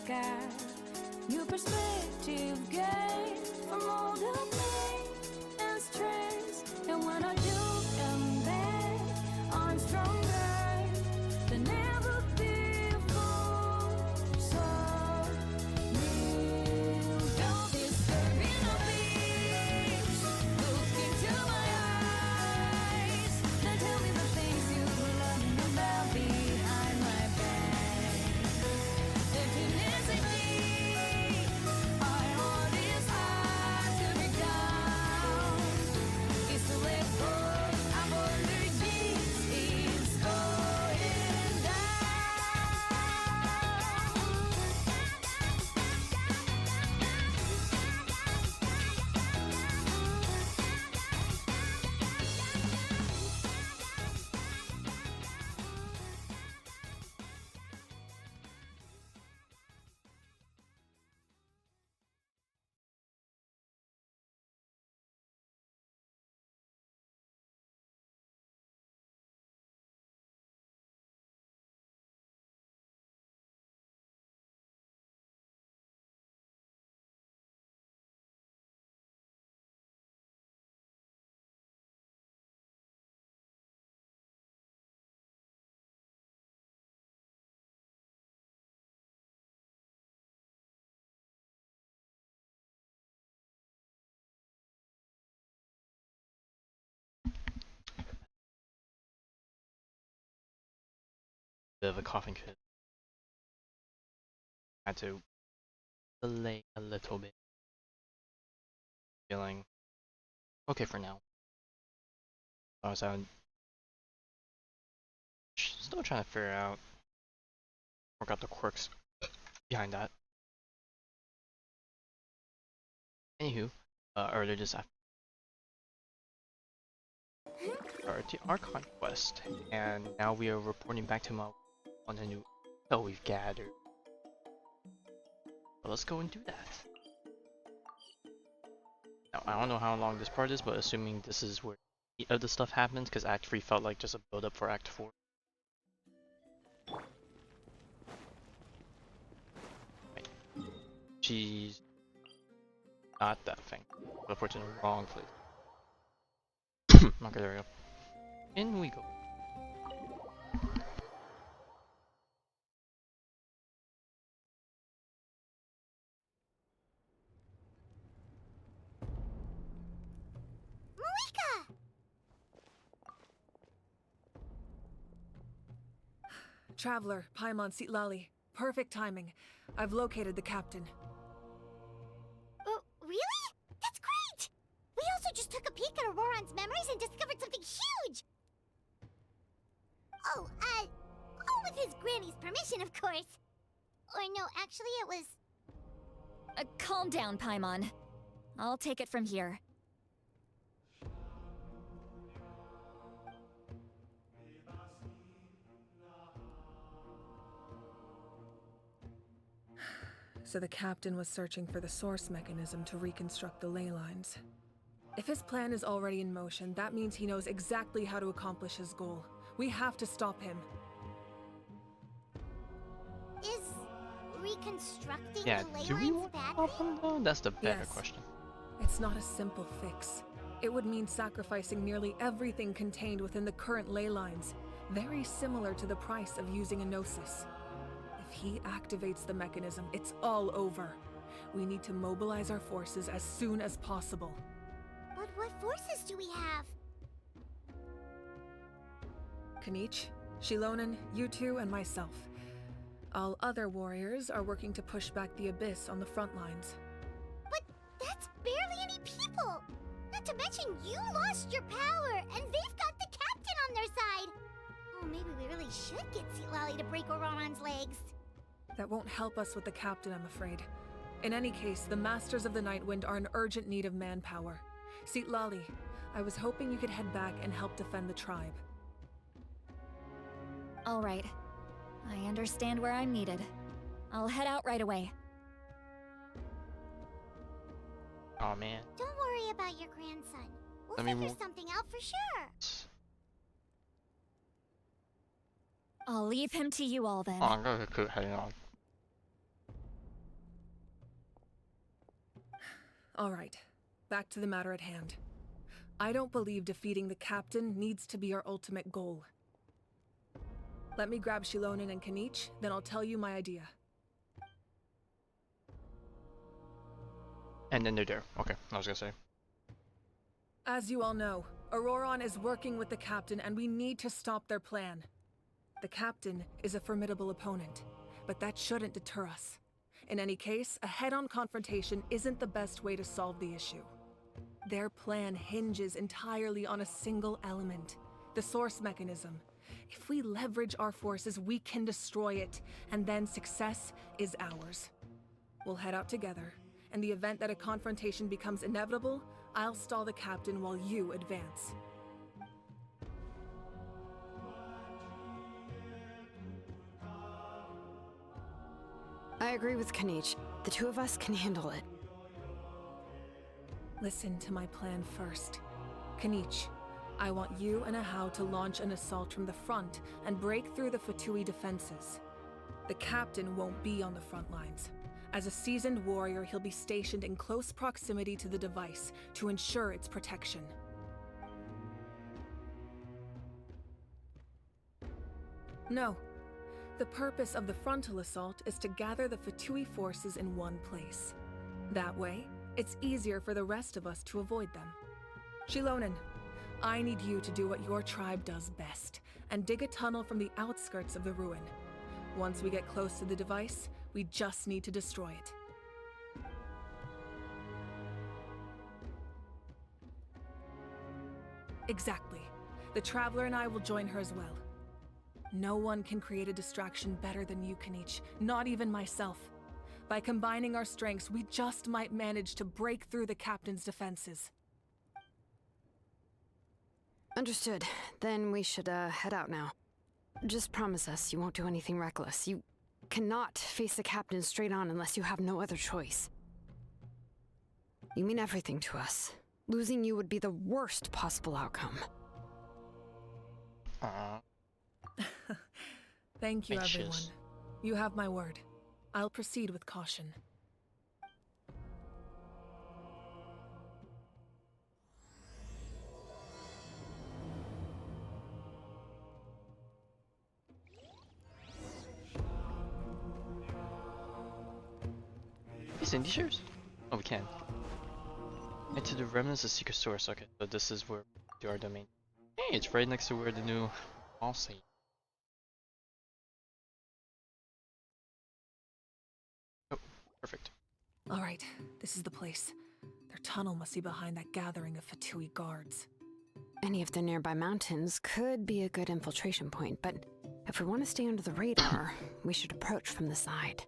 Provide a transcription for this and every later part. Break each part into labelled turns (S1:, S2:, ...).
S1: look at. New perspective gain from all the pain and stress. And when I do come back, I'm stronger than ever before. So real, don't disturb in a beach. Look into my eyes and tell me the things you love me about behind my back. If it isn't me, my heart is hard to break down. It's to let go. I'm under this. It's going down.
S2: Bit of a coughing fit. Had to delay a little bit. Feeling okay for now. So I'm still trying to figure out, work out the quirks behind that. Anywho, earlier this afternoon, started the Archon quest, and now we are reporting back to Mo on the new intel we've gathered. So let's go and do that. Now, I don't know how long this part is, but assuming this is where the other stuff happens, because Act 3 felt like just a build up for Act 4. Right. She's not that thing. But it's in the wrong place. Okay, there we go. In we go.
S3: Traveler, Paimon Sitlali. Perfect timing. I've located the captain.
S4: Oh, really? That's great! We also just took a peek at Auroran's memories and discovered something huge! Oh, all with his granny's permission, of course. Or no, actually it was...
S5: Calm down, Paimon. I'll take it from here.
S3: So the captain was searching for the source mechanism to reconstruct the ley lines. If his plan is already in motion, that means he knows exactly how to accomplish his goal. We have to stop him.
S4: Is reconstructing
S2: Yeah,
S4: the ley
S2: do we
S4: lines
S2: want to
S4: bad
S2: stop
S4: thing?
S2: him though? That's the better
S3: Yes.
S2: question.
S3: It's not a simple fix. It would mean sacrificing nearly everything contained within the current ley lines, very similar to the price of using a gnosis. If he activates the mechanism, it's all over. We need to mobilize our forces as soon as possible.
S4: But what forces do we have?
S3: Kanich, Shilonen, you two, and myself. All other warriors are working to push back the Abyss on the front lines.
S4: But that's barely any people! Not to mention you lost your power, and they've got the captain on their side! Oh, maybe we really should get Sitlali to break Auroran's legs.
S3: That won't help us with the captain, I'm afraid. In any case, the Masters of the Nightwind are in urgent need of manpower. Sitlali, I was hoping you could head back and help defend the tribe.
S5: All right. I understand where I'm needed. I'll head out right away.
S2: Oh man.
S4: Don't worry about your grandson. We'll
S2: I mean,
S4: figure something out for sure.
S5: I'll leave him to you all then.
S2: Oh, I'm gonna keep heading on.
S3: Alright, back to the matter at hand. I don't believe defeating the captain needs to be our ultimate goal. Let me grab Shilonen and Kanich, then I'll tell you my idea.
S2: And then they're there. Okay, I was gonna say.
S3: As you all know, Auroron is working with the captain and we need to stop their plan. The captain is a formidable opponent, but that shouldn't deter us. In any case, a head-on confrontation isn't the best way to solve the issue. Their plan hinges entirely on a single element, the source mechanism. If we leverage our forces, we can destroy it, and then success is ours. We'll head out together. In the event that a confrontation becomes inevitable, I'll stall the captain while you advance.
S6: I agree with Kanich. The two of us can handle it.
S3: Listen to my plan first. Kanich, I want you and Ahau to launch an assault from the front and break through the Fatui defenses. The captain won't be on the front lines. As a seasoned warrior, he'll be stationed in close proximity to the device to ensure its protection. No. The purpose of the frontal assault is to gather the Fatui forces in one place. That way, it's easier for the rest of us to avoid them. Shilonen, I need you to do what your tribe does best, and dig a tunnel from the outskirts of the ruin. Once we get close to the device, we just need to destroy it. Exactly. The Traveler and I will join her as well. No one can create a distraction better than you, Kanich, not even myself. By combining our strengths, we just might manage to break through the captain's defenses.
S6: Understood. Then we should, head out now. Just promise us you won't do anything reckless. You cannot face the captain straight on unless you have no other choice. You mean everything to us. Losing you would be the worst possible outcome.
S3: Thank you,
S2: Anxious.
S3: everyone. You have my word. I'll proceed with caution.
S2: These indie shares? Oh, we can. Into the remnants of secret source. Okay, so this is where we do our domain. Hey, it's right next to where the new mall scene. Oh, perfect.
S3: Alright, this is the place. Their tunnel must be behind that gathering of Fatui guards.
S6: Any of the nearby mountains could be a good infiltration point, but if we want to stay under the radar, we should approach from the side.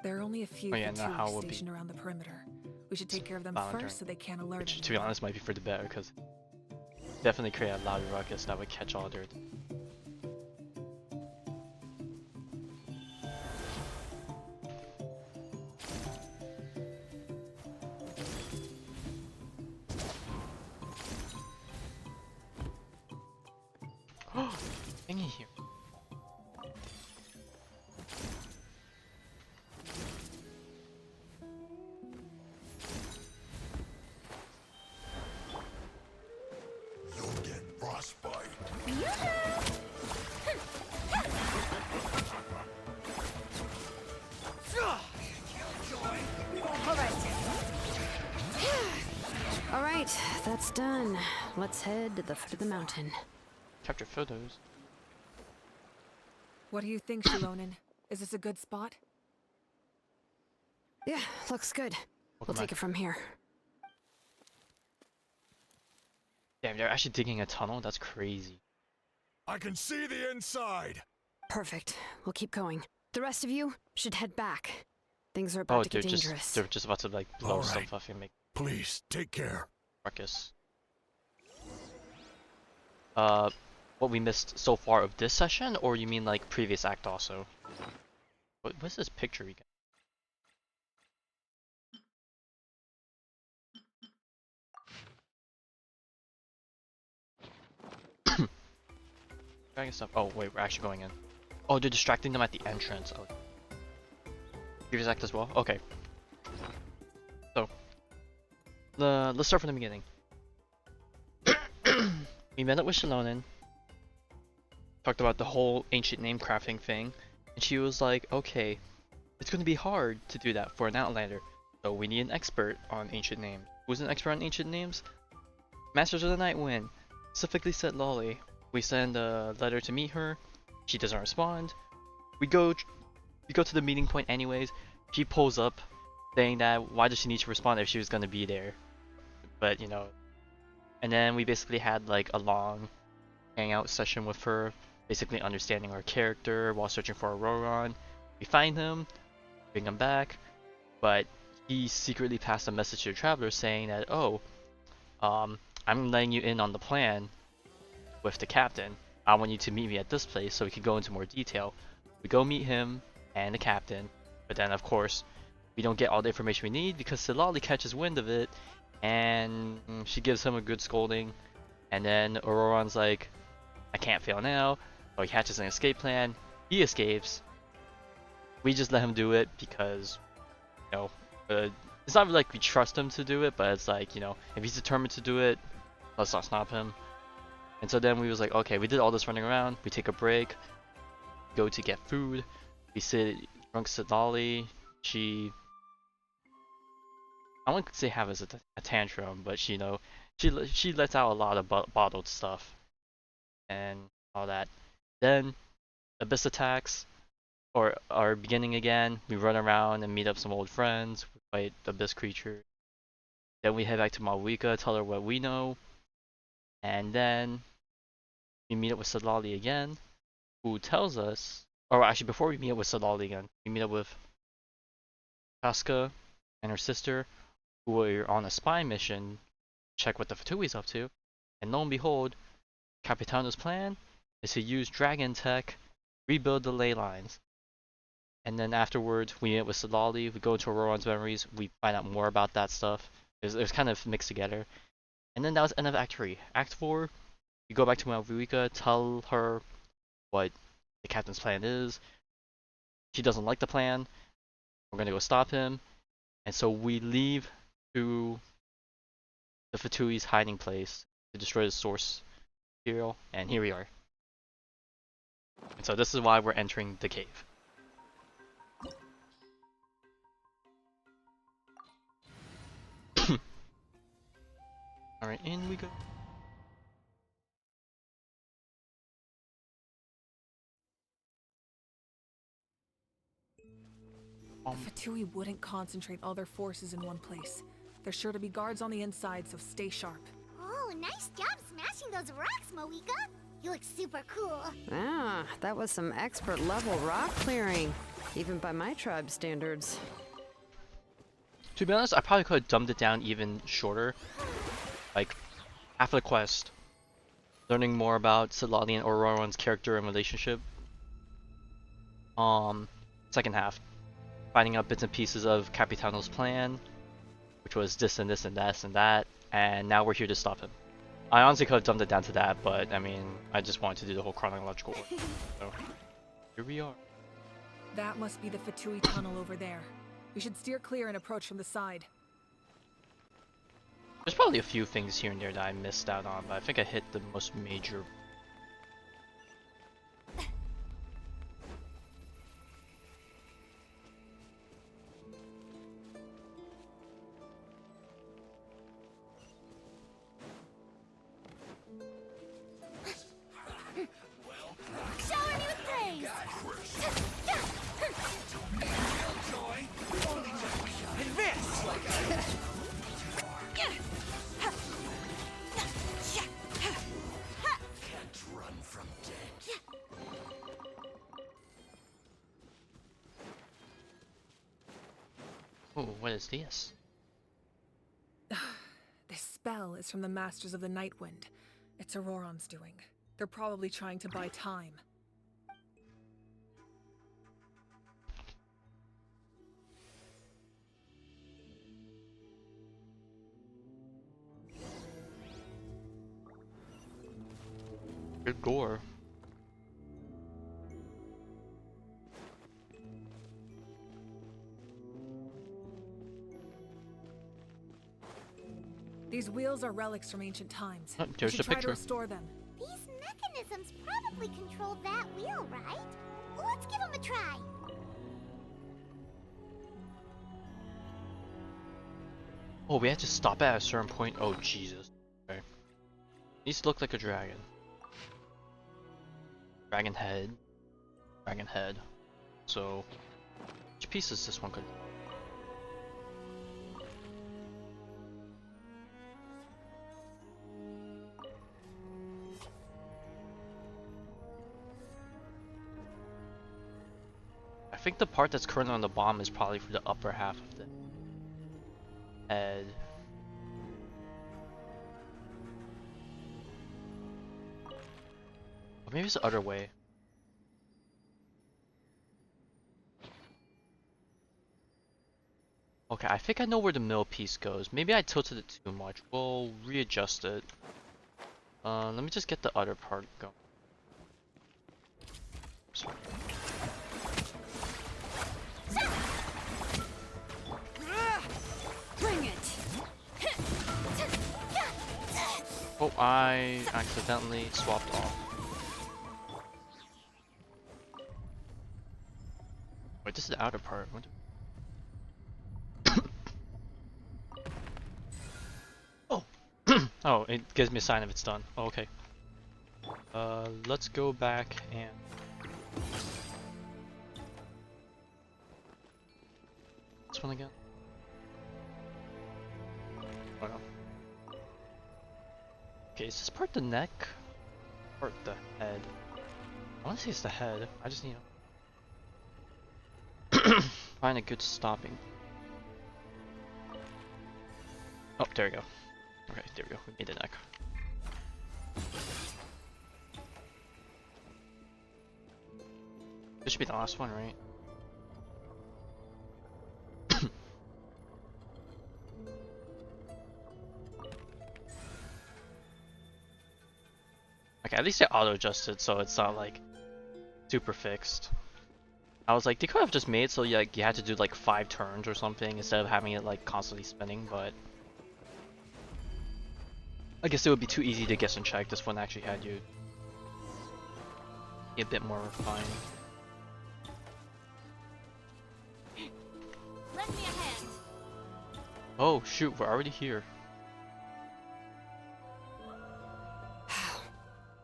S3: There are only a few
S2: Oh yeah, now how
S3: Fatui
S2: will be
S3: stationed around the perimeter. We should take care of them
S2: volunteering.
S3: first so they can't alert
S2: Which, to be
S3: anyone.
S2: honest, might be for the better, because definitely create a loud ruckus that would catch all their. Oh, thingy here.
S7: You'll get frostbite.
S6: All right, that's done. Let's head to the foot of the mountain.
S2: Capture photos.
S3: What do you think, Shilonen? Is this a good spot?
S6: Yeah, looks good. We'll
S2: Welcome
S6: take
S2: back.
S6: it from here.
S2: Damn, they're actually digging a tunnel? That's crazy.
S7: I can see the inside.
S6: Perfect. We'll keep going. The rest of you should head back. Things are about
S2: Oh,
S6: to get dangerous.
S2: they're just about to like blow
S7: All
S2: stuff
S7: right.
S2: up and make
S7: Please, take care.
S2: ruckus. What we missed so far of this session, or you mean like previous act also? What's this picture we got? Dragon stuff. Oh wait, we're actually going in. Oh, they're distracting them at the entrance. Oh. Previous act as well? Okay. let's start from the beginning. We met up with Shalonen, talked about the whole ancient name crafting thing, and she was like, okay, it's gonna be hard to do that for an Outlander, so we need an expert on ancient names. Who's an expert on ancient names? Masters of the Nightwind, specifically said Lolly. We send a letter to meet her, she doesn't respond. We go to the meeting point anyways, she pulls up saying that why does she need to respond if she was gonna be there? But you know, and then we basically had like a long hangout session with her, basically understanding our character while searching for Auroron. We find him, bring him back, but he secretly passed a message to the traveler saying that, oh, I'm letting you in on the plan with the captain. I want you to meet me at this place so we can go into more detail. We go meet him and the captain, but then of course we don't get all the information we need because Silali catches wind of it and she gives him a good scolding, and then Auroron's like, I can't fail now, so he hatches an escape plan, he escapes, we just let him do it because, you know, it's not really like we trust him to do it, but it's like, you know, if he's determined to do it, let's not stop him. And so then we was like, okay, we did all this running around, we take a break, go to get food, we sit drunk Silali, she, I wouldn't say have as a tantrum, but she, you know, she lets out a lot of bottled stuff and all that. Then Abyss attacks, or are beginning again. We run around and meet up some old friends, we fight the Abyss creature. Then we head back to Malwika, tell her what we know, and then we meet up with Silali again, who tells us, or actually before we meet up with Silali again, we meet up with Casca and her sister, who are on a spy mission, check what the Fatui's up to, and lo and behold, Capitano's plan is to use dragon tech, rebuild the ley lines. And then afterwards, we meet with Silali, we go into Auroron's memories, we find out more about that stuff. It was kind of mixed together. And then that was end of Act 3. Act 4, we go back to Malvika, tell her what the captain's plan is. She doesn't like the plan. We're gonna go stop him. And so we leave to the Fatui's hiding place to destroy the source material, and here we are. And so this is why we're entering the cave. Alright, in we go.
S3: The Fatui wouldn't concentrate all their forces in one place. There's sure to be guards on the inside, so stay sharp.
S4: Oh, nice job smashing those rocks, Moika. You look super cool.
S6: Ah, that was some expert level rock clearing, even by my tribe standards.
S2: To be honest, I probably could have dumbed it down even shorter. Like, half of the quest, learning more about Silali and Auroron's character and relationship. Second half, finding out bits and pieces of Capitano's plan, which was this and this and this and that, and now we're here to stop him. I honestly could have dumbed it down to that, but I mean, I just wanted to do the whole chronological order. So, here we are.
S3: That must be the Fatui tunnel over there. We should steer clear and approach from the side.
S2: There's probably a few things here and there that I missed out on, but I think I hit the most major.
S1: Shower me with praise!
S2: Oh, what is this?
S3: This spell is from the Masters of the Nightwind. It's Auroron's doing. They're probably trying to buy time.
S2: Good gore.
S3: These wheels are relics from ancient times.
S2: Oh,
S3: We
S2: there's
S3: should
S2: the
S3: try to
S2: picture.
S3: restore them.
S4: These mechanisms probably control that wheel, right? Let's give them a try.
S2: Oh, we had to stop at a certain point. Oh, Jesus. Okay. Needs to look like a dragon. Dragon head. Dragon head. So, which piece is this one could? I think the part that's currently on the bottom is probably for the upper half of the head. Or maybe it's the other way. Okay, I think I know where the middle piece goes. Maybe I tilted it too much. We'll readjust it. Let me just get the other part going. Sorry.
S6: Bring it!
S2: Oh, I accidentally swapped off. Wait, this is the outer part. What? Oh! Oh, it gives me a sign if it's done. Oh, okay. Let's go back and... This one again? Oh no. Okay, is this part the neck? Or the head? I wanna say it's the head. I just need to find a good stopping. Oh, there we go. Okay, there we go. We made the neck. This should be the last one, right? Okay, at least they auto-adjusted, so it's not like super fixed. I was like, they could have just made it so you had to do like 5 turns or something instead of having it like constantly spinning, but I guess it would be too easy to guess and check. This one actually had you be a bit more refined.
S1: Lend me a hand.
S2: Oh shoot, we're already here.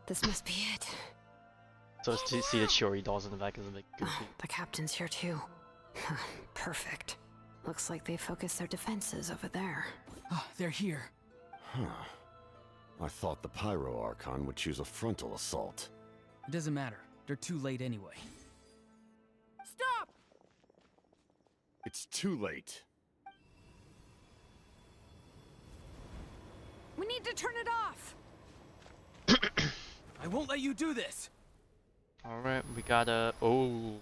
S6: This must be it.
S2: So to see the Chiori dolls in the back is a bit goofy.
S6: The captain's here too. Perfect. Looks like they focused their defenses over there.
S8: Oh, they're here.
S7: Huh. I thought the Pyro Archon would choose a frontal assault.
S8: It doesn't matter. They're too late anyway.
S1: Stop!
S7: It's too late.
S6: We need to turn it off!
S8: I won't let you do this!
S2: Alright, we gotta... Oh.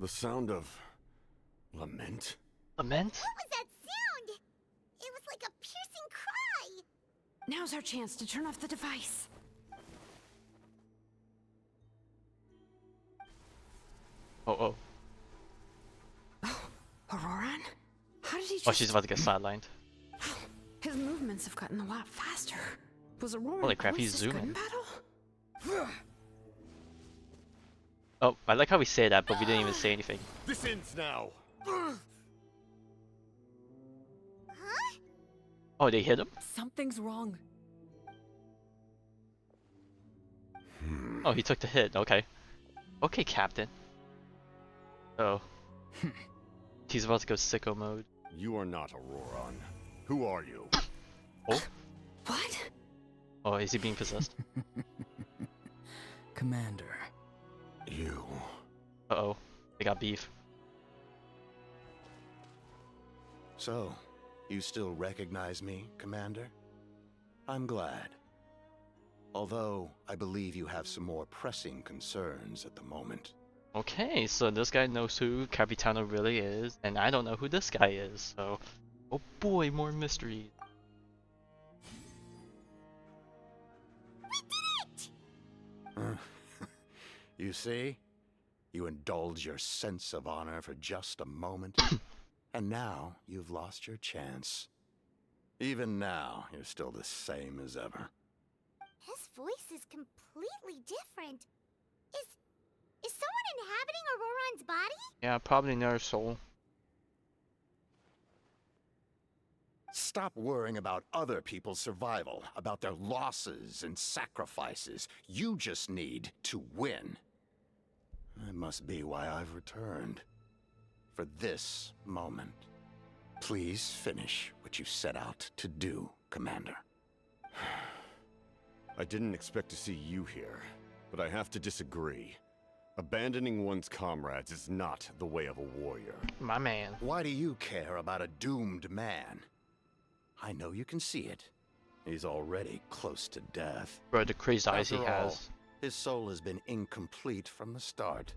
S7: The sound of... lament?
S2: Lament?
S4: What was that sound? It was like a piercing cry.
S6: Now's our chance to turn off the device.
S2: Oh.
S6: Auroran? How did he just...
S2: Oh, she's about to get sidelined.
S6: His movements have gotten a lot faster. Was Auroran
S2: Holy crap, he's
S6: always this good
S2: zooming.
S6: in battle?
S2: Oh, I like how we say that, but we didn't even say anything.
S7: This ends now!
S4: Huh?
S2: Oh, they hit him?
S3: Something's wrong.
S2: Oh, he took the hit. Okay. Okay, Captain. Oh. He's about to go sicko mode.
S7: You are not Auroran. Who are you?
S2: Oh?
S6: What?
S2: Oh, is he being possessed?
S8: Commander.
S7: You.
S2: Uh-oh. They got beef.
S9: So, you still recognize me, Commander? I'm glad. Although, I believe you have some more pressing concerns at the moment.
S2: Okay, so this guy knows who Capitano really is, and I don't know who this guy is, so... Oh boy, more mysteries.
S9: You see? You indulge your sense of honor for just a moment, and now you've lost your chance. Even now, you're still the same as ever.
S4: His voice is completely different. Is someone inhabiting Auroron's body?
S2: Yeah, probably another soul.
S9: Stop worrying about other people's survival, about their losses and sacrifices. You just need to win. That must be why I've returned. For this moment. Please finish what you set out to do, Commander.
S7: I didn't expect to see you here, but I have to disagree. Abandoning one's comrades is not the way of a warrior.
S2: My man.
S9: Why do you care about a doomed man? I know you can see it. He's already close to death.
S2: Bro, the crazy eyes he
S9: After all,
S2: has.
S9: his soul has been incomplete from the start.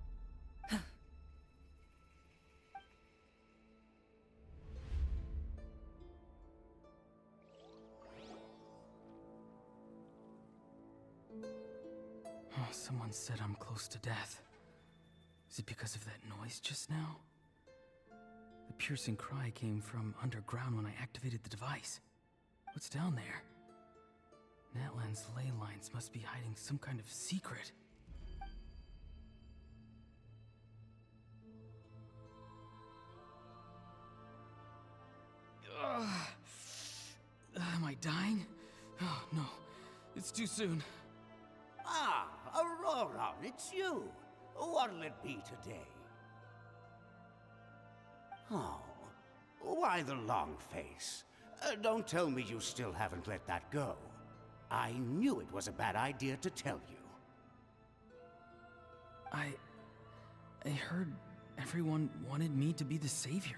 S8: Oh, someone said I'm close to death. Is it because of that noise just now? The piercing cry came from underground when I activated the device. What's down there? Natlan's ley lines must be hiding some kind of secret. Ugh. Am I dying? Oh, no. It's too soon.
S10: Ah, Aurora, it's you. What'll it be today? Oh, why the long face? Don't tell me you still haven't let that go. I knew it was a bad idea to tell you.
S8: I heard everyone wanted me to be the savior.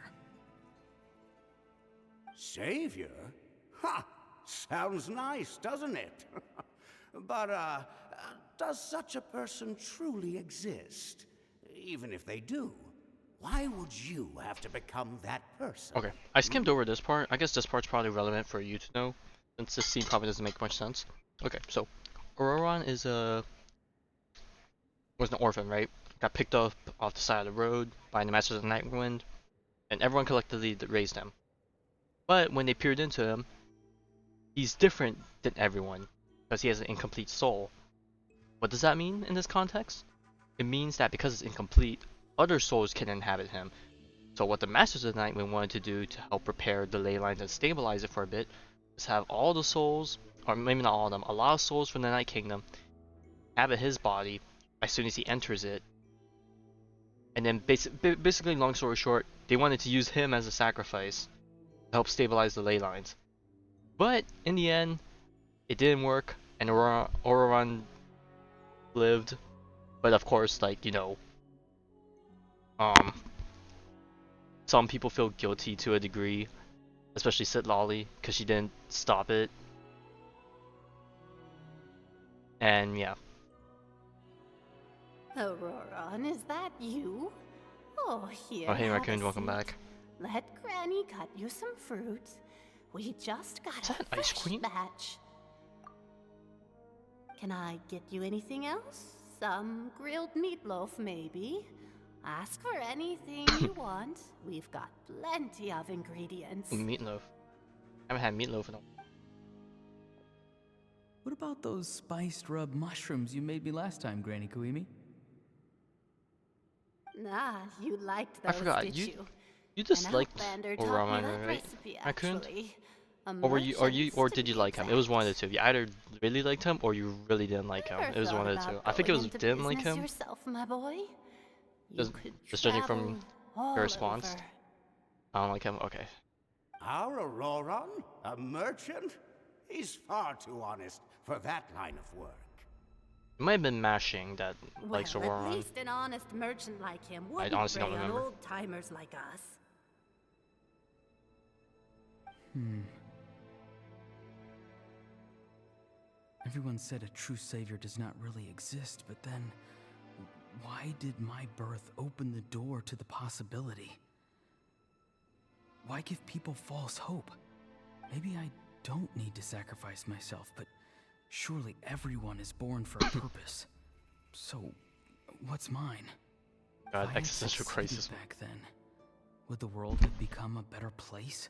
S10: Savior? Ha! Sounds nice, doesn't it? But, does such a person truly exist? Even if they do, why would you have to become that person?
S2: Okay, I skimmed over this part. I guess this part's probably relevant for you to know, since this scene probably doesn't make much sense. Okay, so Auroron is was an orphan, right? Got picked up off the side of the road by the Masters of the Nightwind, and everyone collectively raised him. But when they peered into him, he's different than everyone because he has an incomplete soul. What does that mean in this context? It means that because it's incomplete, other souls can inhabit him. So what the Masters of the Nightwind wanted to do to help repair the ley lines and stabilize it for a bit is have all the souls, or maybe not all of them, a lot of souls from the Night Kingdom inhabit his body as soon as he enters it. And then basically, long story short, they wanted to use him as a sacrifice to help stabilize the ley lines. But in the end, it didn't work, and Auroron lived. But of course, like, you know, some people feel guilty to a degree, especially Sitlali, because she didn't stop it. And yeah.
S11: Auroron, is that you? Oh, here.
S2: Oh, hey,
S11: have a
S2: Raccoon, welcome
S11: seat.
S2: back.
S11: Let Granny cut you some fruit. We just got
S2: Is
S11: a
S2: that ice
S11: fresh
S2: cream?
S11: batch. Can I get you anything else? Some grilled meatloaf, maybe? Ask for anything you want. We've got plenty of ingredients.
S2: Meatloaf. I haven't had meatloaf in a while.
S8: What about those spiced rub mushrooms you made me last time, Granny Kuimi?
S11: Ah, you liked
S2: I
S11: those,
S2: forgot,
S11: did
S2: you
S11: An
S2: disliked
S11: outlander taught me
S2: Auroron,
S11: that
S2: right?
S11: recipe,
S2: Raccoon?
S11: actually. A
S2: Or were you, or
S11: merchant's
S2: did you
S11: to
S2: like
S11: be
S2: him? It was one of the
S11: exact.
S2: two. You either really liked him or you really didn't like him.
S11: Never
S2: It was one
S11: thought
S2: of the two.
S11: about
S2: I think it
S11: going
S2: was
S11: into
S2: didn't like
S11: business
S2: him.
S11: yourself, my boy. You
S2: Just,
S11: could
S2: just judging from
S11: travel all
S2: your response.
S11: over.
S2: I don't like him. Okay.
S10: Our Auroron? A merchant? He's far too honest for that line of work.
S2: It might have been Mashing that likes
S11: Well,
S2: Auroron.
S11: at least an honest merchant like him wouldn't
S2: honestly don't
S11: prey on
S2: remember.
S11: old-timers like us.
S8: Everyone said a true savior does not really exist, but then why did my birth open the door to the possibility? Why give people false hope? Maybe I don't need to sacrifice myself, but surely everyone is born for a purpose. So, what's mine? If I
S2: God,
S8: had
S2: existential
S8: succeeded
S2: crisis.
S8: back then, would the world have become a better place?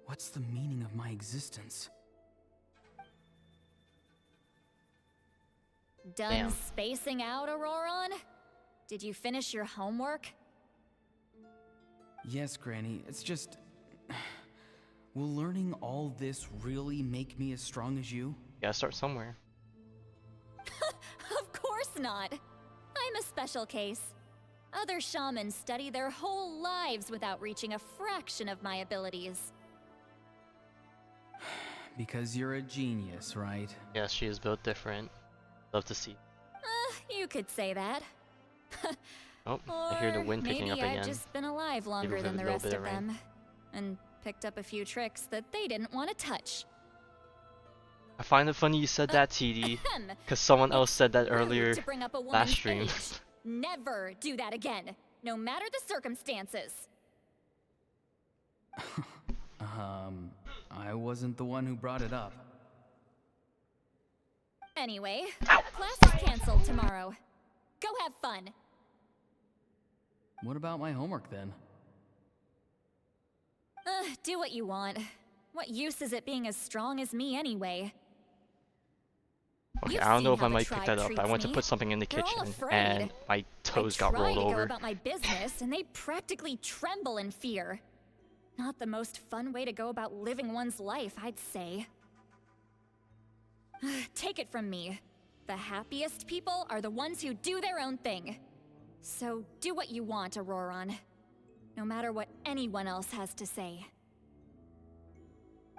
S8: What's the meaning of my existence?
S5: Done
S2: Damn.
S5: spacing out, Auroron? Did you finish your homework?
S8: Yes, Granny, it's just... Will learning all this really make me as strong as you?
S2: Gotta start somewhere.
S5: Of course not. I'm a special case. Other shamans study their whole lives without reaching a fraction of my abilities.
S8: Because you're a genius, right?
S2: Yes, she is built different. Love to see.
S5: You could say that.
S2: Oh, I hear the
S5: Or
S2: wind picking up
S5: maybe I've
S2: again.
S5: just been alive longer
S2: with a
S5: than the
S2: little
S5: rest
S2: bit
S5: of
S2: of rain.
S5: them, and picked up a few tricks that they didn't want to touch.
S2: I find it funny you said that, TD,
S5: Ahem.
S2: because someone else
S5: It's
S2: said that
S5: rude
S2: earlier
S5: to bring up a
S2: last
S5: woman's
S2: stream.
S5: age. Never do that again, no matter the circumstances.
S8: I wasn't the one who brought it up.
S5: Anyway, class is canceled tomorrow. Go have fun.
S8: What about my homework then?
S5: Do what you want. What use is it being as strong as me anyway?
S2: Okay,
S5: You've
S2: I don't know
S5: seen
S2: if
S5: how
S2: I
S5: the
S2: might pick
S5: tribe
S2: that up. I
S5: treats
S2: went to
S5: me.
S2: put something in the
S5: They're all
S2: kitchen
S5: afraid.
S2: and my toes got rolled
S5: I try to go
S2: over.
S5: about my business, and they practically tremble in fear. Not the most fun way to go about living one's life, I'd say. Take it from me. The happiest people are the ones who do their own thing. So do what you want, Auroron. No matter what anyone else has to say.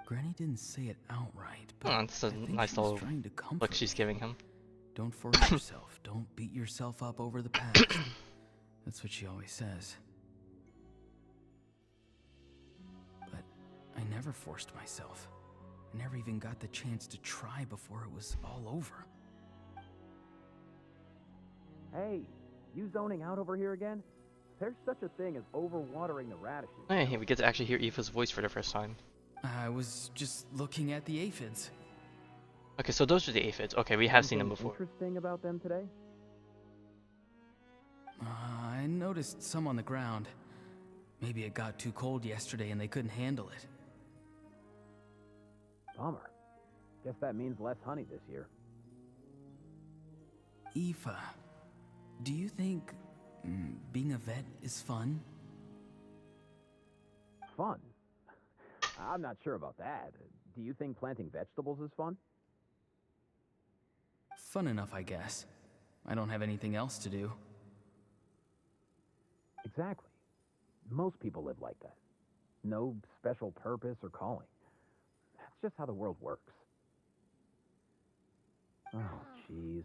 S8: Granny didn't say it outright, but
S2: Oh, it's a
S8: I think
S2: nice
S8: she's
S2: little
S8: trying to comfort
S2: look she's
S8: me.
S2: giving him.
S8: Don't force yourself. Don't beat yourself up over the past. That's what she always says. But I never forced myself. I never even got the chance to try before it was all over.
S12: Hey, you zoning out over here again? There's such a thing as overwatering the radishes.
S2: Hey, we get to actually hear Aoife's voice for the first time.
S8: I was just looking at the aphids.
S2: Okay, so those are the aphids. Okay, we have seen them
S12: Anything
S2: before.
S12: interesting about them today?
S8: I noticed some on the ground. Maybe it got too cold yesterday and they couldn't handle it.
S12: Bummer. Guess that means less honey this year.
S8: Aoife, do you think being a vet is fun?
S12: Fun? I'm not sure about that. Do you think planting vegetables is fun?
S8: Fun enough, I guess. I don't have anything else to do.
S12: Exactly. Most people live like that. No special purpose or calling. That's just how the world works. Oh, jeez.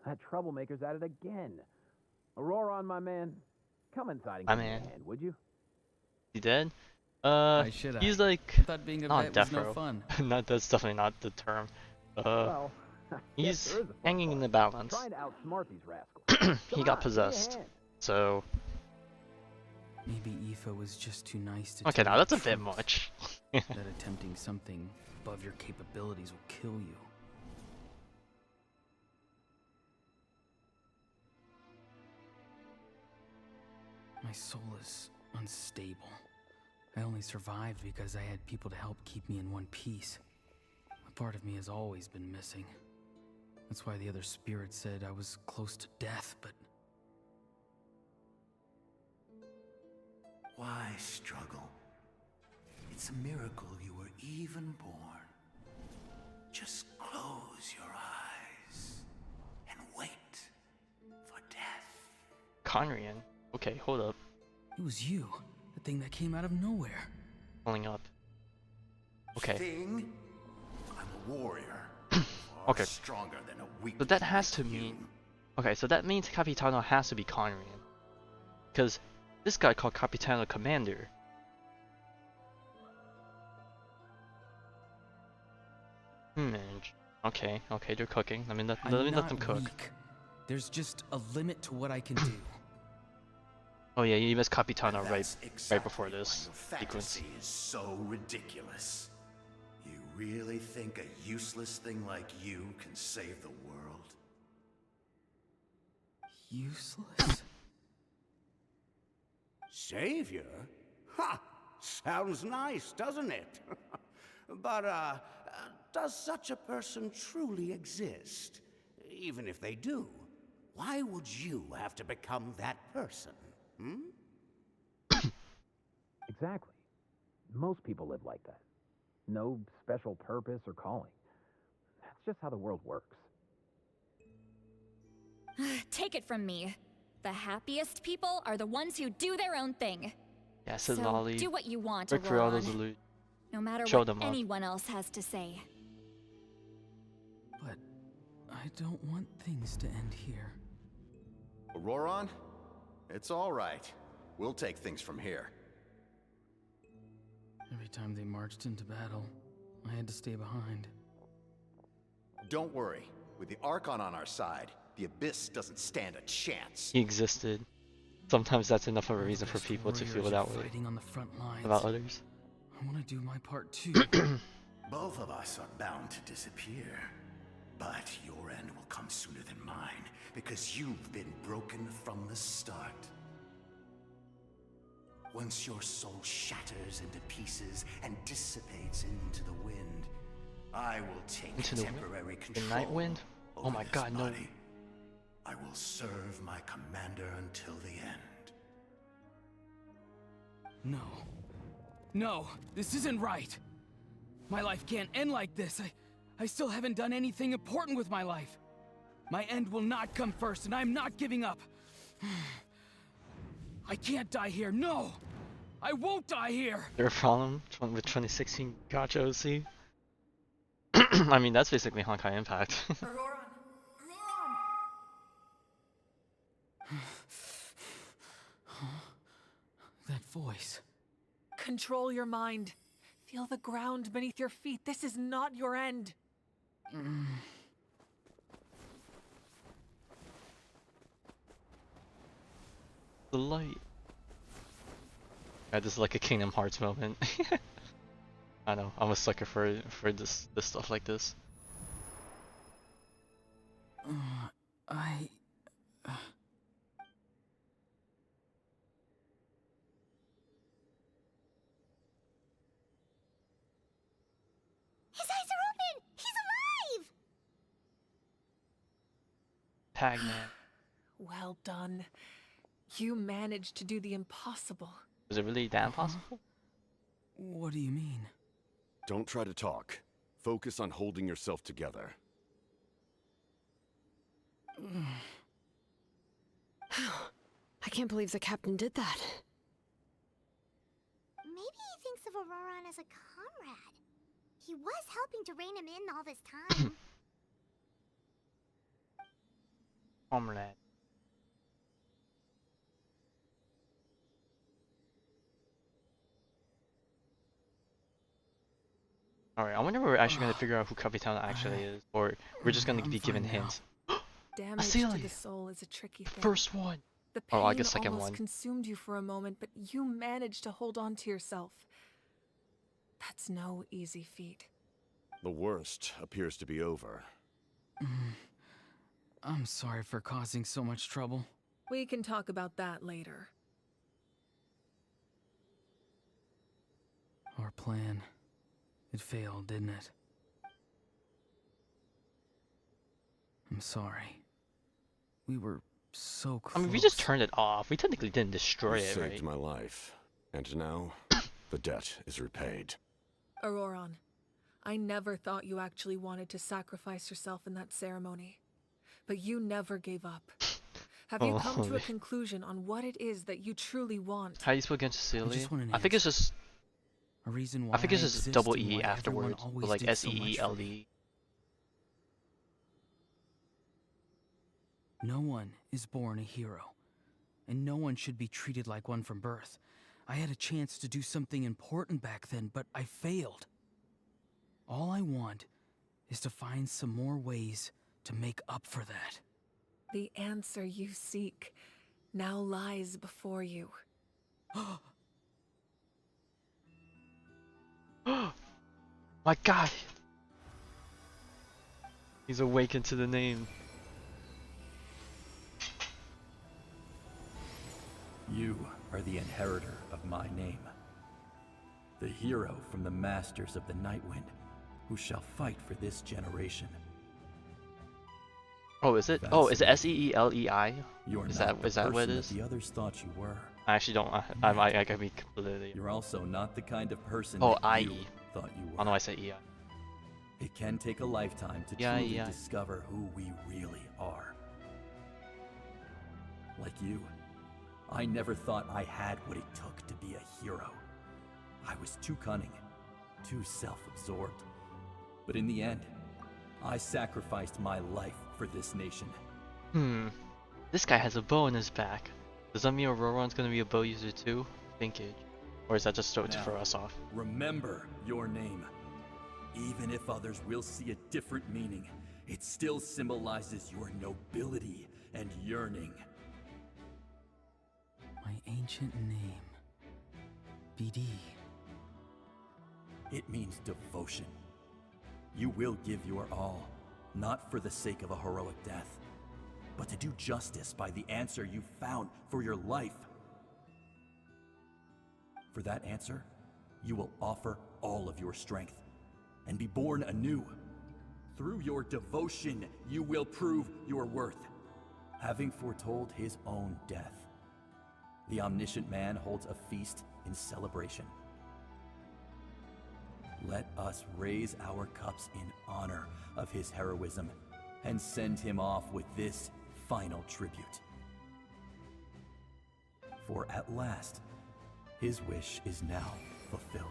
S12: That troublemaker's at it again. Auroron, my man. Come inside and
S2: My
S12: give me
S2: man.
S12: a hand, would you?
S2: He dead?
S8: I should
S2: He's
S8: have.
S2: like
S8: I thought being a
S2: not
S8: vet
S2: death
S8: was no
S2: row.
S8: fun.
S2: Not that's definitely not the term.
S12: Well, I guess
S2: He's
S12: there is a fun
S2: hanging in
S12: part.
S2: the balance.
S12: Trying to outsmart these rascals.
S2: He
S12: Come
S2: got
S12: on, give me a
S2: possessed.
S12: hand.
S2: So
S8: Maybe Aoife was just too nice to
S2: okay,
S8: tell
S2: now
S8: you
S2: that's a
S8: the
S2: bit
S8: truth,
S2: much.
S8: that attempting something above your capabilities will kill you. My soul is unstable. I only survived because I had people to help keep me in one piece. A part of me has always been missing. That's why the other spirit said I was close to death, but
S10: Why struggle? It's a miracle you were even born. Just close your eyes and wait for death.
S2: Conrian. Okay, hold up.
S8: it was you, the thing that came out of nowhere.
S2: Pulling up. Okay.
S9: Thing? I'm a warrior.
S2: Okay.
S9: Stronger than a weak.
S2: So that has to mean... Okay, so that means Capitano has to be Conrian. Because this guy called Capitano Commander. Okay, they're cooking. Let me let
S8: I'm
S2: them
S8: not
S2: cook.
S8: weak. There's just a limit to what I can do.
S2: Oh yeah, you missed Capitano
S9: And
S2: right
S9: that's exactly
S2: before
S9: why
S2: this
S9: your
S2: sequence.
S9: fantasy is so ridiculous. You really think a useless thing like you can save the world?
S8: useless?
S10: Savior? Ha! Sounds nice, doesn't it? But, does such a person truly exist? Even if they do, why would you have to become that person? Hmm?
S12: Exactly. Most people live like that. No special purpose or calling. That's just how the world works.
S5: Take it from me. The happiest people are the ones who do their own thing.
S2: Yeah, Sid
S5: So
S2: Lolly.
S5: do what you want,
S2: Rick for all those
S5: Auroron.
S2: illusions.
S5: No matter
S2: Show
S5: what
S2: them love.
S5: anyone else has to say.
S8: But I don't want things to end here.
S9: Auroron? It's all right. We'll take things from here.
S8: Every time they marched into battle, I had to stay behind.
S9: Don't worry. With the Archon on our side, the Abyss doesn't stand a chance.
S2: He existed. Sometimes that's enough of a
S8: We're the
S2: reason for
S8: best
S2: people to feel
S8: warriors are
S2: that way
S8: fighting on the front lines.
S2: about others.
S8: I want to do my part too.
S13: Both of us are bound to disappear. But your end will come sooner than mine, because you've been broken from the start. Once your soul shatters into pieces and dissipates into the wind, I will take
S2: Into the
S13: temporary
S2: The
S13: control.
S2: night wind? Oh
S13: over
S2: my
S13: this
S2: god, no.
S13: body. I will serve my commander until the end.
S8: No. No, this isn't right. My life can't end like this. I still haven't done anything important with my life. My end will not come first, and I'm not giving up. I can't die here. No! I won't die here!
S2: Their problem with 2016 Gacha OC? I mean, that's basically Honkai Impact.
S8: That voice.
S3: Control your mind. Feel the ground beneath your feet. This is not your end.
S2: The light. Yeah, this is like a Kingdom Hearts moment. I know, I'm a sucker for this stuff like this.
S4: His eyes are open! He's alive!
S2: Tagman.
S3: Well done. You managed to do the impossible.
S2: Was it really that impossible?
S8: What do you mean?
S7: Don't try to talk. Focus on holding yourself together.
S6: I can't believe the captain did that.
S4: Maybe he thinks of Auroron as a comrade. He was helping to rein him in all this time.
S2: Comrade. Alright, I wonder if we're actually gonna figure out who Capitan actually is, or we're just gonna be given hints.
S3: Damage
S2: Celia!
S3: to the soul is a tricky thing.
S2: First one!
S3: The pain
S2: Oh, I guess second
S3: almost
S2: one.
S3: consumed you for a moment, but you managed to hold on to yourself. That's no easy feat.
S7: The worst appears to be over.
S8: I'm sorry for causing so much trouble.
S3: We can talk about that later.
S8: Our plan. It failed, didn't it? I'm sorry. We were so close.
S2: I mean, we just turned it off. We technically didn't destroy
S7: You
S2: it,
S7: saved
S2: right?
S7: my life, and now the debt is repaid.
S3: Auroron, I never thought you actually wanted to sacrifice yourself in that ceremony. But you never gave up. Have you come to a conclusion on what it is that you truly want?
S2: How do you spell against
S8: I
S2: Cecilia?
S8: just want an
S2: I think it's just
S8: A reason why
S2: I think it's just
S8: exist
S2: double
S8: and
S2: E
S8: why everyone
S2: afterwards,
S8: always
S2: with like
S8: did so much for
S2: SEELE.
S8: me. No one is born a hero, and no one should be treated like one from birth. I had a chance to do something important back then, but I failed. All I want is to find some more ways to make up for that.
S3: The answer you seek now lies before you.
S2: My god! He's awakened to the name.
S14: You are the inheritor of my name. The hero from the masters of the Nightwind, who shall fight for this generation.
S2: Oh, is it? Oh, is it Seelei?
S14: You're
S2: Is
S14: not
S2: that
S14: the
S2: what it
S14: person
S2: is?
S14: that the others thought you were.
S2: I actually don't. I could be completely.
S14: You're also not the kind of person
S2: Oh,
S14: that you
S2: IE.
S14: thought you were.
S2: Oh no, I said EI.
S14: It can take a lifetime to
S2: Yeah,
S14: truly
S2: yeah.
S14: discover who we really are. Like you, I never thought I had what it took to be a hero. I was too cunning, too self-absorbed. But in the end, I sacrificed my life for this nation.
S2: This guy has a bow in his back. Does that mean Auroron's gonna be a bow user too? Thinkage. Or is that just to throw us off?
S14: Remember your name. Even if others will see a different meaning, it still symbolizes your nobility and yearning.
S8: My ancient name. BD.
S14: It means devotion. You will give your all, not for the sake of a heroic death, but to do justice by the answer you found for your life. For that answer, you will offer all of your strength and be born anew. Through your devotion, you will prove your worth. Having foretold his own death, the omniscient man holds a feast in celebration. Let us raise our cups in honor of his heroism and send him off with this final tribute. For at last, his wish is now fulfilled.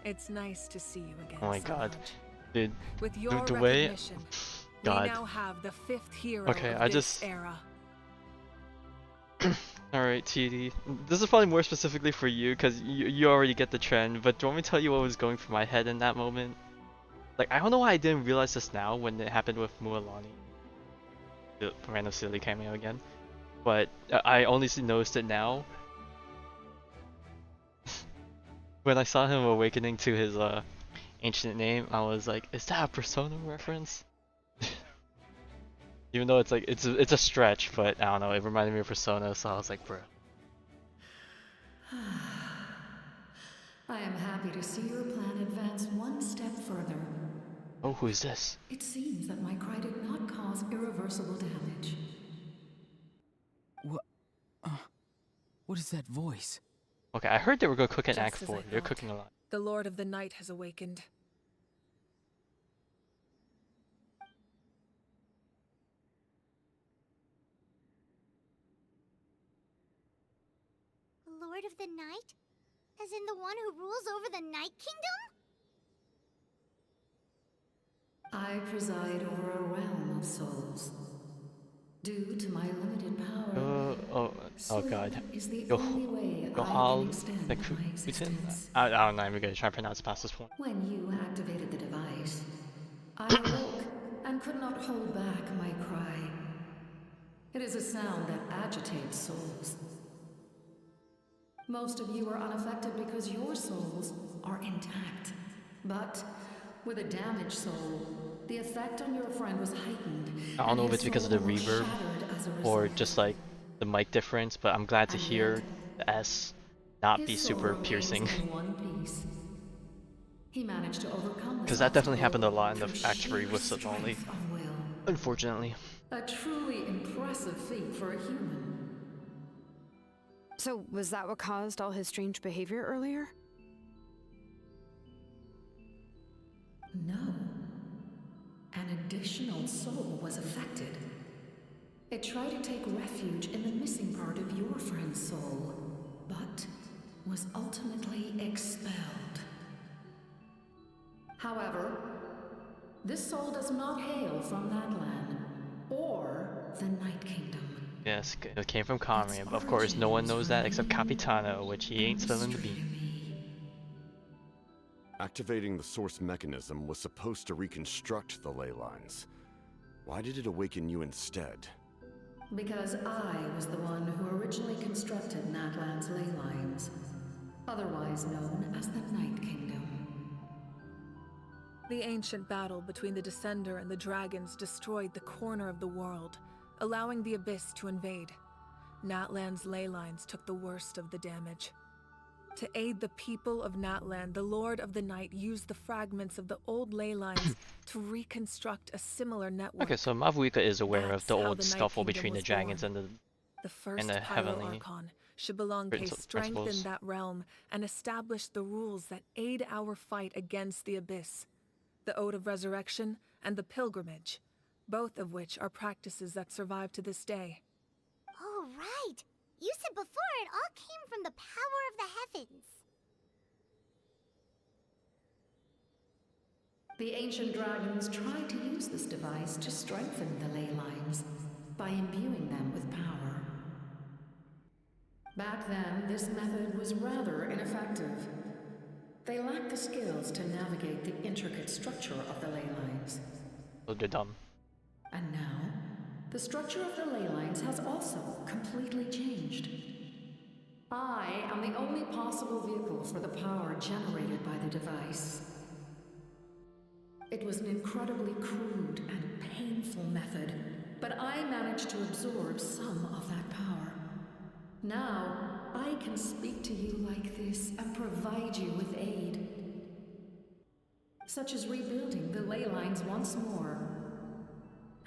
S3: It's nice to see you again.
S2: Oh my god.
S3: Sarge.
S2: Dude,
S3: With your
S2: the way...
S3: recognition,
S2: God.
S3: we now have the 5th hero
S2: Okay,
S3: of
S2: I
S3: this
S2: just...
S3: era.
S2: Alright, TD. This is probably more specifically for you, because you already get the trend, but do you want me to tell you what was going through my head in that moment? Like, I don't know why I didn't realize this now when it happened with Mualani. The random silly cameo again. But I only noticed it now. When I saw him awakening to his ancient name, I was like, is that a Persona reference? Even though it's like it's a stretch, but I don't know, it reminded me of Persona, so I was like, bro.
S15: I am happy to see your plan advance one step further.
S2: Oh, who is this?
S15: It seems that my cry did not cause irreversible damage.
S8: What is that voice?
S2: Okay, I heard they were gonna cook in
S3: Just
S2: Act
S3: as
S2: 4.
S3: I
S2: They're
S3: thought.
S2: cooking a lot.
S3: The Lord of the Night has awakened.
S4: Lord of the Night? As in the one who rules over the Night Kingdom?
S15: I preside over a realm of souls. Due to my limited power,
S2: Oh god.
S15: sleep is the only way I can
S2: Yohal
S15: extend my
S2: Putin?
S15: existence.
S2: I don't know, I'm gonna try to pronounce it past this point.
S15: When you activated the device, I awoke and could not hold back my cry. It is a sound that agitates souls. Most of you are unaffected because your souls are intact. But with a damaged soul, the effect on your friend was heightened.
S2: I don't know if it's because of the reverb or just like the mic difference, but I'm glad to hear the S not be super piercing.
S15: He managed to overcome
S2: Because that definitely happened a lot in the Act 3 with Sub only. Unfortunately.
S15: A truly impressive feat for a human.
S6: So, was that what caused all his strange behavior earlier?
S15: No. An additional soul was affected. It tried to take refuge in the missing part of your friend's soul, but was ultimately expelled. However, this soul does not hail from Natlan or the Night Kingdom.
S2: Yes, it came from Kamria, but of course no one knows that except Capitano, which he ain't spilling the beans.
S7: Activating the source mechanism was supposed to reconstruct the ley lines. Why did it awaken you instead?
S15: Because I was the one who originally constructed Natlan's ley lines, otherwise known as the Night Kingdom.
S3: The ancient battle between the Descender and the dragons destroyed the corner of the world, allowing the Abyss to invade. Natlan's ley lines took the worst of the damage. To aid the people of Natlan, the Lord of the Night used the fragments of the old ley lines to reconstruct a similar network.
S2: Okay, so Mavuika is aware of
S3: That's
S2: the
S3: how
S2: old
S3: the Night
S2: scuffle
S3: Kingdom
S2: between the
S3: was
S2: dragons
S3: born.
S2: and
S3: The first
S2: the
S3: Pyro
S2: heavenly
S3: Archon, Xbalanque,
S2: principles.
S3: strengthened that realm and established the rules that aid our fight against the Abyss. The Ode of Resurrection and the Pilgrimage, both of which are practices that survive to this day.
S4: Oh, right. You said before it all came from the power of the heavens.
S15: The ancient dragons tried to use this device to strengthen the ley lines by imbuing them with power. Back then, this method was rather ineffective. They lacked the skills to navigate the intricate structure of the ley lines.
S2: Oh, they're dumb.
S15: And now, the structure of the ley lines has also completely changed. I am the only possible vehicle for the power generated by the device. It was an incredibly crude and painful method, but I managed to absorb some of that power. Now, I can speak to you like this and provide you with aid. Such as rebuilding the ley lines once more,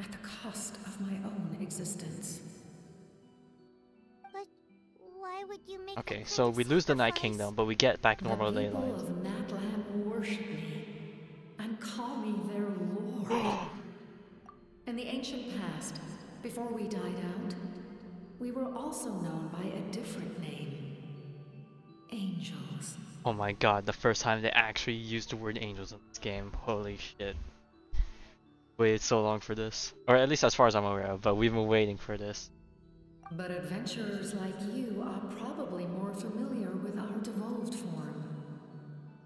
S15: at the cost of my own existence.
S4: But why would you make
S2: Okay,
S4: that
S2: so
S4: kind of
S2: we lose the Night
S4: sacrifice?
S2: Kingdom, but we get back normal ley
S15: The people
S2: lines.
S15: of Natlan worship me and call me their lord. In the ancient past, before we died out, we were also known by a different name. Angels.
S2: Oh my god, the first time they actually used the word angels in this game. Holy shit. Waited so long for this. Or at least as far as I'm aware of, but we've been waiting for this.
S15: But adventurers like you are probably more familiar with our devolved form.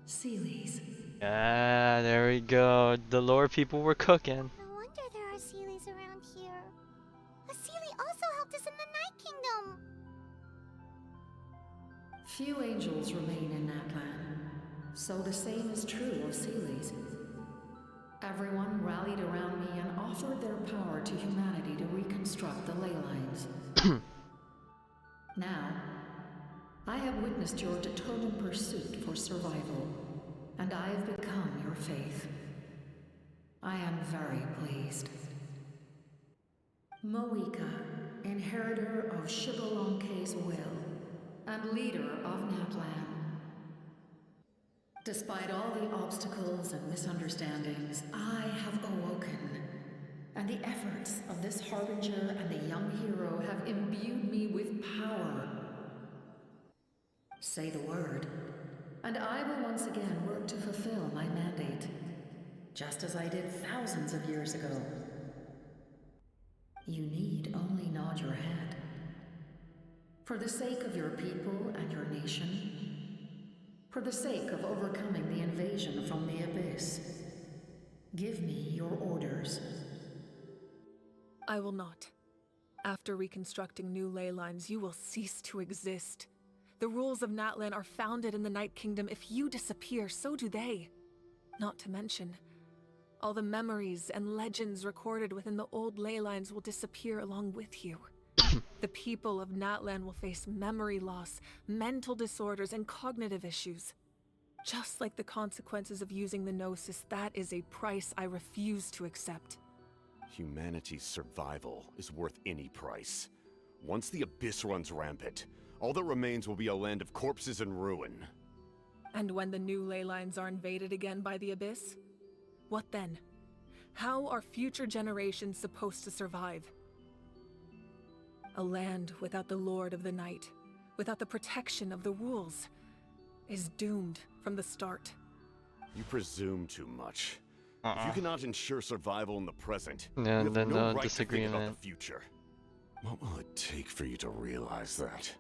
S15: Seelies.
S2: Ah, there we go. The lore people were cooking.
S4: No wonder there are Seelies around here. A Seelie also helped us in the Night Kingdom.
S15: Few angels remain in Natlan, so the same is true of Seelies. Everyone rallied around me and offered their power to humanity to reconstruct the ley lines. Now, I have witnessed your determined pursuit for survival, and I have become your faith. I am very pleased. Moika, inheritor of Xbalanque's will, and leader of Natlan. Despite all the obstacles and misunderstandings, I have awoken, and the efforts of this harbinger and the young hero have imbued me with power. Say the word, and I will once again work to fulfill my mandate, just as I did thousands of years ago. You need only nod your head. For the sake of your people and your nation, for the sake of overcoming the invasion from the Abyss, give me your orders.
S3: I will not. After reconstructing new ley lines, you will cease to exist. The rules of Natlan are founded in the Night Kingdom. If you disappear, so do they. Not to mention, all the memories and legends recorded within the old ley lines will disappear along with you. The people of Natlan will face memory loss, mental disorders, and cognitive issues. Just like the consequences of using the Gnosis, that is a price I refuse to accept.
S7: Humanity's survival is worth any price. Once the Abyss runs rampant, all that remains will be a land of corpses and ruin.
S3: And when the new ley lines are invaded again by the Abyss? What then? How are future generations supposed to survive? A land without the Lord of the Night, without the protection of the rules, is doomed from the start.
S7: You presume too much. If you cannot ensure survival in the present,
S2: Yeah,
S7: you have
S2: then
S7: no
S2: no
S7: right to think about
S2: disagreement.
S7: the future. What will it take for you to realize that?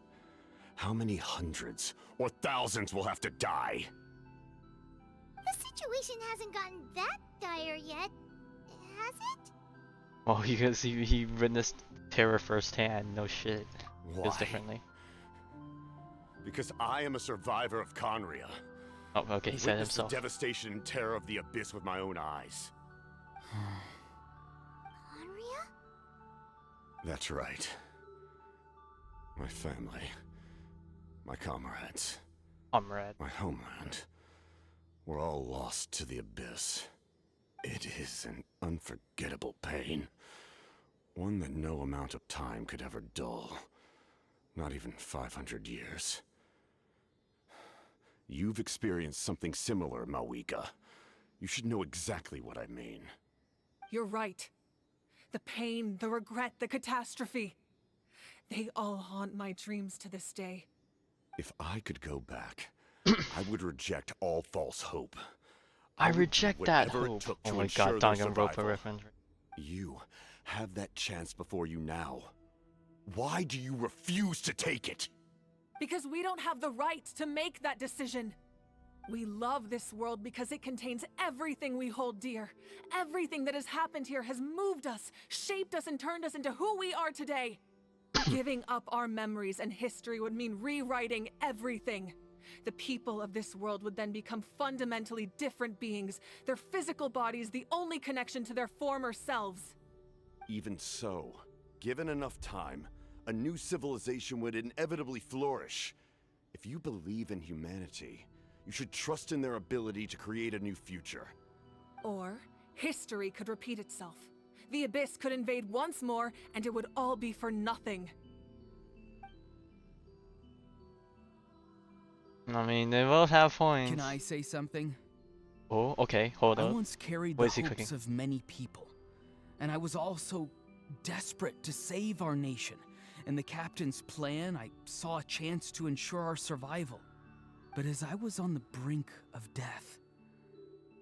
S7: How many hundreds or thousands will have to die?
S4: The situation hasn't gotten that dire yet, has it?
S2: Well, because he witnessed terror firsthand. No shit. Feels
S7: Why?
S2: differently.
S7: Because I am a survivor of Conria.
S2: Oh, okay, he said
S7: Witnessed
S2: himself.
S7: the devastation and terror of the Abyss with my own eyes.
S4: Conria?
S7: That's right. My family. My comrades.
S2: Comrade.
S7: My homeland. We're all lost to the abyss. It is an unforgettable pain. One that no amount of time could ever dull. Not even 500 years. You've experienced something similar, Mawika. You should know exactly what I mean.
S3: You're right. The pain, the regret, the catastrophe. They all haunt my dreams to this day.
S7: If I could go back, I would reject all false hope.
S2: I
S7: would do
S2: reject that
S7: whatever it
S2: hope.
S7: took
S2: Oh
S7: to
S2: my
S7: ensure
S2: god,
S7: their
S2: Danganronpa
S7: survival.
S2: reference.
S7: You have that chance before you now. Why do you refuse to take it?
S3: Because we don't have the right to make that decision. We love this world because it contains everything we hold dear. Everything that has happened here has moved us, shaped us, and turned us into who we are today. Giving up our memories and history would mean rewriting everything. The people of this world would then become fundamentally different beings, their physical bodies the only connection to their former selves.
S7: Even so, given enough time, a new civilization would inevitably flourish. If you believe in humanity, you should trust in their ability to create a new future.
S3: Or history could repeat itself. The Abyss could invade once more, and it would all be for nothing.
S2: I mean, they both have points.
S8: Can I say something?
S2: Oh, okay, hold
S8: I
S2: up.
S8: once carried
S2: What
S8: the
S2: is he
S8: hopes
S2: cooking?
S8: of many people, and I was also desperate to save our nation. In the captain's plan, I saw a chance to ensure our survival. But as I was on the brink of death,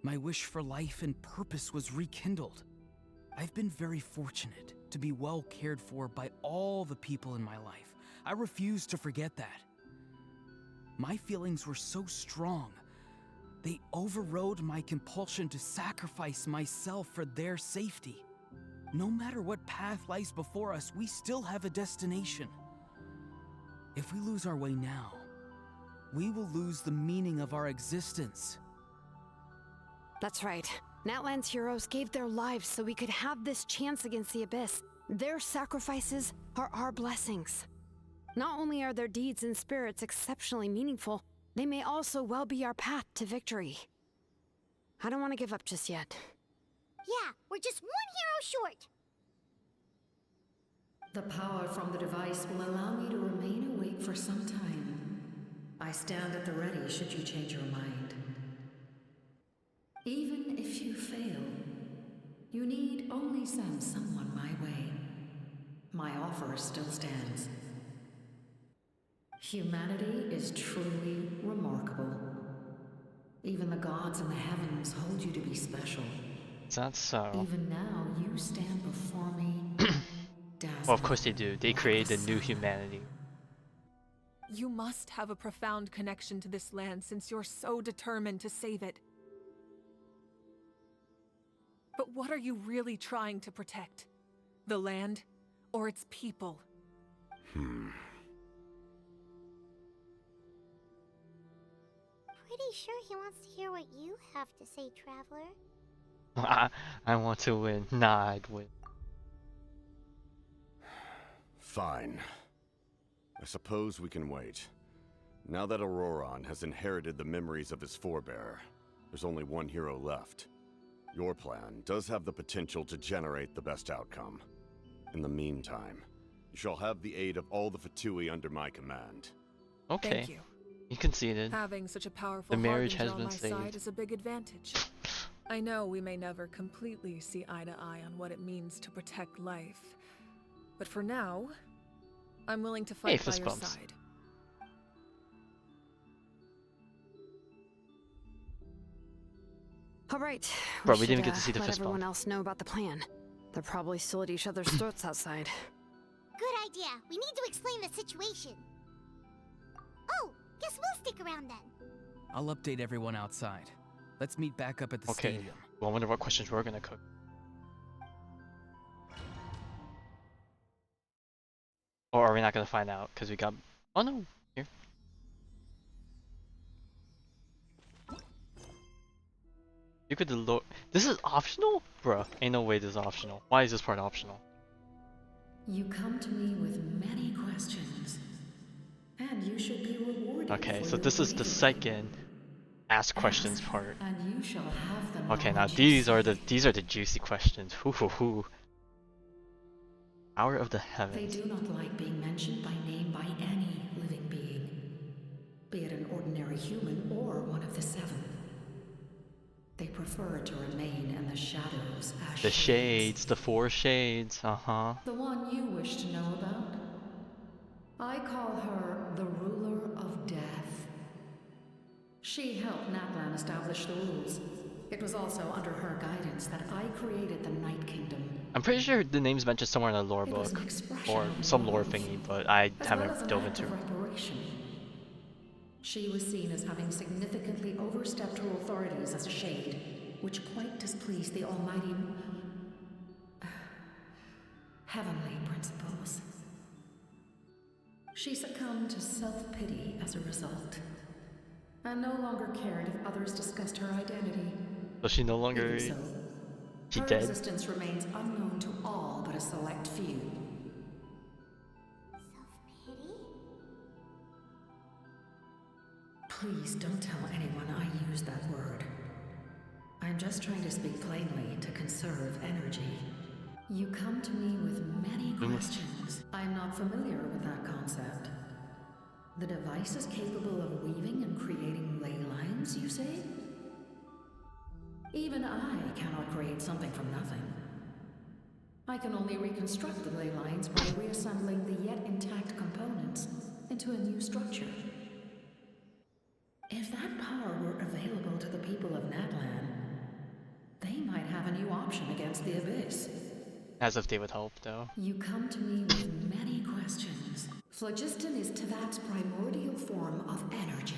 S8: my wish for life and purpose was rekindled. I've been very fortunate to be well cared for by all the people in my life. I refuse to forget that. My feelings were so strong, they overrode my compulsion to sacrifice myself for their safety. No matter what path lies before us, we still have a destination. If we lose our way now, we will lose the meaning of our existence.
S6: That's right. Natlan's heroes gave their lives so we could have this chance against the Abyss. Their sacrifices are our blessings. Not only are their deeds and spirits exceptionally meaningful, they may also well be our path to victory. I don't want to give up just yet.
S4: Yeah, we're just one hero short.
S15: The power from the device will allow me to remain awake for some time. I stand at the ready should you change your mind. Even if you fail, you need only send someone my way. My offer still stands. Humanity is truly remarkable. Even the gods in the heavens hold you to be special.
S2: Is that so?
S15: Even now, you stand before me,
S2: Well, of course they do. They
S15: like
S2: created
S15: the
S2: a new
S15: sun.
S2: humanity.
S3: You must have a profound connection to this land since you're so determined to save it. But what are you really trying to protect? The land or its people?
S4: Pretty sure he wants to hear what you have to say, Traveler.
S2: I want to win. Nah, I'd win.
S7: Fine. I suppose we can wait. Now that Auroron has inherited the memories of his forebearer, there's only one hero left. Your plan does have the potential to generate the best outcome. In the meantime, you shall have the aid of all the Fatui under my command.
S2: Okay.
S3: Thank you.
S2: You conceded.
S3: Having such a powerful
S2: The marriage
S3: harbinger
S2: has
S3: on
S2: been
S3: my
S2: saved.
S3: side is a big advantage. I know we may never completely see eye to eye on what it means to protect life, but for now, I'm willing to fight by
S2: fist
S3: your
S2: bumps.
S3: side.
S6: All right.
S2: Bro, we didn't
S6: should,
S2: get to see the
S6: let
S2: fist
S6: everyone
S2: bump.
S6: else know about the plan. They're probably still at each other's throats outside.
S4: Good idea. We need to explain the situation. Oh, guess we'll stick around then.
S8: I'll update everyone outside. Let's meet back up at the
S2: Okay.
S8: stadium.
S2: Well, I wonder what questions we're gonna cook. Or are we not gonna find out? Because we got. Oh no! Here. You could look. This is optional? Bruh, ain't no way this is optional. Why is this part optional?
S15: You come to me with many questions, and you should be rewarded
S2: Okay,
S15: for
S2: so
S15: your
S2: this is the
S15: bravery.
S2: second ask questions
S15: Ask,
S2: part.
S15: and you shall have the
S2: Okay, now
S15: knowledge you seek.
S2: these are the juicy questions. Hoo hoo hoo. Hour of the
S15: They
S2: heavens.
S15: do not like being mentioned by name by any living being, be it an ordinary human or one of the seven. They prefer to remain in the shadows as
S2: The
S15: shades.
S2: shades, the four shades. Uh-huh.
S15: The one you wish to know about? I call her the ruler of death. She helped Natlan establish the rules. It was also under her guidance that I created the Night Kingdom.
S2: I'm pretty sure the name's mentioned somewhere in the lore
S15: It was
S2: book
S15: an expression
S2: or
S15: of
S2: some lore
S15: love,
S2: thingy, but I
S15: as well
S2: haven't
S15: as an
S2: dove
S15: act
S2: into
S15: of
S2: it.
S15: reparation. She was seen as having significantly overstepped her authorities as a shade, which quite displeased the almighty heavenly principles. She succumbed to self-pity as a result, and no longer cared if others discussed her identity.
S2: So she no longer...
S15: Even so,
S2: She
S15: her
S2: dead?
S15: existence remains unknown to all but a select few.
S4: Self-pity?
S15: Please don't tell anyone I use that word. I'm just trying to speak plainly to conserve energy. You come to me with many questions. I'm not familiar with that concept. The device is capable of weaving and creating ley lines, you say? Even I cannot create something from nothing. I can only reconstruct the ley lines by reassembling the yet intact components into a new structure. If that power were available to the people of Natlan, they might have a new option against the Abyss.
S2: As if they would help, though.
S15: You come to me with many questions. Phlogiston is Teyvat's primordial form of energy.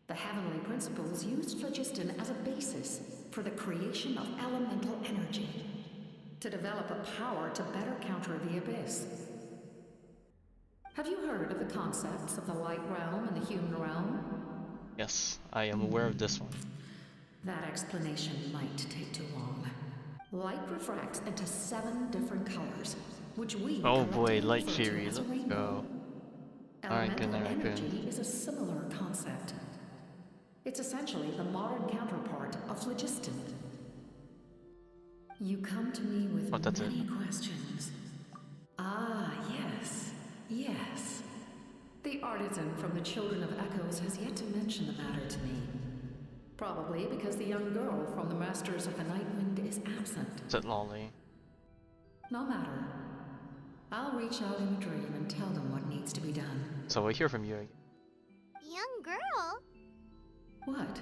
S15: The heavenly principles used phlogiston as a basis for the creation of elemental energy, to develop a power to better counter the Abyss. Have you heard of the concepts of the light realm and the human realm?
S2: Yes, I am aware of this one.
S15: That explanation might take too long. Light refracts into 7 different colors, which we
S2: Oh boy,
S15: collectively
S2: light
S15: refer to
S2: theory,
S15: as a
S2: let's
S15: rainbow.
S2: go. Alright, good
S15: Elemental
S2: night,
S15: energy
S2: raccoons.
S15: is a similar concept. It's essentially the modern counterpart of phlogiston. You come to me with
S2: Oh, that's it.
S15: many questions. Ah, yes, yes. The artisan from the Children of Echoes has yet to mention the matter to me. Probably because the young girl from the Masters of the Nightwind is absent.
S2: Said Lolly.
S15: No matter. I'll reach out in a dream and tell them what needs to be done.
S2: So we'll hear from you again.
S4: Young girl?
S15: What?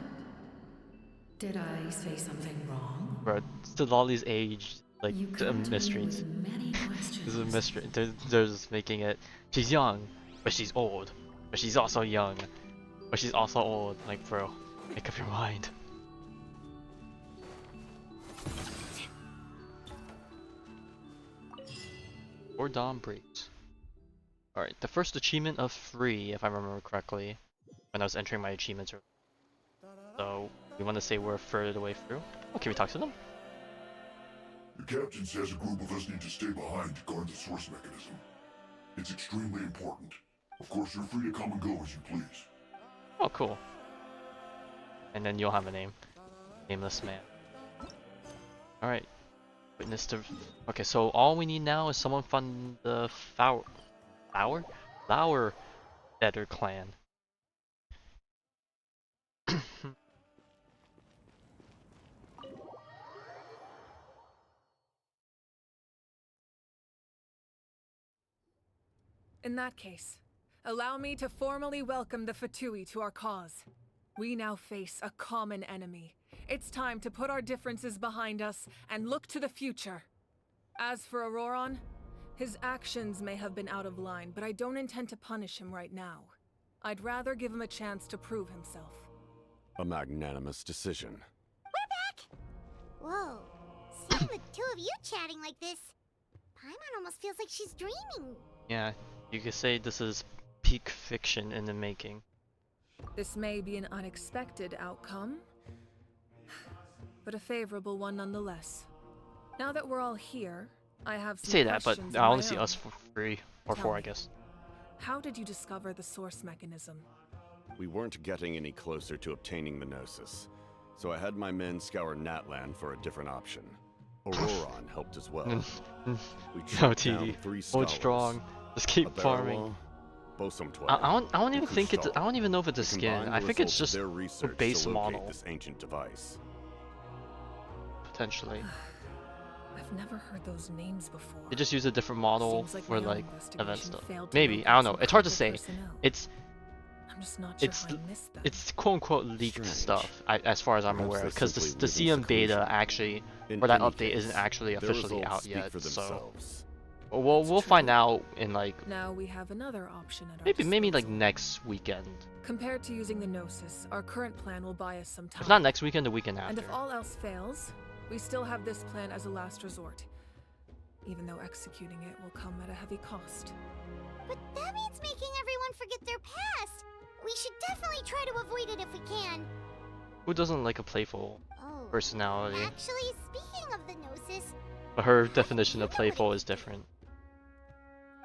S15: Did I say something wrong?
S2: Bro, it's the Lolly's age, like,
S15: You
S2: a
S15: come to me
S2: mystery.
S15: with many questions.
S2: This is a mystery. They're just making it. She's young, but she's old. But she's also young, but she's also old. Like, bro, make up your mind. Or dawn breaks. Alright, the first achievement of 3, if I remember correctly, when I was entering my achievements. So, we want to say we're further the way through. Oh, can we talk to them?
S16: The captain says a group of us need to stay behind to guard the source mechanism. It's extremely important. Of course, you're free to come and go as you please.
S2: Oh, cool. And then you'll have a name. Nameless man. Alright. Witness to... Okay, so all we need now is someone from the Flower Better clan.
S3: In that case, allow me to formally welcome the Fatui to our cause. We now face a common enemy. It's time to put our differences behind us and look to the future. As for Auroron, his actions may have been out of line, but I don't intend to punish him right now. I'd rather give him a chance to prove himself.
S7: A magnanimous decision.
S4: We're back! Whoa. Seeing the two of you chatting like this, Paimon almost feels like she's dreaming.
S2: Yeah, you could say this is peak fiction in the making.
S3: This may be an unexpected outcome, but a favorable one nonetheless. Now that we're all here, I have some
S2: Say that, but
S3: questions
S2: I
S3: of my
S2: only see
S3: own.
S2: us for 3 or
S3: Tell
S2: 4, I
S3: me.
S2: guess.
S3: How did you discover the source mechanism?
S7: We weren't getting any closer to obtaining the Gnosis, so I had my men scour Natlan for a different option. Auroron helped as well. We
S2: No,
S7: tracked down
S2: TD.
S7: 3
S2: Hold
S7: scholars,
S2: strong. Just keep farming. I don't even think it's. I don't even know if it's a skin. I think it's just a base model.
S7: This ancient device.
S2: Potentially.
S3: I've never heard those names before.
S2: They just use a different model
S3: Seems like
S2: for
S3: my own
S2: like
S3: investigation
S2: event stuff.
S3: failed to
S2: Maybe,
S3: locate
S2: I don't know.
S3: some
S2: It's hard to
S3: critical
S2: say.
S3: personnel.
S2: It's
S3: I'm just not sure how I missed them.
S2: it's quote unquote leaked
S7: Strange.
S2: stuff as far as I'm
S7: Perhaps
S2: aware
S7: they
S2: of, because the
S7: simply live in
S2: CM beta
S7: seclusion.
S2: actually,
S7: In
S2: or that
S7: any
S2: update
S7: case,
S2: isn't actually
S7: their
S2: officially
S7: results
S2: out
S7: speak
S2: yet.
S7: for
S2: So
S7: themselves.
S2: we'll find out in like
S3: Now we have another option at our
S2: maybe like
S3: disposal.
S2: next weekend.
S3: Compared to using the Gnosis, our current plan will buy us some time.
S2: If not next weekend, the weekend
S3: And
S2: after.
S3: if all else fails, we still have this plan as a last resort. Even though executing it will come at a heavy cost.
S4: But that means making everyone forget their past. We should definitely try to avoid it if we can.
S2: Who doesn't like a playful
S4: Oh,
S2: personality?
S4: actually, speaking of the Gnosis,
S2: But her definition of playful is different.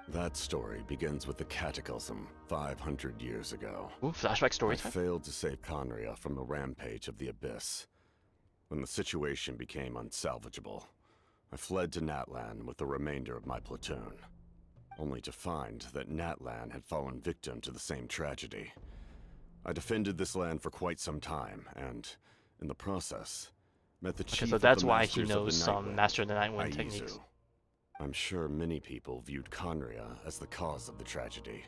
S7: That story begins with the Cataclysm 500 years ago.
S2: Ooh, flashback story
S7: I
S2: time.
S7: failed to save Conria from the rampage of the Abyss. When the situation became unsalvageable, I fled to Natlan with the remainder of my platoon, only to find that Natlan had fallen victim to the same tragedy. I defended this land for quite some time, and, in the process, met the chief
S2: Okay, so
S7: of
S2: that's
S7: the
S2: why he
S7: Masters of
S2: knows
S7: the
S2: some
S7: Nightwind,
S2: Master of the Nightwind
S7: Aizu.
S2: techniques.
S7: I'm sure many people viewed Conria as the cause of the tragedy,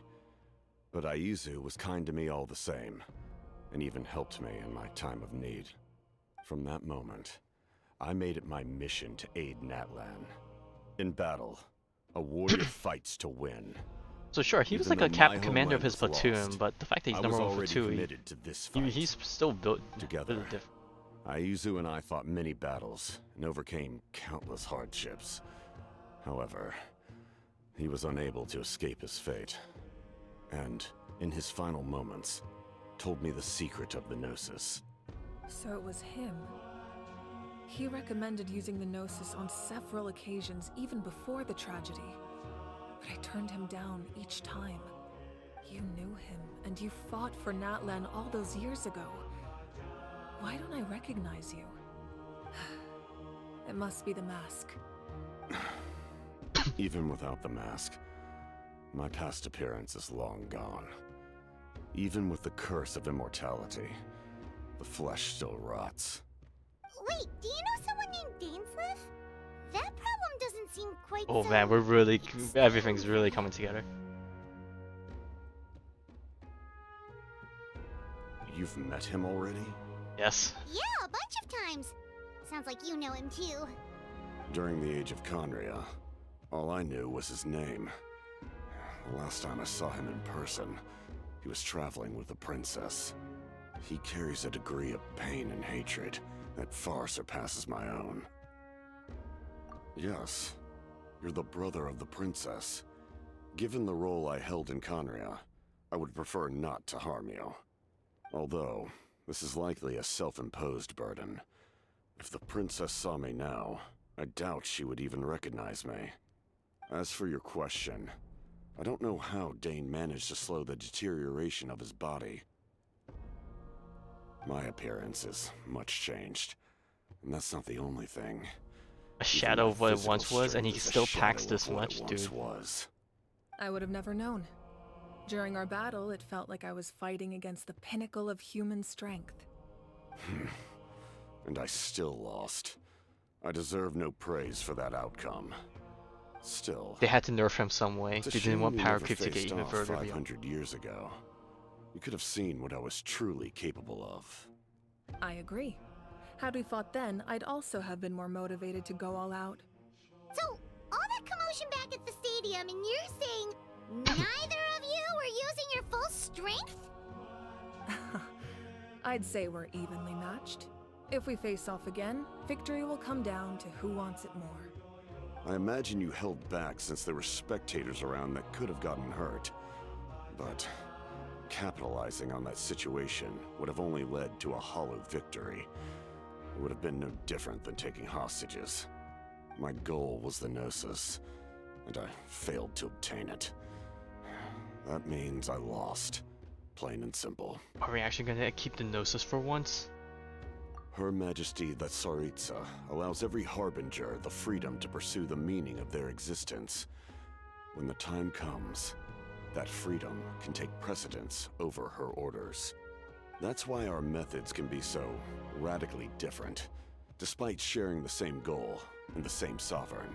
S7: but Aizu was kind to me all the same, and even helped me in my time of need. From that moment, I made it my mission to aid Natlan. In battle, a warrior fights to win.
S2: So sure, he was
S7: Even
S2: like a
S7: though
S2: cap
S7: my
S2: commander of his
S7: homeland was
S2: platoon,
S7: lost,
S2: but the fact that he's
S7: I
S2: number
S7: was
S2: one for
S7: already
S2: two,
S7: committed to this fight.
S2: he's still built
S7: Together,
S2: really different.
S7: Aizu and I fought many battles and overcame countless hardships. However, he was unable to escape his fate, and, in his final moments, told me the secret of the Gnosis.
S3: So it was him. He recommended using the Gnosis on several occasions even before the tragedy. But I turned him down each time. You knew him, and you fought for Natlan all those years ago. Why don't I recognize you? It must be the mask.
S7: Even without the mask, my past appearance is long gone. Even with the curse of immortality, the flesh still rots.
S4: wait, do you know someone named Dainsleif? That problem doesn't seem quite
S2: Oh
S4: so...
S2: man, we're really everything's really coming together.
S7: You've met him already?
S2: Yes.
S4: Yeah, a bunch of times. Sounds like you know him too.
S7: During the age of Conria, all I knew was his name. The last time I saw him in person, he was traveling with a princess. He carries a degree of pain and hatred that far surpasses my own. Yes, you're the brother of the princess. Given the role I held in Conria, I would prefer not to harm you. Although, this is likely a self-imposed burden. If the princess saw me now, I doubt she would even recognize me. As for your question, I don't know how Dane managed to slow the deterioration of his body. My appearance is much changed, and that's not the only thing.
S2: A shadow of what it once was, and he still packs this much, dude.
S3: I would have never known. During our battle, it felt like I was fighting against the pinnacle of human strength.
S7: And I still lost. I deserve no praise for that outcome. Still,
S2: They had to nerf him some way.
S7: it's a
S2: They didn't want
S7: shame you
S2: Power
S7: never
S2: Creep to get
S7: faced
S2: even
S7: off
S2: further beyond.
S7: 500 years ago. You could have seen what I was truly capable of.
S3: I agree. Had we fought then, I'd also have been more motivated to go all out.
S4: So, all that commotion back at the stadium, and you're saying neither of you were using your full strength?
S3: I'd say we're evenly matched. If we face off again, victory will come down to who wants it more.
S7: I imagine you held back since there were spectators around that could have gotten hurt. But capitalizing on that situation would have only led to a hollow victory. It would have been no different than taking hostages. My goal was the Gnosis, and I failed to obtain it. That means I lost. Plain and simple.
S2: Are we actually gonna keep the Gnosis for once?
S7: Her Majesty the Tsaritsa allows every Harbinger the freedom to pursue the meaning of their existence. When the time comes, that freedom can take precedence over her orders. That's why our methods can be so radically different, despite sharing the same goal and the same sovereign.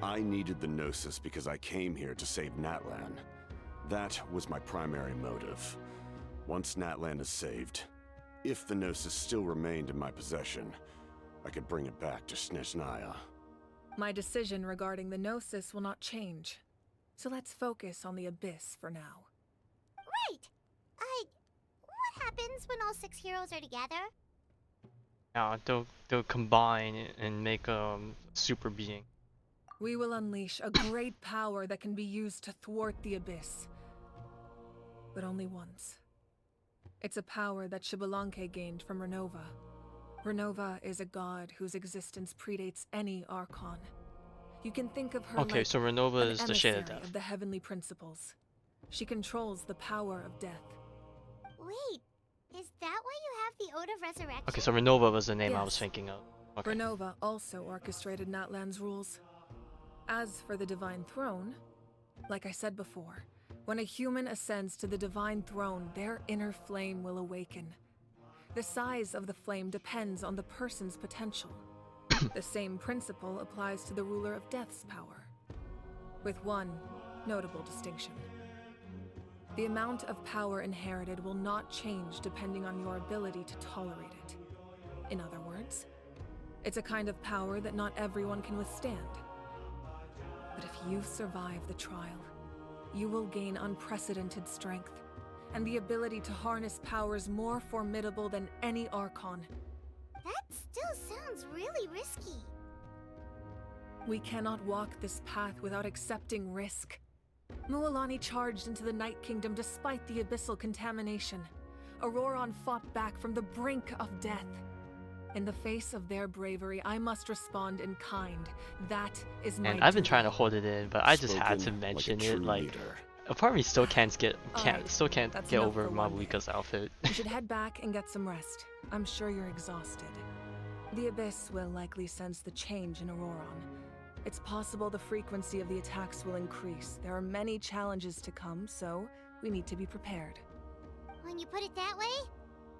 S7: I needed the Gnosis because I came here to save Natlan. That was my primary motive. Once Natlan is saved, if the Gnosis still remained in my possession, I could bring it back to Snezhnaya.
S3: My decision regarding the Gnosis will not change. So let's focus on the Abyss for now.
S4: Right! What happens when all 6 heroes are together?
S2: Yeah, they'll combine and make a super being.
S3: We will unleash a great power that can be used to thwart the Abyss. But only once. It's a power that Xbalanque gained from Renova. Renova is a god whose existence predates any Archon. You can think of her
S2: Okay,
S3: like
S2: so Renova
S3: an
S2: is the shade of
S3: emissary
S2: death.
S3: of the heavenly principles. She controls the power of death.
S4: Wait, is that why you have the Ode of Resurrection?
S2: Okay, so Renova was the name I was
S3: Yes.
S2: thinking of. Okay.
S3: Renova also orchestrated Natlan's rules. As for the Divine Throne, like I said before, when a human ascends to the Divine Throne, their inner flame will awaken. The size of the flame depends on the person's potential. The same principle applies to the ruler of Death's power, with one notable distinction. The amount of power inherited will not change depending on your ability to tolerate it. In other words, it's a kind of power that not everyone can withstand. But if you survive the trial, you will gain unprecedented strength, and the ability to harness powers more formidable than any Archon.
S4: That still sounds really risky.
S3: We cannot walk this path without accepting risk. Mualani charged into the Night Kingdom despite the abyssal contamination. Auroron fought back from the brink of death. In the face of their bravery, I must respond in kind. That is my
S2: And I've been
S3: duty.
S2: trying to hold it in, but I just had to
S7: Spoken
S2: mention
S7: like a
S2: it.
S7: true
S2: Like,
S7: leader.
S2: a part of me still can't
S3: Alright, that's
S2: get
S3: enough
S2: over
S3: for one day.
S2: Mabuika's outfit.
S3: You should head back and get some rest. I'm sure you're exhausted. The Abyss will likely sense the change in Auroron. It's possible the frequency of the attacks will increase. There are many challenges to come, so we need to be prepared.
S4: When you put it that way,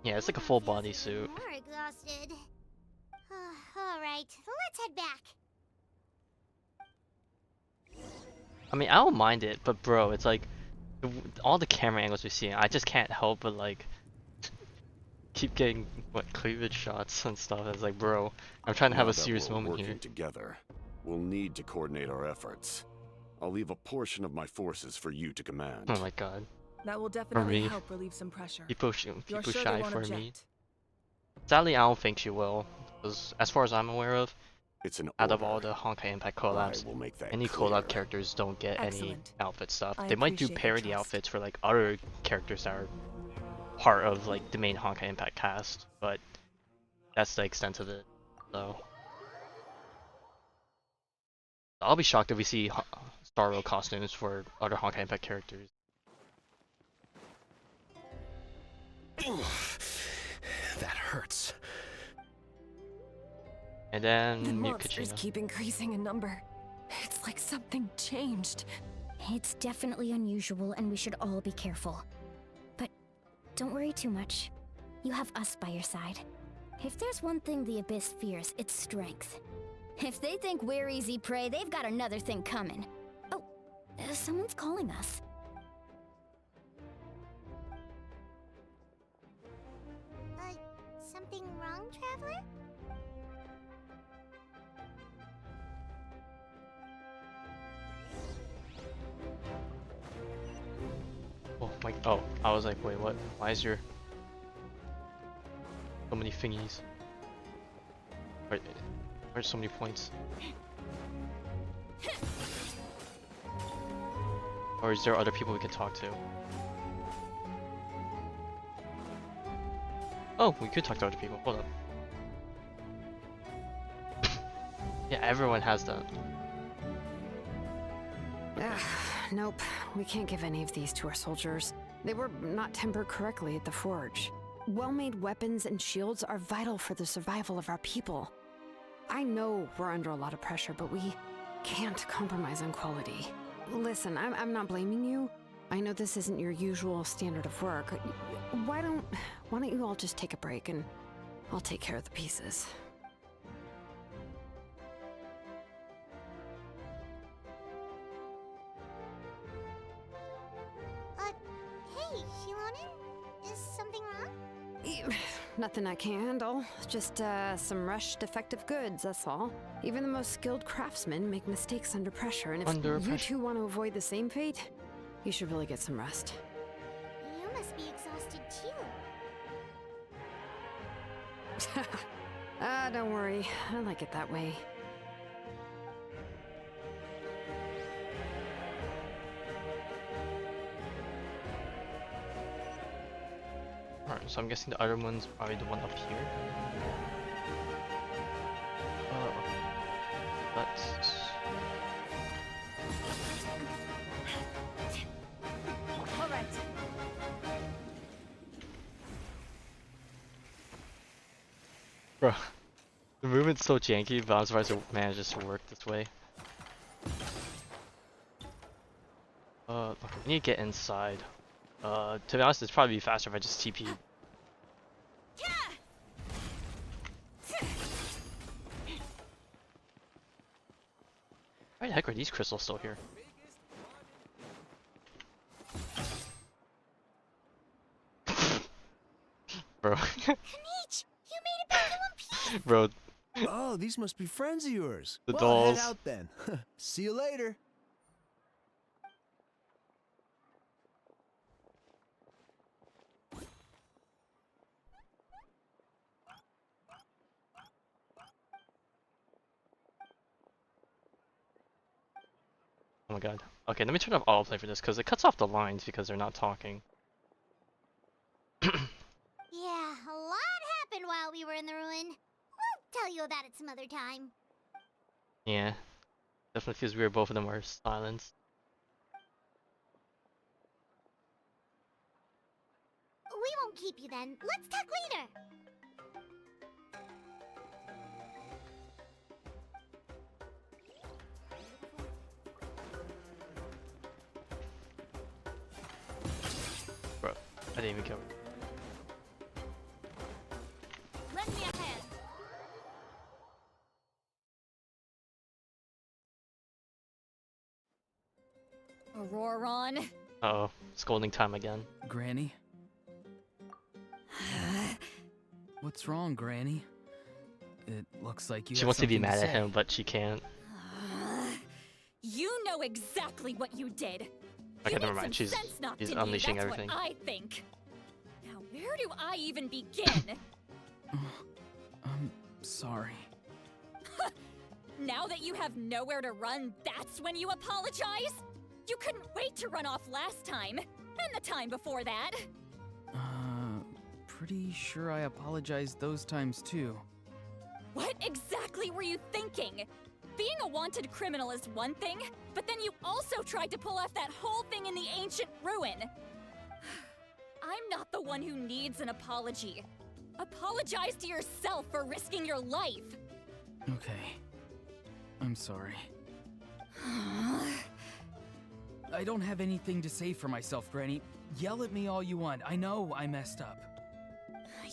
S2: Yeah, it's like a full body suit.
S4: more exhausted. Alright, let's head back.
S2: I mean, I don't mind it, but bro, it's like all the camera angles we see, I just can't help but like keep getting cleavage shots and stuff. It's like, bro, I'm trying to have
S7: Now
S2: a
S7: that
S2: serious
S7: we're
S2: moment
S7: working
S2: here.
S7: together, we'll need to coordinate our efforts. I'll leave a portion of my forces for you to command.
S2: Oh my god,
S3: That will definitely
S2: me.
S3: help relieve some pressure.
S2: people
S3: You're
S2: people
S3: sure
S2: shy
S3: they won't
S2: for
S3: object?
S2: me. Sadly, I don't think she will, because as far as I'm aware of,
S7: It's an
S2: out of
S7: order.
S2: all the Honkai Impact collabs,
S7: I will make that
S2: any
S7: clear.
S2: collab characters don't get any
S3: Excellent.
S2: outfit stuff.
S3: I
S2: They might do
S3: appreciate your
S2: parody
S3: trust.
S2: outfits for like other characters that are part of like the main Honkai Impact cast, but that's the extent of it. So I'll be shocked if we see Starro costumes for other Honkai Impact characters.
S8: That hurts.
S2: And then
S6: The
S2: Mute
S6: monsters
S2: Kachina.
S6: keep increasing in number. It's like something changed.
S4: It's definitely unusual, and we should all be careful. But don't worry too much. You have us by your side. If there's one thing the Abyss fears, it's strength. If they think we're easy prey, they've got another thing coming. Oh, someone's calling us. Something wrong, Traveler?
S2: Oh my! Oh, I was like, wait, what? Why is your so many thingies? Where's so many points? Or is there other people we can talk to? Oh, we could talk to other people. Hold up. Yeah, everyone has that.
S6: Nope, we can't give any of these to our soldiers. They were not tempered correctly at the forge. Well-made weapons and shields are vital for the survival of our people. I know we're under a lot of pressure, but we can't compromise on quality. Listen, I'm not blaming you. I know this isn't your usual standard of work. Why don't you all just take a break and I'll take care of the pieces.
S4: Hey, Shilonen? Is something wrong?
S6: Nothing I can't handle. Just some rushed defective goods, that's all. Even the most skilled craftsmen make mistakes under pressure, and if you two want to avoid the same fate, you should really get some rest.
S4: You must be exhausted too.
S6: Don't worry. I like it that way.
S2: Alright, so I'm guessing the other one's probably the one up here. Let's...
S4: Alright.
S2: Bro, the movement's so janky, but I'm surprised it manages to work this way. Look, we need to get inside. To be honest, it's probably be faster if I just TP'd. Why the heck are these crystals still here? Bro.
S4: Kanich, you made it back in one piece.
S2: Bro.
S17: Oh, these must be friends of yours.
S2: The
S17: well,
S2: dolls.
S17: head out then. See you later.
S2: Oh my god. Okay, let me turn off autoplay for this because it cuts off the lines because they're not talking.
S4: Yeah, a lot happened while we were in the ruin. We'll tell you about it some other time.
S2: Yeah. Definitely feels weird both of them are silenced.
S4: We won't keep you then. Let's talk later.
S2: Bro, I didn't even cover.
S4: Lend me a hand.
S5: Auroron.
S2: Uh-oh, scolding time again.
S8: Granny? What's wrong, Granny? It looks like you
S2: She
S8: have
S2: wants to be
S8: something
S2: mad at
S8: say.
S2: him, but she can't.
S5: You know exactly what you did.
S2: Okay,
S5: You
S2: never
S5: made
S2: mind.
S5: some
S2: She's
S5: sense knocked into you,
S2: unleashing
S5: that's
S2: everything.
S5: What I think. Now, where do I even begin?
S8: I'm sorry.
S5: Now that you have nowhere to run, that's when you apologize? You couldn't wait to run off last time, and the time before that.
S8: Pretty sure I apologized those times too.
S5: What exactly were you thinking? Being a wanted criminal is one thing, but then you also tried to pull off that whole thing in the ancient ruin. I'm not the one who needs an apology. Apologize to yourself for risking your life.
S8: Okay. I'm sorry. I don't have anything to say for myself, Granny. Yell at me all you want. I know I messed up.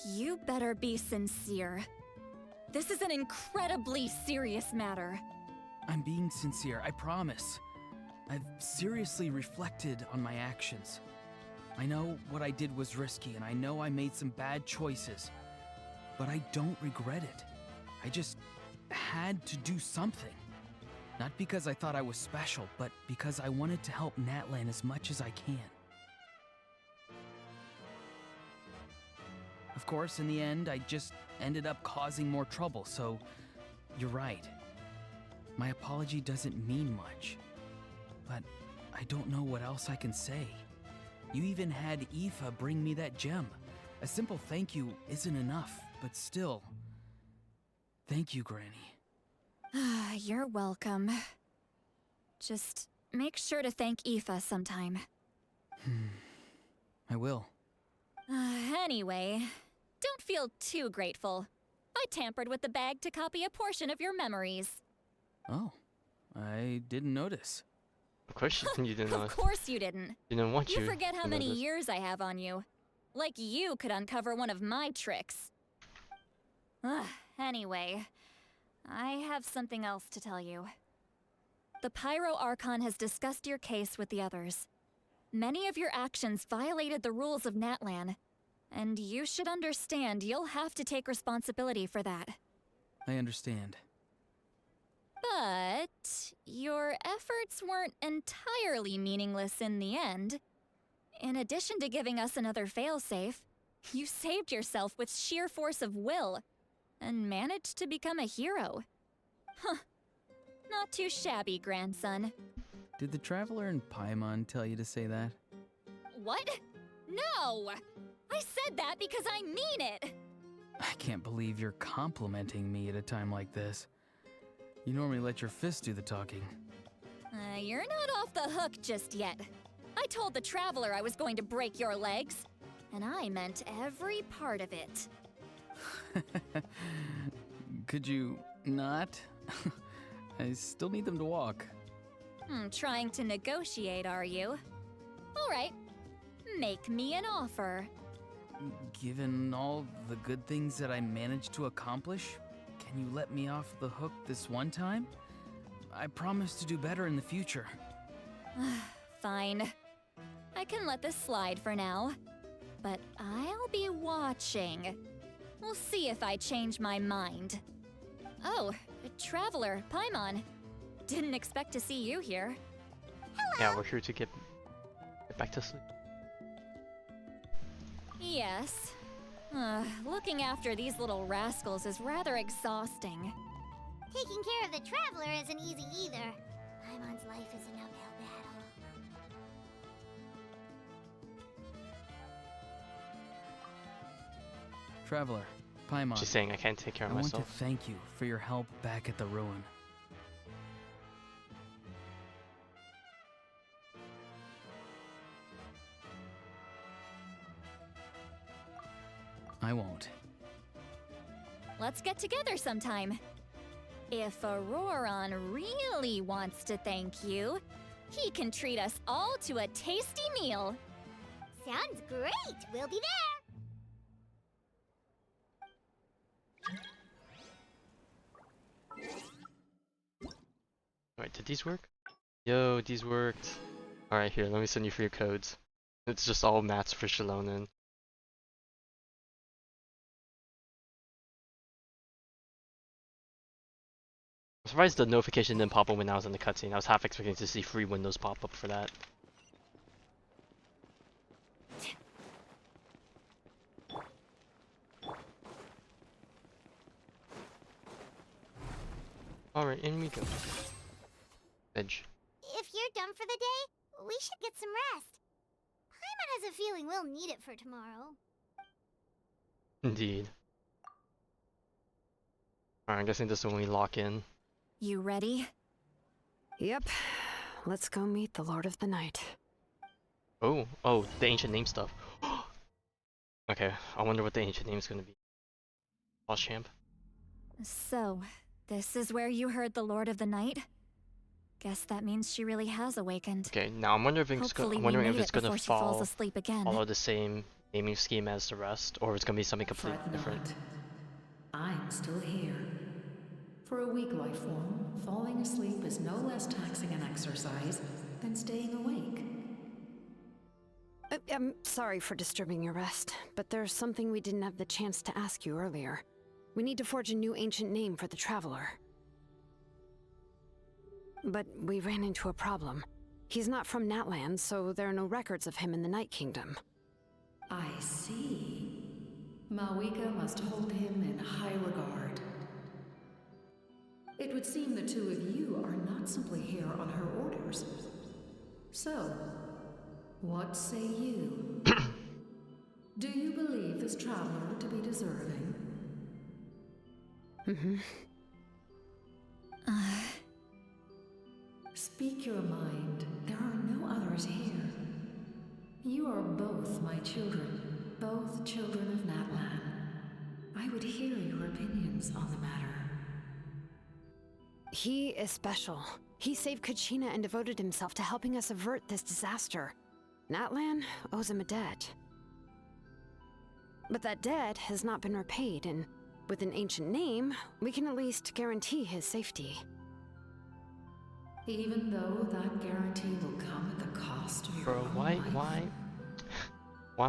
S5: You better be sincere. This is an incredibly serious matter.
S8: I'm being sincere, I promise. I've seriously reflected on my actions. I know what I did was risky, and I know I made some bad choices. But I don't regret it. I just had to do something. Not because I thought I was special, but because I wanted to help Natlan as much as I can. Of course, in the end, I just ended up causing more trouble, so you're right. My apology doesn't mean much, but I don't know what else I can say. You even had Aoife bring me that gem. A simple thank you isn't enough, but still, thank you, Granny.
S5: You're welcome. Just make sure to thank Aoife sometime.
S8: I will.
S5: Anyway, don't feel too grateful. I tampered with the bag to copy a portion of your memories.
S8: Oh, I didn't notice.
S2: Of course you didn't know.
S5: Of course you didn't.
S2: Didn't want you.
S5: You forget how
S2: to
S5: many
S2: notice.
S5: years I have on you. Like you could uncover one of my tricks. Anyway, I have something else to tell you. The Pyro Archon has discussed your case with the others. Many of your actions violated the rules of Natlan, and you should understand you'll have to take responsibility for that.
S8: I understand.
S5: But your efforts weren't entirely meaningless in the end. In addition to giving us another failsafe, you saved yourself with sheer force of will and managed to become a hero. Huh. Not too shabby, grandson.
S8: Did the Traveler in Paimon tell you to say that?
S5: What? No! I said that because I mean it!
S8: I can't believe you're complimenting me at a time like this. You normally let your fists do the talking.
S5: You're not off the hook just yet. I told the Traveler I was going to break your legs, and I meant every part of it.
S8: Could you not? I still need them to walk.
S5: Trying to negotiate, are you? Alright, make me an offer.
S8: Given all the good things that I managed to accomplish, can you let me off the hook this one time? I promise to do better in the future.
S5: Fine. I can let this slide for now. But I'll be watching. We'll see if I change my mind. Oh, Traveler, Paimon. Didn't expect to see you here.
S2: Yeah, we're here to get back to sleep.
S5: Yes. Looking after these little rascals is rather exhausting.
S4: Taking care of the Traveler isn't easy either. Paimon's life is an uphill battle.
S8: Traveler, Paimon.
S2: She's saying I can't take care of
S8: I want
S2: myself.
S8: to thank you for your help back at the ruin. I won't.
S5: Let's get together sometime. If Auroron really wants to thank you, he can treat us all to a tasty meal.
S4: Sounds great! We'll be there!
S2: Alright, did these work? Yo, these worked. Alright, here, let me send you for your codes. It's just all mats for Shalonen. I'm surprised the notification didn't pop up when I was in the cutscene. I was half expecting to see free windows pop up for that. Alright, in we go. Edge.
S4: If you're done for the day, we should get some rest. Paimon has a feeling we'll need it for tomorrow.
S2: Indeed. Alright, I'm guessing this is when we lock in.
S5: You ready?
S6: Yep. Let's go meet the Lord of the Night.
S2: Oh, the ancient name stuff. Okay, I wonder what the ancient name is going to be. Boss champ.
S5: So, this is where you heard the Lord of the Night? Guess that means she really has awakened.
S2: Okay, now I'm wondering if it's
S5: Hopefully
S2: I'm wondering
S5: we
S2: if
S5: made
S2: it's
S5: it
S2: gonna
S5: before she falls
S2: follow
S5: asleep again.
S2: the same naming scheme as the rest, or it's gonna be something completely
S15: Fret
S2: different.
S15: not. I'm still here. For a weak life form, falling asleep is no less taxing an exercise than staying awake.
S6: I'm sorry for disturbing your rest, but there's something we didn't have the chance to ask you earlier. We need to forge a new ancient name for the Traveler. But we ran into a problem. He's not from Natlan, so there are no records of him in the Night Kingdom.
S15: I see. Mawika must hold him in high regard. It would seem the two of you are not simply here on her orders. So, what say you? Do you believe this traveler to be deserving?
S6: Mm-hmm.
S15: Speak your mind. There are no others here. You are both my children, both children of Natlan. I would hear your opinions on the matter.
S6: He is special. He saved Kachina and devoted himself to helping us avert this disaster. Natlan owes him a debt. But that debt has not been repaid, and with an ancient name, we can at least guarantee his safety.
S15: Even though that guarantee will come at the cost of your
S2: Bro,
S15: own
S2: why
S15: life?
S18: am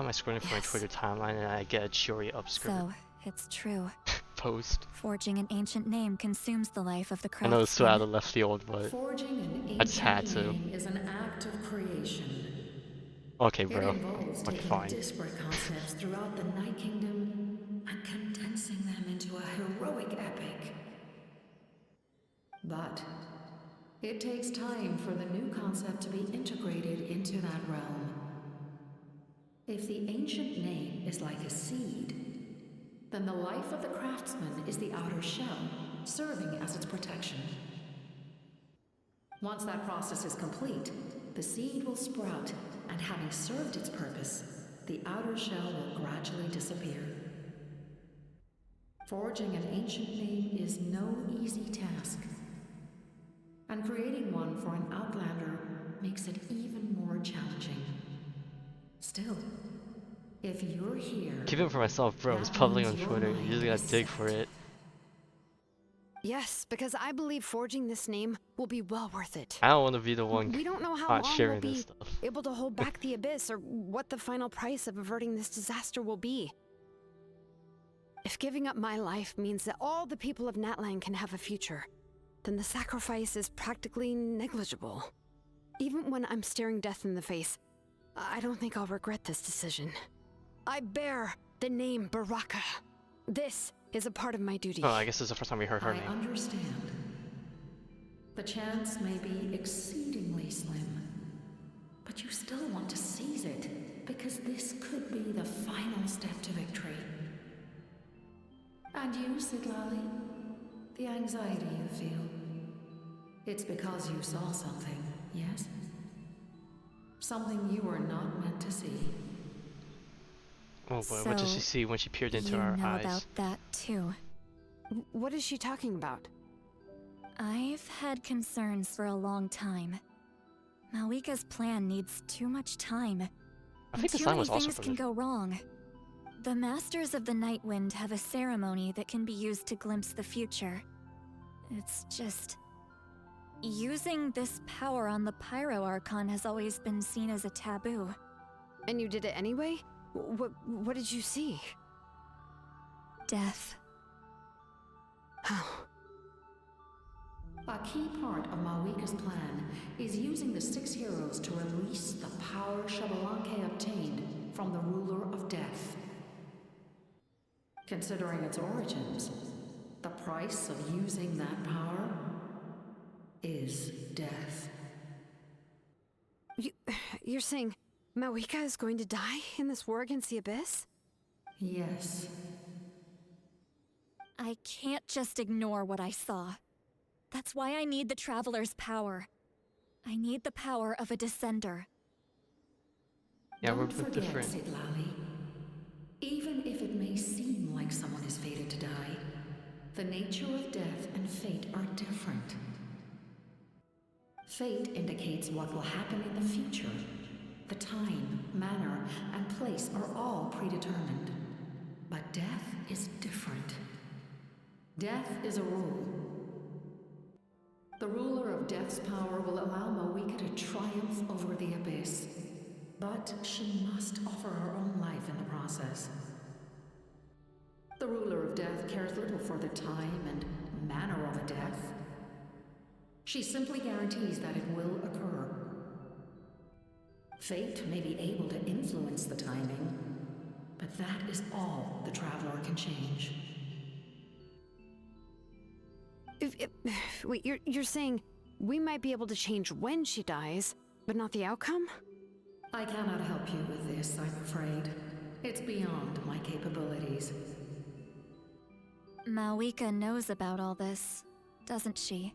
S18: I scrolling through my Twitter timeline and I get a Chiori upskirt
S5: So, it's true.
S18: post?
S5: Forging an ancient name consumes the life of the
S18: I
S5: craftsman.
S18: know it's so out of left field, but
S15: Forging an
S18: I just had
S15: ancient
S18: to.
S15: name is an act of creation.
S18: Okay,
S15: It
S18: bro.
S15: involves
S18: Like,
S15: taking
S18: fine.
S15: disparate concepts throughout the Night Kingdom and condensing them into a heroic epic. But it takes time for the new concept to be integrated into that realm. If the ancient name is like a seed, then the life of the craftsman is the outer shell, serving as its protection. Once that process is complete, the seed will sprout, and having served its purpose, the outer shell will gradually disappear. Forging an ancient name is no easy task, and creating one for an outlander makes it even more challenging. Still, if you're here,
S18: Keep it for myself, bro. It's
S15: that
S18: public
S15: means
S18: on
S15: your
S18: Twitter. You
S15: mind
S18: just gotta
S15: is
S18: dig
S15: set.
S18: for it.
S6: Yes, because I believe forging this name will be well worth it.
S18: I don't want to be the one
S6: We don't know how
S18: not
S6: long
S18: sharing
S6: we'll
S18: this
S6: be
S18: stuff.
S6: able to hold back the abyss or what the final price of averting this disaster will be. If giving up my life means that all the people of Natlan can have a future, then the sacrifice is practically negligible. Even when I'm staring death in the face, I don't think I'll regret this decision. I bear the name Baraka. This is a part of my duty.
S18: Oh, I guess this is the first time we heard her
S15: I
S18: name.
S15: understand. The chance may be exceedingly slim, but you still want to seize it, because this could be the final step to victory. And you, Siglali, the anxiety you feel, it's because you saw something, yes? Something you were not meant to see.
S18: Oh boy, what did she see when she peered into our
S5: know
S18: eyes?
S5: about that too.
S6: What is she talking about?
S5: I've had concerns for a long time. Malika's plan needs too much time.
S18: I think
S5: and
S18: the
S5: too
S18: sign
S5: many
S18: was also
S5: things
S18: for
S5: can
S18: this.
S5: go wrong. The Masters of the Night Wind have a ceremony that can be used to glimpse the future. It's just... using this power on the Pyro Archon has always been seen as a taboo.
S6: And you did it anyway? What did you see?
S5: Death.
S6: How?
S15: A key part of Mawika's plan is using the 6 heroes to release the power Xbalanque obtained from the ruler of death. Considering its origins, the price of using that power is death.
S6: You're saying Mawika is going to die in this war against the Abyss?
S15: Yes.
S5: I can't just ignore what I saw. That's why I need the Traveler's power. I need the power of a Descender.
S18: Yeah, we're
S15: Don't
S18: a bit
S15: forget,
S18: different.
S15: Siglali. Even if it may seem like someone is fated to die, the nature of death and fate are different. Fate indicates what will happen in the future. The time, manner, and place are all predetermined. But death is different. Death is a rule. The ruler of Death's power will allow Mawika to triumph over the Abyss. But she must offer her own life in the process. The ruler of Death cares little for the time and manner of a death. She simply guarantees that it will occur. Fate may be able to influence the timing, but that is all the Traveler can change.
S6: Wait, you're saying we might be able to change when she dies, but not the outcome?
S15: I cannot help you with this, I'm afraid. It's beyond my capabilities.
S5: Mawika knows about all this, doesn't she?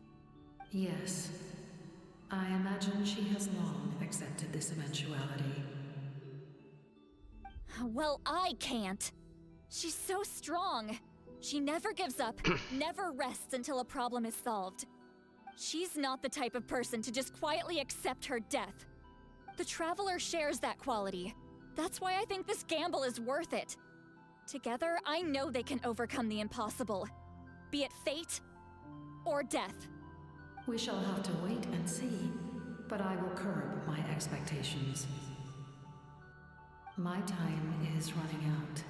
S15: Yes. I imagine she has long accepted this eventuality.
S5: Well, I can't. She's so strong. She never gives up, never rests until a problem is solved. She's not the type of person to just quietly accept her death. The Traveler shares that quality. That's why I think this gamble is worth it. Together, I know they can overcome the impossible. Be it fate or death.
S15: We shall have to wait and see, but I will curb my expectations. My time is running out.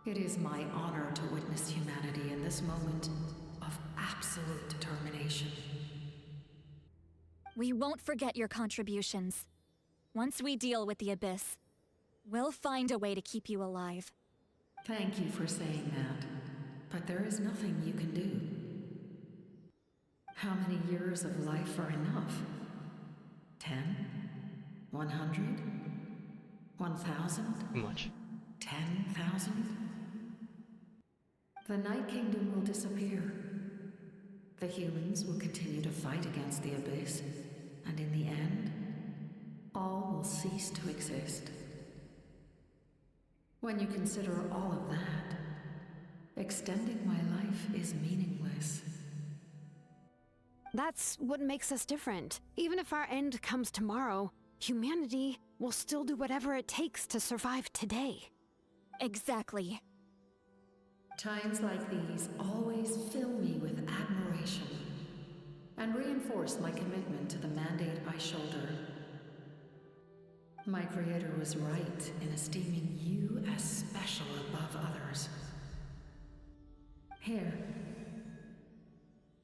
S15: It is my honor to witness humanity in this moment of absolute determination.
S5: We won't forget your contributions. Once we deal with the Abyss, we'll find a way to keep you alive.
S15: Thank you for saying that, but there is nothing you can do. How many years of life are enough? 10? 100? 1,000?
S18: Too much.
S15: 10,000? The Night Kingdom will disappear. The humans will continue to fight against the Abyss, and in the end, all will cease to exist. When you consider all of that, extending my life is meaningless.
S6: That's what makes us different. Even if our end comes tomorrow, humanity will still do whatever it takes to survive today.
S5: Exactly.
S15: Times like these always fill me with admiration and reinforce my commitment to the mandate I shoulder. My creator was right in esteeming you as special above others. Here.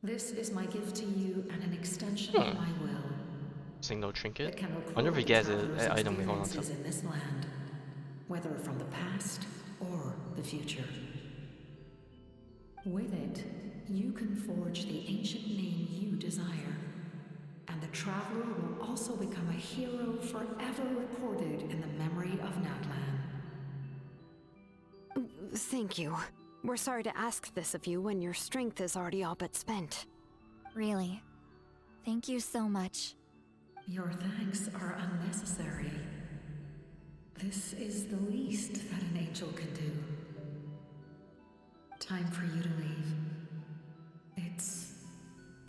S15: This is my gift to you and an extension of my will.
S18: Saying no trinket?
S15: It can
S18: I wonder if he
S15: record
S18: gets
S15: the
S18: an
S15: traveler's
S18: item we hold on to.
S15: experiences in this land, whether from the past or the future. With it, you can forge the ancient name you desire, and the Traveler will also become a hero forever recorded in the memory of Natlan.
S6: Thank you. We're sorry to ask this of you when your strength is already all but spent.
S5: Really. Thank you so much.
S15: Your thanks are unnecessary. This is the least that an angel can do. Time for you to leave. It's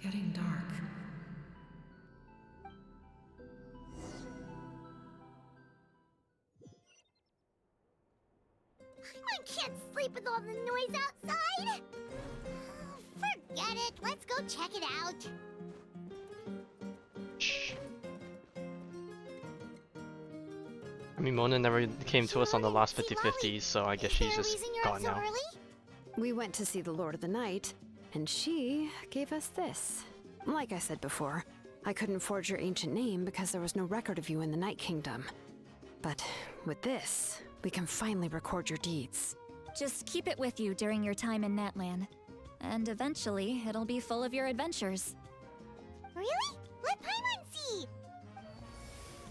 S15: getting dark.
S4: I can't sleep with all the noise outside. Forget it. Let's go check it out.
S18: Shh. I mean, Mona never came to us on the last 50-50s, so I guess she's just gone now.
S6: We went to see the Lord of the Night, and she gave us this. Like I said before, I couldn't forge your ancient name because there was no record of you in the Night Kingdom. But with this, we can finally record your deeds.
S5: Just keep it with you during your time in Natlan. And eventually, it'll be full of your adventures.
S4: Really? Let Paimon see!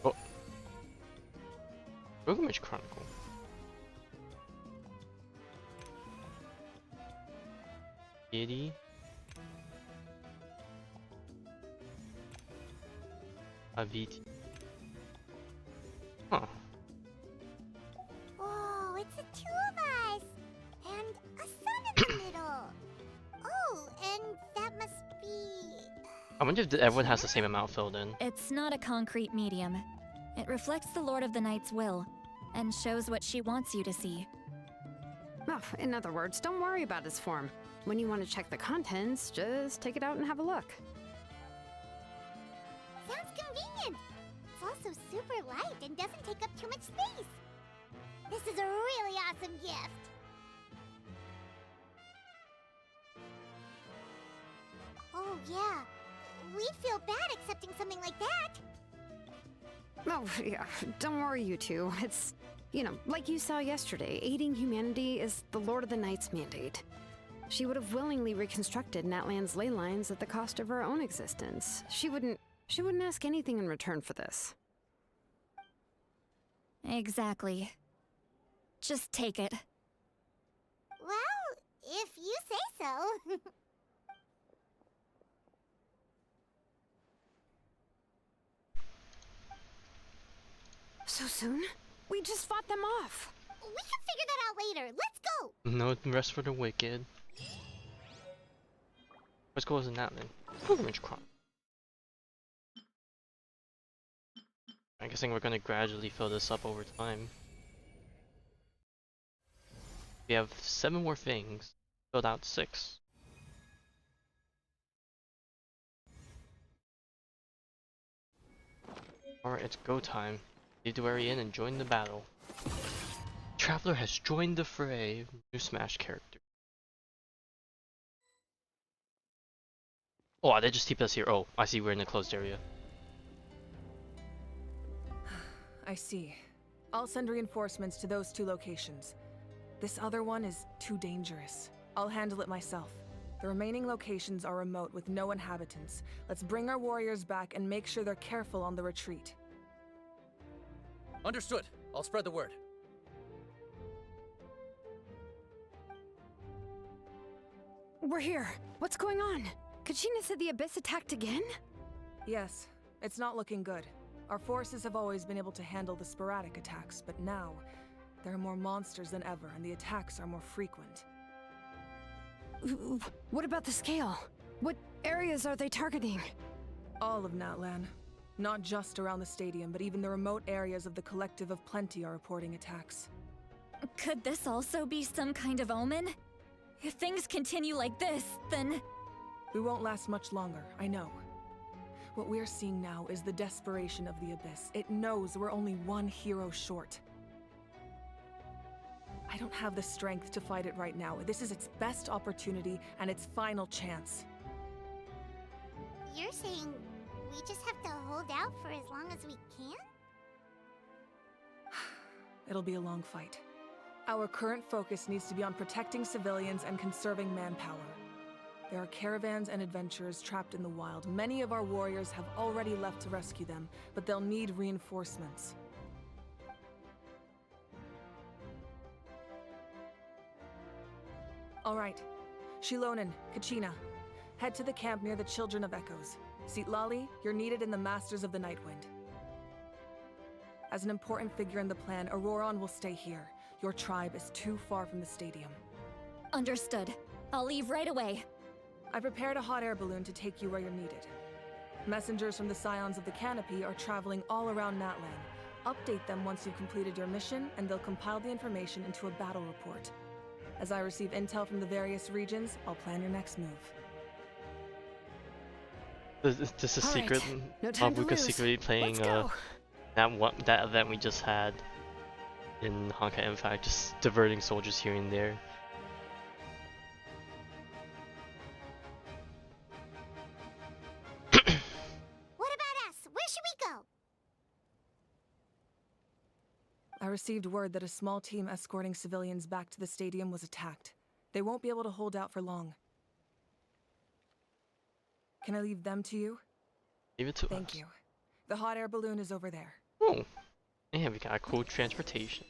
S18: Oh. Pilgrimage Chronicle. Giddy. Aviti. Huh.
S4: Oh, it's the two of us! And a sun in the middle! Oh, and that must be...
S18: I wonder if everyone has the same amount filled in.
S5: It's not a concrete medium. It reflects the Lord of the Night's will, and shows what she wants you to see.
S6: Oh, in other words, don't worry about its form. When you want to check the contents, just take it out and have a look.
S4: Sounds convenient! It's also super light and doesn't take up too much space. This is a really awesome gift. Oh yeah, we'd feel bad accepting something like that.
S6: Oh, yeah, don't worry, you two. It's, you know, like you saw yesterday, aiding humanity is the Lord of the Night's mandate. She would have willingly reconstructed Natlan's ley lines at the cost of her own existence. She wouldn't ask anything in return for this.
S5: Exactly. Just take it.
S4: Well, if you say so.
S6: So soon? We just fought them off.
S4: We can figure that out later. Let's go!
S18: No rest for the wicked. Let's go as a Natlan. Pilgrimage crop. I'm guessing we're gonna gradually fill this up over time. We have 7 more things. Filled out 6. Alright, it's go time. Leave the Wary Inn and join the battle. Traveler has joined the fray. New Smash character. Oh, they just TP'd us here. Oh, I see we're in a closed area.
S3: I see. I'll send reinforcements to those 2 locations. This other one is too dangerous. I'll handle it myself. The remaining locations are remote with no inhabitants. Let's bring our warriors back and make sure they're careful on the retreat.
S19: Understood. I'll spread the word.
S6: We're here. What's going on? Kachina said the Abyss attacked again?
S3: Yes, it's not looking good. Our forces have always been able to handle the sporadic attacks, but now there are more monsters than ever, and the attacks are more frequent.
S6: What about the scale? What areas are they targeting?
S3: All of Natlan. Not just around the stadium, but even the remote areas of the Collective of Plenty are reporting attacks.
S5: Could this also be some kind of omen? If things continue like this, then...
S3: We won't last much longer, I know. What we're seeing now is the desperation of the Abyss. It knows we're only one hero short. I don't have the strength to fight it right now. This is its best opportunity and its final chance.
S4: You're saying we just have to hold out for as long as we can?
S3: It'll be a long fight. Our current focus needs to be on protecting civilians and conserving manpower. There are caravans and adventurers trapped in the wild. Many of our warriors have already left to rescue them, but they'll need reinforcements. All right. Shilonen, Kachina, head to the camp near the Children of Echoes. Sitlali, you're needed in the Masters of the Nightwind. As an important figure in the plan, Auroron will stay here. Your tribe is too far from the stadium.
S5: Understood. I'll leave right away.
S3: I prepared a hot air balloon to take you where you're needed. Messengers from the Scions of the Canopy are traveling all around Natlan. Update them once you've completed your mission, and they'll compile the information into a battle report. As I receive intel from the various regions, I'll plan your next move.
S18: This is
S6: All
S18: secret.
S6: right. No time to
S18: Luca's
S6: lose.
S18: secretly playing
S6: Let's go.
S18: that event we just had in Honkai Impact, just diverting soldiers here and there.
S4: What about us? Where should we go?
S3: I received word that a small team escorting civilians back to the stadium was attacked. They won't be able to hold out for long. Can I leave them to you?
S18: Leave it to
S3: Thank
S18: us.
S3: you. The hot air balloon is over there.
S18: Oh, and we got a cool transportation.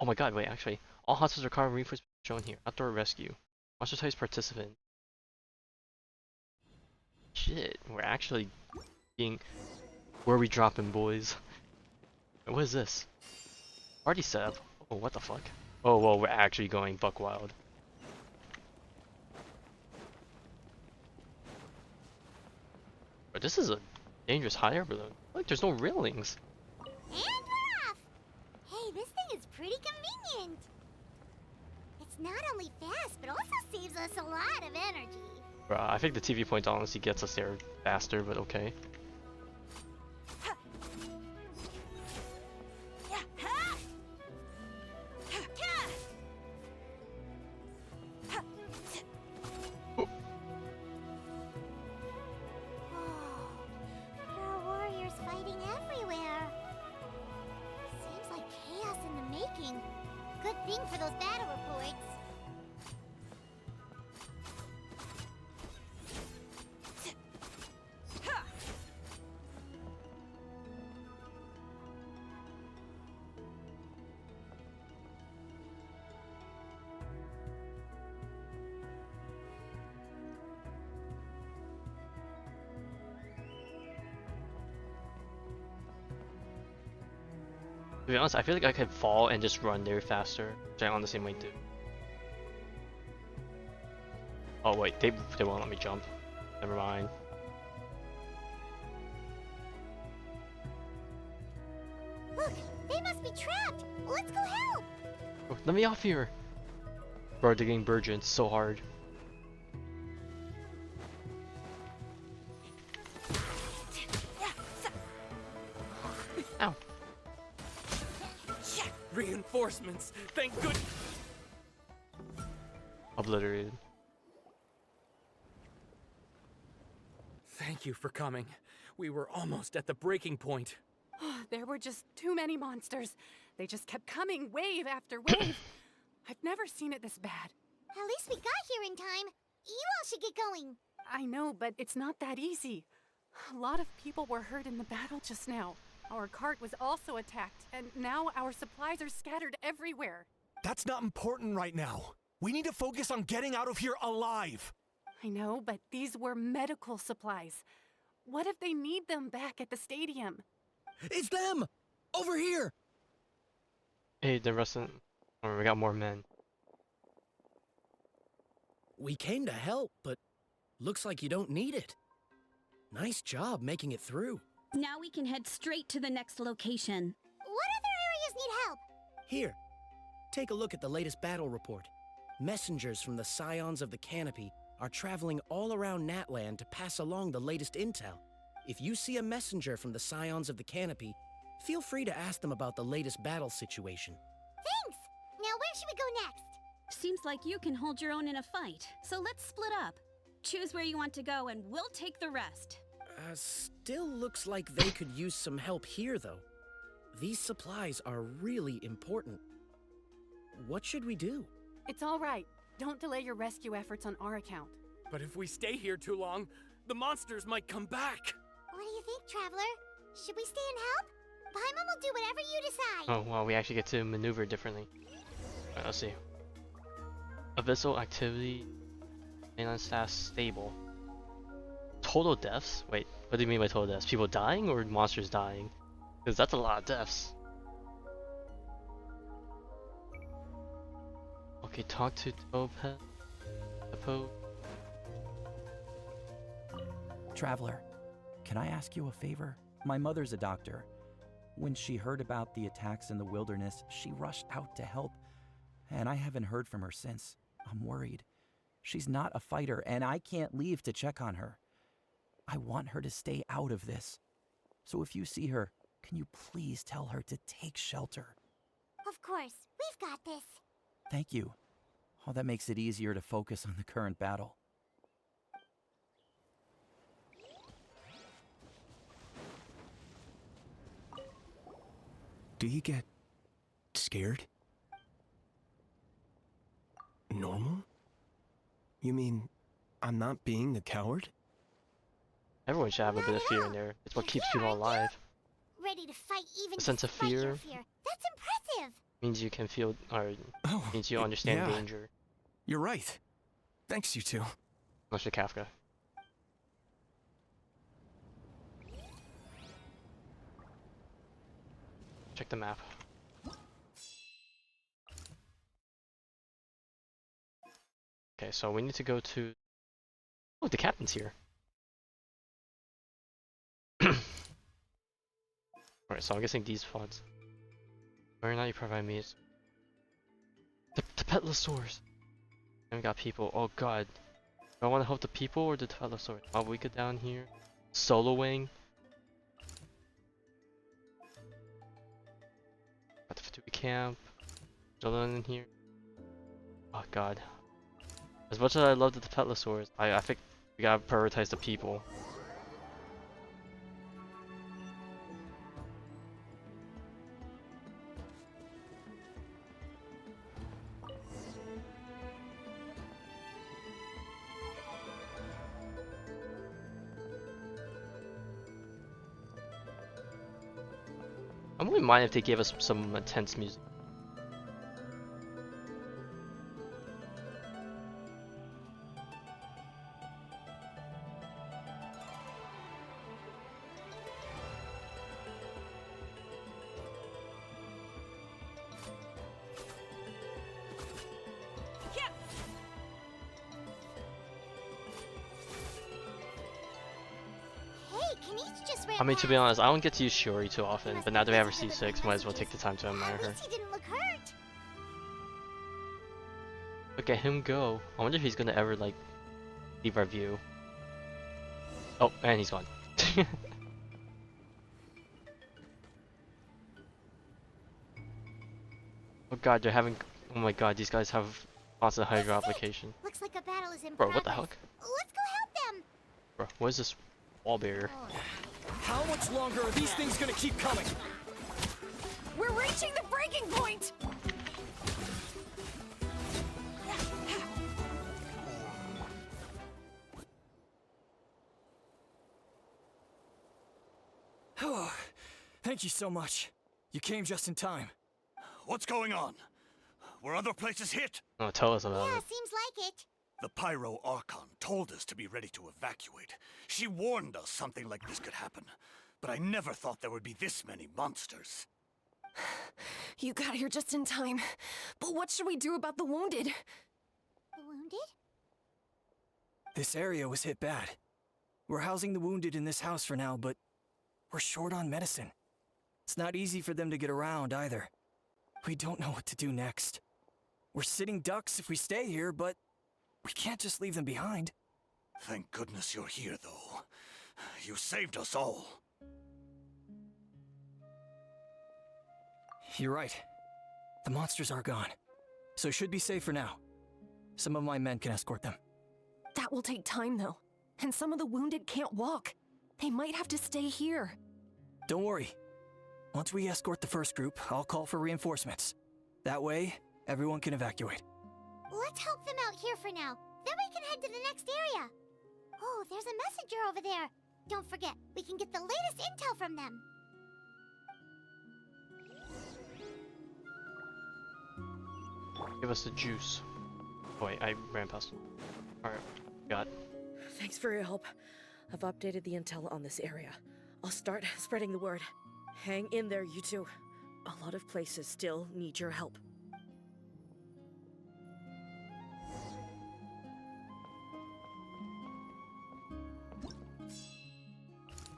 S18: Oh my god, wait, actually, all hostiles require reinforcements shown here. Outdoor rescue. Monster types participant. Shit, we're actually being... Where are we dropping, boys? What is this? Party setup. Oh, what the fuck? Oh, whoa, we're actually going buck wild. But this is a dangerous hot air balloon. Look, there's no railings.
S4: And we're off! Hey, this thing is pretty convenient. It's not only fast, but also saves us a lot of energy.
S18: Bruh, I think the TV point honestly gets us there faster, but okay.
S4: There are warriors fighting everywhere. Seems like chaos in the making. Good thing for those battle reports.
S18: To be honest, I feel like I could fall and just run there faster, which I honestly might do. Oh wait, they won't let me jump. Never mind.
S4: Look, they must be trapped. Let's go help.
S18: Oh, let me off here! Bro, they're getting burgeoned so hard. Ow.
S8: Reinforcements! Thank good.
S18: Obliterated.
S8: Thank you for coming. We were almost at the breaking point.
S6: There were just too many monsters. They just kept coming, wave after wave. I've never seen it this bad.
S4: At least we got here in time. You all should get going.
S6: I know, but it's not that easy. A lot of people were hurt in the battle just now. Our cart was also attacked, and now our supplies are scattered everywhere.
S17: That's not important right now. We need to focus on getting out of here alive.
S6: I know, but these were medical supplies. What if they need them back at the stadium?
S17: It's them! Over here!
S18: Hey, the rest of we got more men.
S19: We came to help, but looks like you don't need it. Nice job making it through.
S20: Now we can head straight to the next location.
S4: What other areas need help?
S19: Here, take a look at the latest battle report. Messengers from the Scions of the Canopy are traveling all around Natlan to pass along the latest intel. If you see a messenger from the Scions of the Canopy, feel free to ask them about the latest battle situation.
S4: Thanks! Now where should we go next?
S20: Seems like you can hold your own in a fight, so let's split up. Choose where you want to go and we'll take the rest.
S19: Still looks like they could use some help here, though. These supplies are really important. What should we do?
S6: It's all right. Don't delay your rescue efforts on our account.
S8: But if we stay here too long, the monsters might come back.
S4: What do you think, Traveler? Should we stay and help? Paimon will do whatever you decide.
S18: Oh, well, we actually get to maneuver differently. Alright, let's see. Abyssal activity, mainland staff stable. Total deaths? Wait, what do you mean by total deaths? People dying or monsters dying? Because that's a lot of deaths. Okay, talk to Topet.
S21: Traveler, can I ask you a favor? My mother's a doctor. When she heard about the attacks in the wilderness, she rushed out to help, and I haven't heard from her since. I'm worried. She's not a fighter, and I can't leave to check on her. I want her to stay out of this. So if you see her, can you please tell her to take shelter?
S4: Of course, we've got this.
S21: Thank you. Oh, that makes it easier to focus on the current battle.
S17: Do you get scared? Normal? You mean I'm not being a coward?
S18: Everyone should have a bit of fear in there. It's what keeps people alive.
S4: Ready to fight even
S18: A sense of
S4: despite your
S18: fear
S4: fear. That's impressive.
S18: means you can feel, or means you understand
S17: yeah.
S18: danger.
S17: You're right. Thanks, you two.
S18: Especially Kafka. Check the map. Okay, so we need to go to... Oh, the captain's here. Alright, so I'm guessing these pods. Whether or not you provide me is... The Petlosaurs! And we got people. Oh god. Do I want to help the people or the Petlosaurs? Oh, we go down here. Soloing. Got the Fatui camp. Children in here. Oh god. As much as I love the Petlosaurs, I think we gotta prioritize the people. I wouldn't mind if they gave us some intense music.
S4: Can each just ran
S18: I mean, to be
S4: past.
S18: honest, I don't get to use Shiori too often, but now that we have her C6, might as well take the time to admire
S4: At
S18: her.
S4: least he didn't look hurt.
S18: Look at him go. I wonder if he's gonna ever, like, leave our view. Oh, and he's gone. Oh god, they're having... Oh my god, these guys have constant hydro application.
S4: Looks like a battle is in
S18: Bro,
S4: progress.
S18: what the heck?
S4: Let's go help them.
S18: Bro, what is this wall barrier?
S8: How much longer are these things gonna keep coming?
S5: We're reaching the breaking point!
S8: Oh, thank you so much. You came just in time.
S13: What's going on? Were other places hit?
S18: Oh, tell us about
S4: Yeah,
S18: it.
S4: seems like it.
S13: The Pyro Archon told us to be ready to evacuate. She warned us something like this could happen. But I never thought there would be this many monsters.
S6: You got here just in time. But what should we do about the wounded?
S4: The wounded?
S8: This area was hit bad. We're housing the wounded in this house for now, but we're short on medicine. It's not easy for them to get around either. We don't know what to do next. We're sitting ducks if we stay here, but we can't just leave them behind.
S13: Thank goodness you're here, though. You saved us all.
S8: You're right. The monsters are gone, so should be safe for now. Some of my men can escort them.
S6: That will take time, though. And some of the wounded can't walk. They might have to stay here.
S8: Don't worry. Once we escort the first group, I'll call for reinforcements. That way, everyone can evacuate.
S4: Let's help them out here for now. Then we can head to the next area. Oh, there's a messenger over there. Don't forget, we can get the latest intel from them.
S18: Give us the juice. Oh wait, I ran past him. Alright, got.
S1: Thanks for your help. I've updated the intel on this area. I'll start spreading the word. Hang in there, you two. A lot of places still need your help.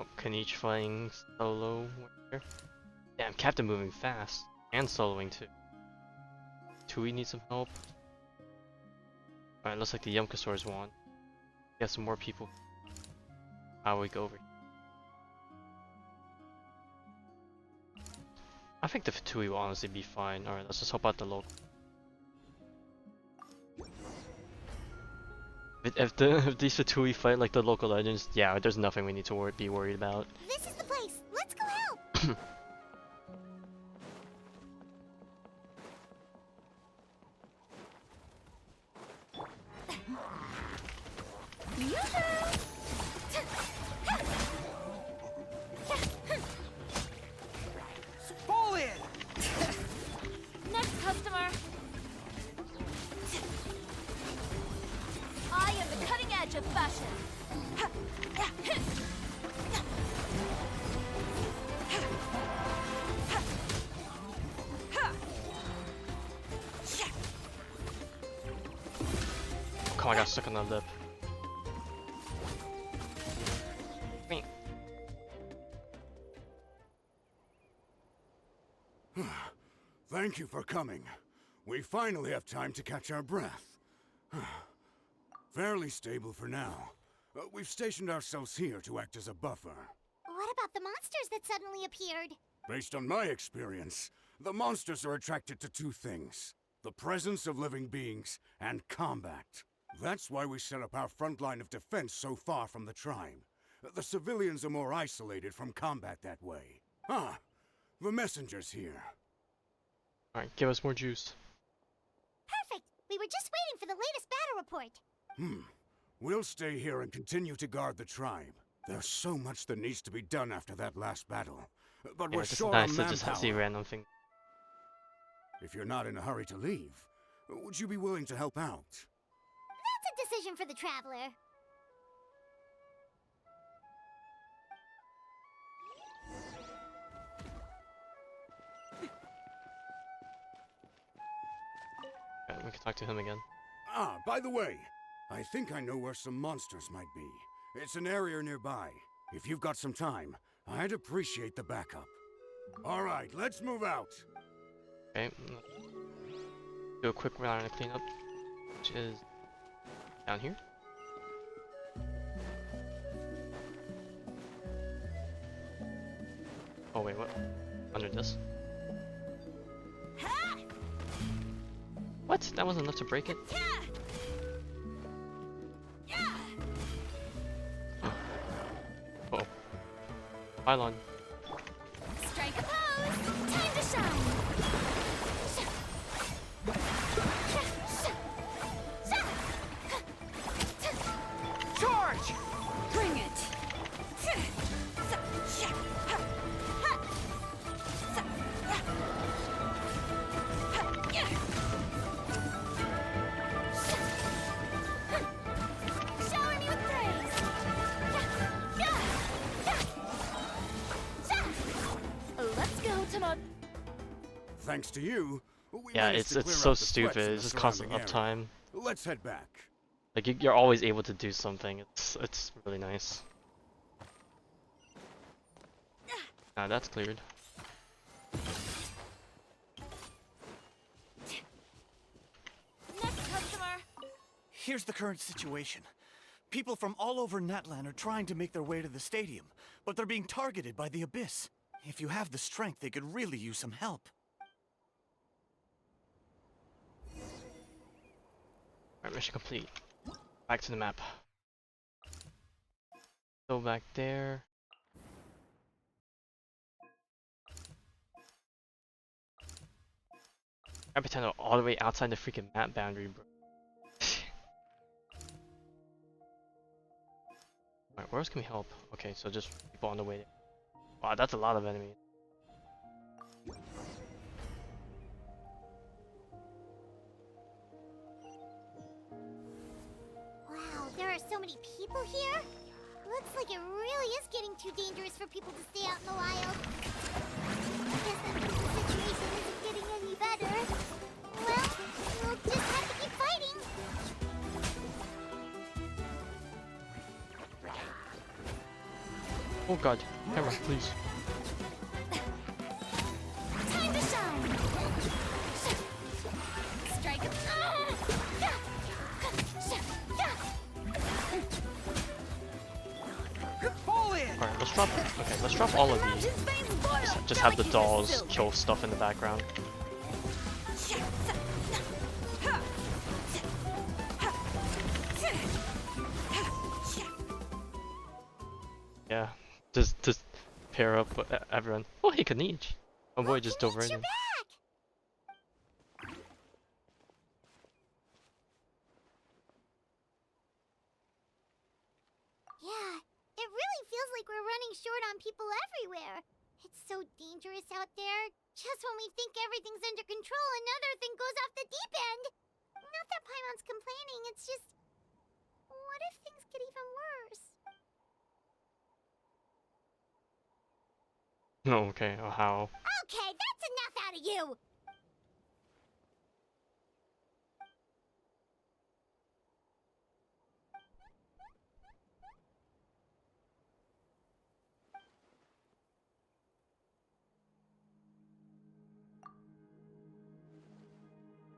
S18: Oh, can each flying solo warrior? Damn, Captain moving fast. And soloing too. Tui needs some help. Alright, looks like the Yumkasaur's won. Get some more people. How we go over here? I think the Fatui will honestly be fine. Alright, let's just help out the local. If these Fatui fight like the local legends, yeah, there's nothing we need to be worried about.
S4: This is the place. Let's go help.
S8: Fall in!
S5: Next customer! I am the cutting edge of fashion!
S18: Oh, come on, I got stuck on the lip. Me.
S10: Thank you for coming. We finally have time to catch our breath. Fairly stable for now. We've stationed ourselves here to act as a buffer.
S4: What about the monsters that suddenly appeared?
S10: Based on my experience, the monsters are attracted to two things: the presence of living beings and combat. That's why we set up our front line of defense so far from the tribe. The civilians are more isolated from combat that way. Ah, the messenger's here.
S18: Alright, give us more juice.
S4: Perfect. We were just waiting for the latest battle report.
S10: We'll stay here and continue to guard the tribe. There's so much that needs to be done after that last battle. But
S18: Yeah,
S10: we're
S18: it's
S10: short
S18: nice
S10: on
S18: to just see
S10: manpower.
S18: random thing.
S10: If you're not in a hurry to leave, would you be willing to help out?
S4: That's a decision for the traveler.
S18: Yeah, we can talk to him again.
S10: Ah, by the way, I think I know where some monsters might be. It's an area nearby. If you've got some time, I'd appreciate the backup. All right, let's move out.
S18: Okay. Do a quick round of cleanup, which is down here. Oh wait, what? Under this? What? That wasn't enough to break it? Oh. Pylon.
S4: Strike a pose! Time to shine!
S19: Charge!
S5: Bring it!
S4: Shower me with praise!
S1: Let's go, Tamon.
S10: Thanks to you, we
S18: Yeah,
S10: managed
S18: it's
S10: to
S18: so
S10: clear out the
S18: stupid.
S10: threats in
S18: It's
S10: the
S18: just constant
S10: surrounding
S18: uptime.
S10: area. Let's head back.
S18: Like you're always able to do something. It's really nice. Nah, that's cleared.
S5: Next customer!
S11: Here's the current situation. People from all over Natlan are trying to make their way to the stadium, but they're being targeted by the Abyss. If you have the strength, they could really use some help.
S18: Alright, mission complete. Back to the map. Go back there. I pretend I'm all the way outside the freaking map boundary, bro. Alright, where else can we help? Okay, so just people on the way there. Wow, that's a lot of enemies.
S4: Wow, there are so many people here? Looks like it really is getting too dangerous for people to stay out in the wild. I guess that means the situation isn't getting any better. Well, we'll just have to keep fighting.
S18: Oh god, camera, please.
S4: Time to shine! Strike a...
S18: Alright, let's drop. Okay, let's drop all of these. Just have the dolls kill stuff in the background. Yeah, just pair up with everyone. Oh hey, Kanich. My boy just dove right in.
S4: Yeah, it really feels like we're running short on people everywhere. It's so dangerous out there. Just when we think everything's under control, another thing goes off the deep end. Not that Paimon's complaining, it's just... What if things get even worse?
S18: No, okay, oh, how?
S4: Okay, that's enough out of you!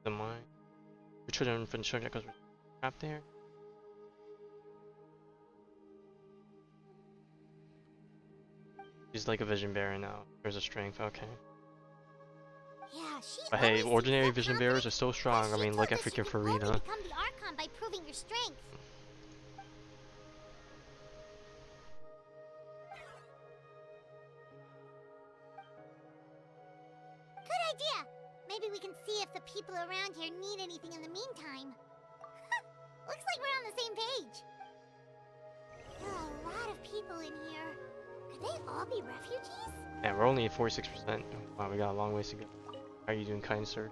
S18: The mine. Return from the show that goes trapped there. She's like a vision bearer now. There's a strength, okay.
S4: Yeah, she
S18: But hey,
S4: always
S18: ordinary
S4: seems so
S18: vision bearers are so strong. I mean, look at
S4: confident
S18: freaking
S4: you can only
S18: Farina.
S4: become the Archon by proving your strength. Good idea! Maybe we can see if the people around here need anything in the meantime. Looks like we're on the same page. There are a lot of people in here. Could they all be refugees?
S18: Yeah, we're only at 46%. Wow, we got a long ways to go. How are you doing, kind sir?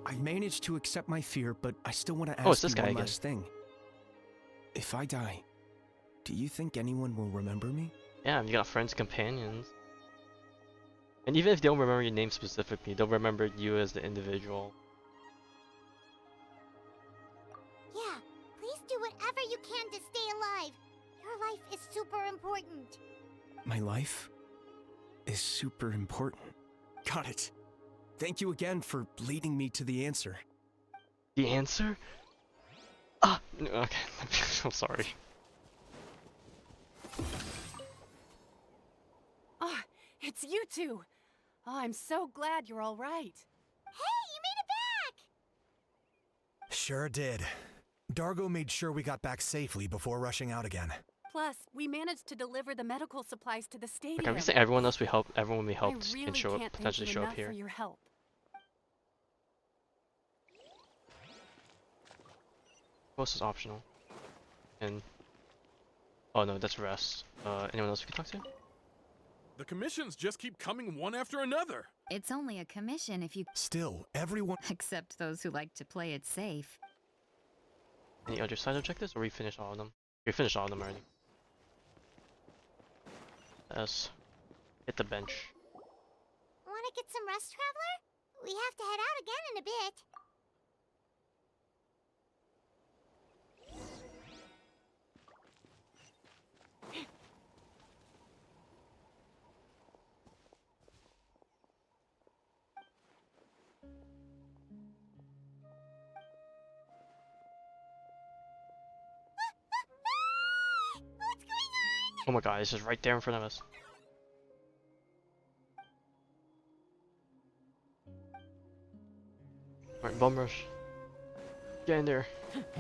S17: I managed to accept my fear, but I still want to
S18: Oh, it's
S17: ask
S18: this
S17: you
S18: guy
S17: one
S18: again.
S17: last thing. If I die, do you think anyone will remember me?
S18: Yeah, you got friends, companions. And even if they don't remember your name specifically, they'll remember you as the individual.
S4: Yeah, please do whatever you can to stay alive. Your life is super important. important.
S17: My life is super important. Got it. Thank you again for leading me to the answer.
S18: The answer? Ah, okay. I'm sorry.
S12: Oh, it's you two. Oh, I'm so glad you're all right.
S4: Hey, you made it back!
S22: Sure did. Dargo made sure we got back safely before rushing out again.
S12: Plus, we managed to deliver the medical supplies to the stadium.
S18: Like, obviously, everyone else we helped, everyone we
S12: I
S18: helped
S12: really
S18: can show
S12: can't
S18: up,
S12: thank
S18: potentially
S12: you
S18: show up
S12: enough
S18: here.
S12: for your help.
S18: Post is optional. And oh no, that's rest. Anyone else we can talk to?
S23: The commissions just keep coming one after another.
S24: It's only a commission if you...
S22: Still, everyone...
S24: Except those who like to play it safe.
S18: Any other side objectives, or we finished all of them? We finished all of them already. Let's hit the bench.
S4: Wanna get some rest, Traveler? We have to head out again in a bit.
S18: Oh my god, it's just right there in front of us. Alright, bum rush. Get in there.
S5: Lightning,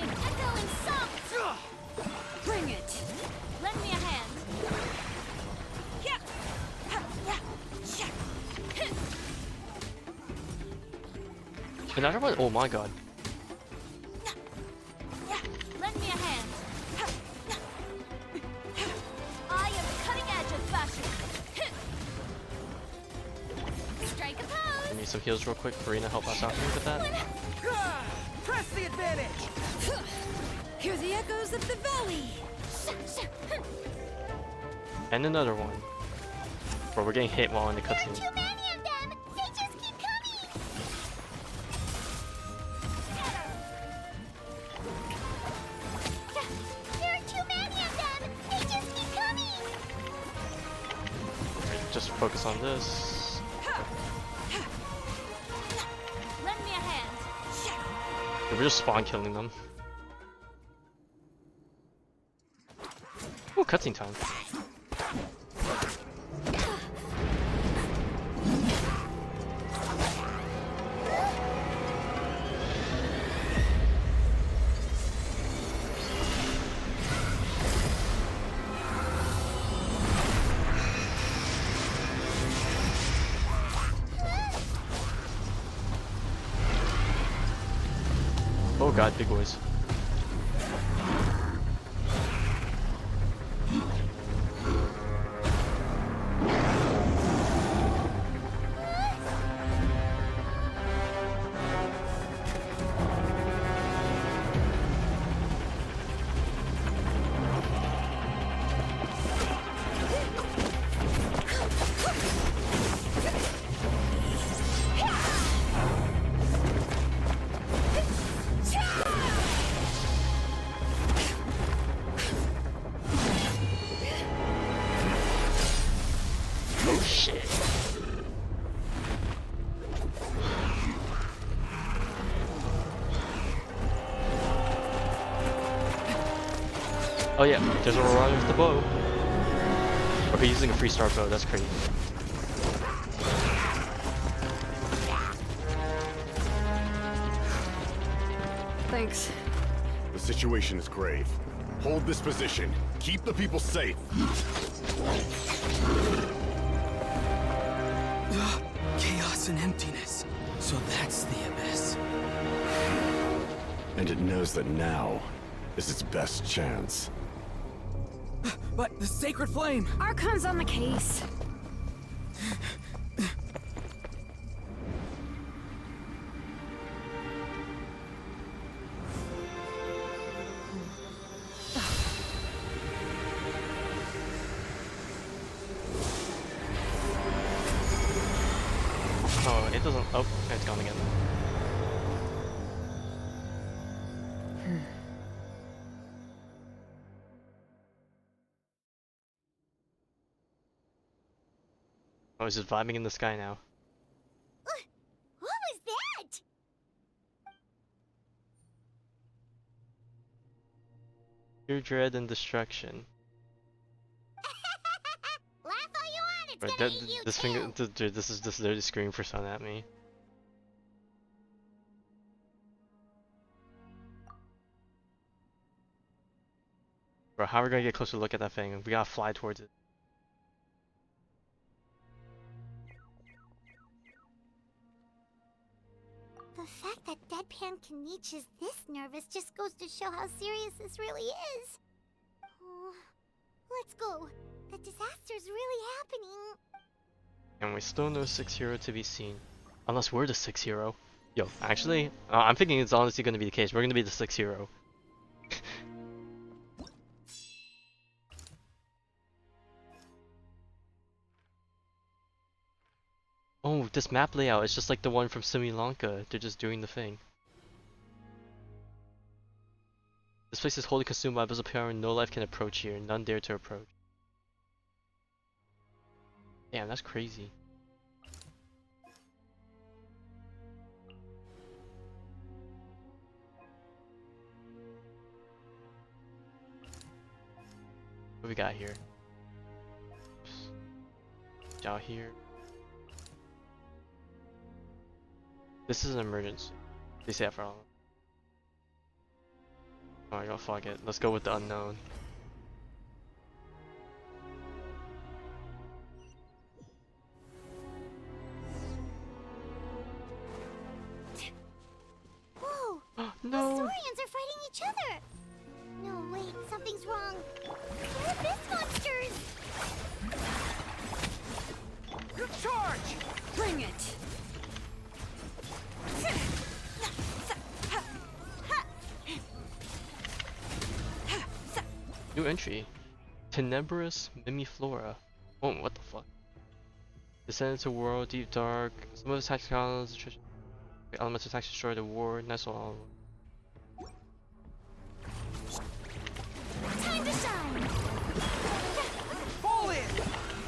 S5: echoing song! Bring it! Lend me a hand. Yeah.
S18: Another one? Oh my god.
S5: Lend me a hand. I am the cutting edge of fashion. Strike a pose.
S18: I need some heals real quick. Farina, help us out here with that.
S12: Press the advantage!
S5: Hear the echoes of the valley.
S18: And another one. Bro, we're getting hit while in the cutscene.
S4: Too many of them! They just keep coming! There are too many of them! They just keep coming!
S18: Just focus on this.
S5: Lend me a hand.
S18: We're just spawn killing them. Ooh, cutscene time. Oh god, big boys. Oh shit. Oh yeah, there's a Aurora with the bow. Okay, using a free-star bow, that's crazy.
S6: Thanks.
S7: The situation is grave. Hold this position. Keep the people safe.
S8: Chaos and emptiness. So that's the abyss.
S7: And it knows that now is its best chance.
S8: But the sacred flame!
S6: Archon's on the case.
S18: Oh, it doesn't. Oh, it's gone again. Oh, he's just vibing in the sky now.
S4: What was that?
S18: Pure dread and destruction.
S4: Laugh all you want, it's
S18: Right,
S4: gonna eat you
S18: this
S4: too.
S18: thing, dude, this is just literally screaming for sun at me. Bro, how are we gonna get closer to look at that thing? We gotta fly towards it.
S4: The fact that Deadpan Kaniche is this nervous just goes to show how serious this really is. Oh, let's go. The disaster's really happening.
S18: And we still no 6 hero to be seen. Unless we're the 6 hero. Yo, actually, I'm thinking it's honestly gonna be the case. We're gonna be the 6 hero. Oh, this map layout is just like the one from Sri Lanka. They're just doing the thing. This place is wholly consumed by abyssal power and no life can approach here. None dare to approach. Damn, that's crazy. What we got here? Out here. This is an emergency. They say that for all. Alright, go fuck it. Let's go with the unknown.
S4: Whoa!
S18: No!
S4: The Saurians are fighting each other! No, wait, something's wrong. They're abyss monsters!
S12: Charge! Bring it!
S18: New entry. Tenebrous Mimiflora. Oh, what the fuck? Descended to world, deep dark. Some of its tactical elements attacks destroy the war. Nestle all.
S4: Time to shine!
S12: Fall in!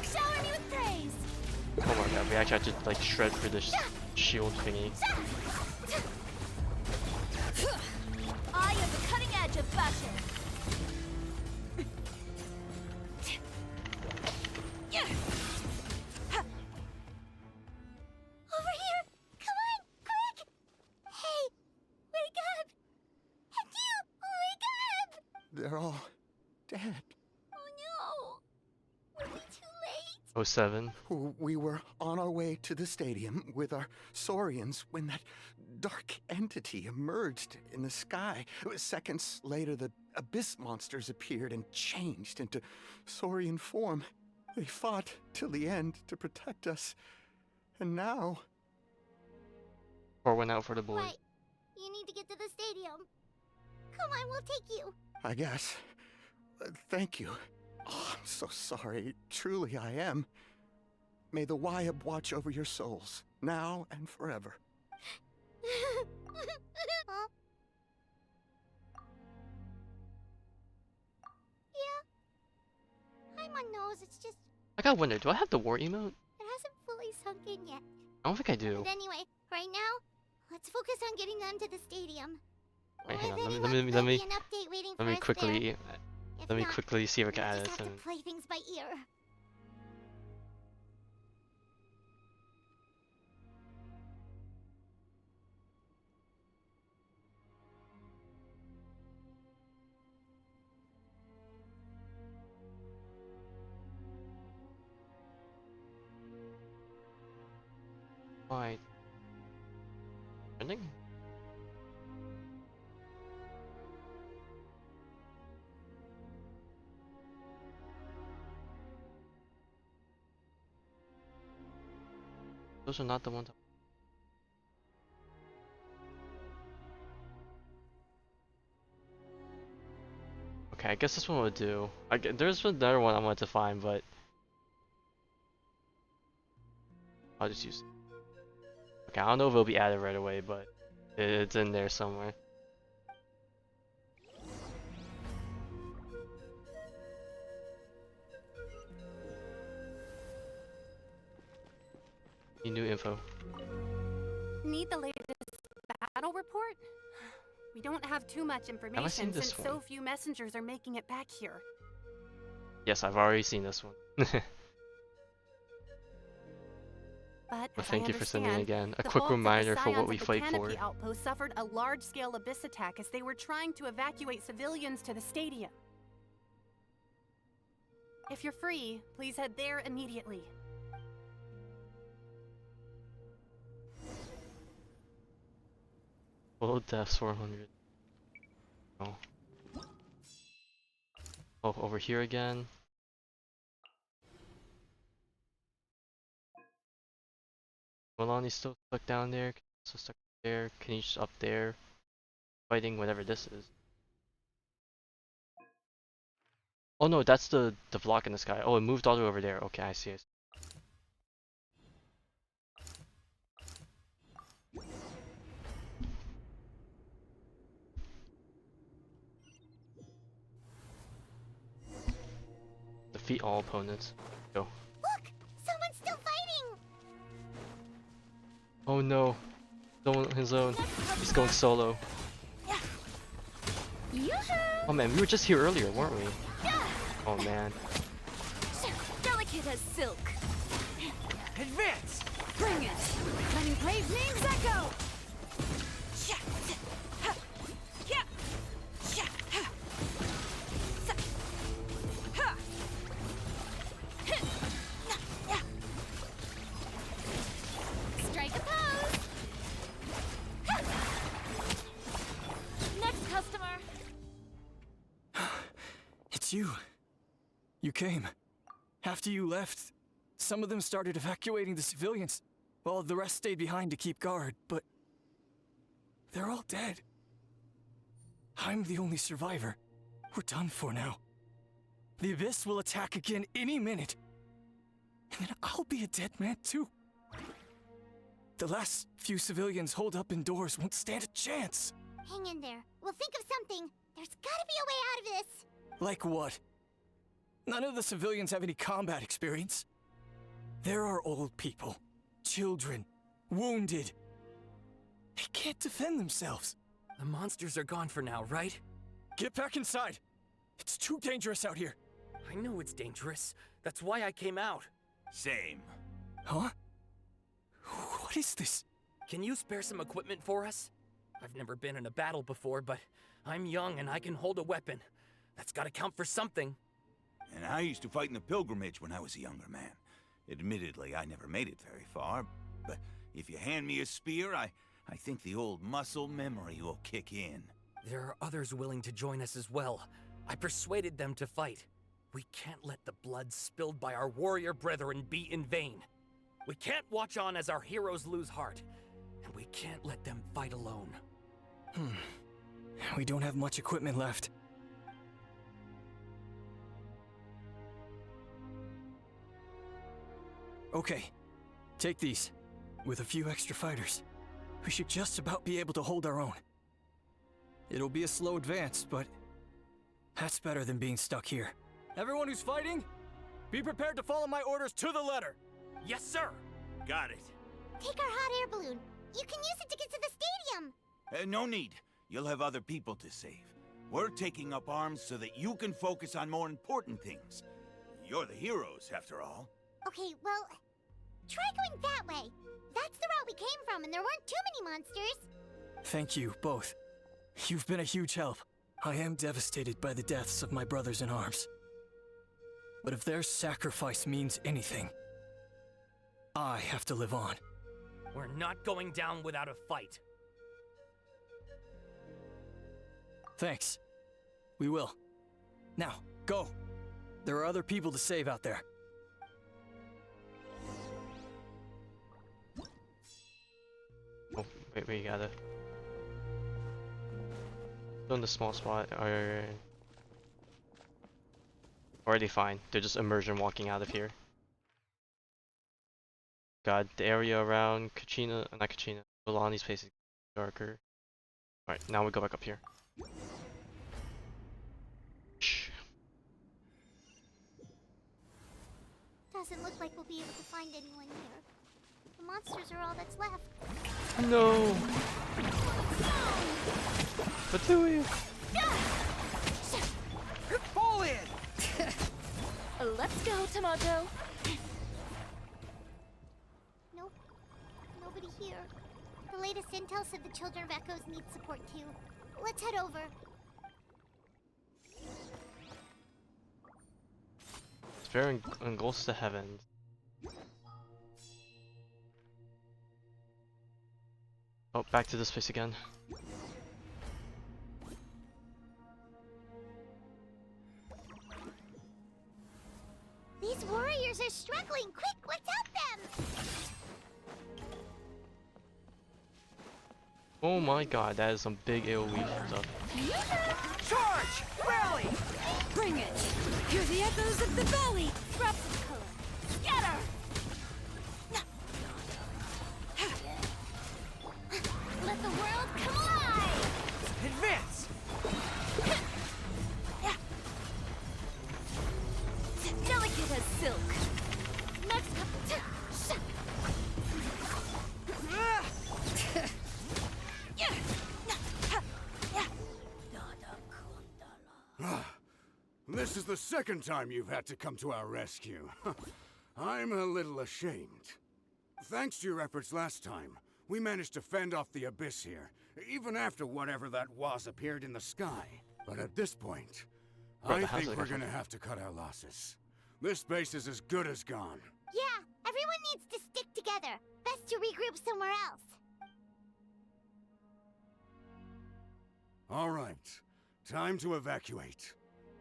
S4: Shower me with praise!
S18: Oh my god, we actually have to like shred for this shield thingy.
S4: I am the cutting edge of fashion! Over here! Come on, quick! Hey, wake up! And you, wake up!
S13: They're all dead.
S4: Oh no! Were we too late?
S18: 07.
S13: We were on our way to the stadium with our Saurians when that dark entity emerged in the sky. Seconds later, the abyss monsters appeared and changed into Saurian form. They fought till the end to protect us. And now...
S18: Or went out for the boy.
S4: Right. You need to get to the stadium. Come on, we'll take you.
S13: I guess. Thank you. Oh, I'm so sorry. Truly I am. May the Wyab watch over your souls, now and forever.
S4: Huh? Yeah. I'm on nose, it's just...
S18: I gotta wonder, do I have the war emote?
S4: It hasn't fully sunk in yet.
S18: I don't think I do.
S4: But anyway, right now, let's focus on getting them to the stadium.
S18: Wait, hang on.
S4: With
S18: Let
S4: anyone,
S18: me
S4: there'll be an update waiting for us
S18: quickly.
S4: there. If
S18: Let me
S4: not,
S18: quickly see if I can
S4: we'll
S18: add
S4: just
S18: it.
S4: have to play things by ear.
S18: Why? Trending? Those are not the ones. Okay, I guess this one would do. There's another one I wanted to find, but I'll just use it. Okay, I don't know if it'll be added right away, but it's in there somewhere. Need new info.
S12: Need the latest battle report? We don't have too much
S18: seen
S12: information
S18: this
S12: since
S18: one?
S12: so few messengers are making it back here.
S18: Yes, I've already seen this one.
S12: But
S18: Well,
S12: as
S18: thank
S12: I
S18: you for sending it
S12: understand,
S18: again. A
S12: the
S18: quick
S12: bulk of the
S18: reminder for what
S12: Scions
S18: we
S12: of the
S18: fight for.
S12: Canopy Outpost suffered a large-scale abyss attack as they were trying to evacuate civilians to the stadium. If you're free, please head there immediately.
S18: Total deaths 400. Oh. Oh, over here again. Milani's still stuck down there. Still stuck there. Kanish up there. Fighting whatever this is. Oh no, that's the block in the sky. Oh, it moved all the way over there. Okay, I see it. Defeat all opponents. Go.
S4: Look! Someone's still fighting!
S18: Oh no. On his own. He's going solo. Oh man, we were just here earlier, weren't we? Oh man.
S5: Delicate as silk.
S11: Advance!
S5: Bring it! Letting praise names echo! Strike a pose! Next customer!
S17: It's you. You came. After you left, some of them started evacuating the civilians, while the rest stayed behind to keep guard, but they're all dead. I'm the only survivor. We're done for now. The Abyss will attack again any minute. And then I'll be a dead man too. The last few civilians holed up indoors won't stand a chance.
S4: Hang in there. We'll think of something. There's gotta be a way out of this.
S17: Like what? None of the civilians have any combat experience. There are old people, children, wounded. They can't defend themselves.
S11: The monsters are gone for now, right?
S17: Get back inside. It's too dangerous out here.
S11: I know it's dangerous. That's why I came out.
S2: Same.
S17: Huh? What is this?
S11: Can you spare some equipment for us? I've never been in a battle before, but I'm young and I can hold a weapon. That's gotta count for something.
S2: And I used to fight in the pilgrimage when I was a younger man. Admittedly, I never made it very far, but if you hand me a spear, I think the old muscle memory will kick in.
S11: There are others willing to join us as well. I persuaded them to fight. We can't let the blood spilled by our warrior brethren be in vain. We can't watch on as our heroes lose heart, and we can't let them fight alone.
S17: We don't have much equipment left. Okay, take these. With a few extra fighters, we should just about be able to hold our own. It'll be a slow advance, but that's better than being stuck here. Everyone who's fighting, be prepared to follow my orders to the letter.
S11: Yes, sir!
S2: Got it.
S4: Take our hot air balloon. You can use it to get to the stadium.
S2: No need. You'll have other people to save. We're taking up arms so that you can focus on more important things. You're the heroes, after all.
S4: Okay, well, try going that way. That's the route we came from, and there weren't too many monsters.
S17: Thank you, both. You've been a huge help. I am devastated by the deaths of my brothers in arms. But if their sacrifice means anything, I have to live on.
S11: We're not going down without a fight.
S17: Thanks. We will. Now, go. There are other people to save out there.
S18: Oh, wait, we gotta... Still in the small spot are... already fine. They're just immersion walking out of here. God, the area around Kachina, not Kachina, Milani's place is darker. Alright, now we go back up here. Shh.
S4: Doesn't look like we'll be able to find anyone here. The The monsters are all that's left.
S18: No. What do we?
S9: Fall in!
S5: Let's go, Tomato.
S4: Nope. Nobody here. The latest intel said the children of Echoes need support too. Let's head over.
S18: Fair and goes to heaven. Oh, back to this place again.
S4: These warriors are struggling. Quick, let's help them!
S18: Oh my god, that is some big AoE stuff.
S9: Charge! Rally!
S20: Bring it! Hear the echoes of the valley!
S5: Grab some color. Scatter!
S4: Let the world come alive!
S9: Advance!
S5: Delicate as silk. Next up.
S10: This is the second time you've had to come to our rescue. I'm a little ashamed. Thanks to your efforts last time, we managed to fend off the abyss here, even after whatever that was appeared in the sky. But at this point, I think we're gonna have to cut our losses. This base is as good as gone.
S4: Yeah, everyone needs to stick together. Best to regroup somewhere else.
S10: All right, time to evacuate.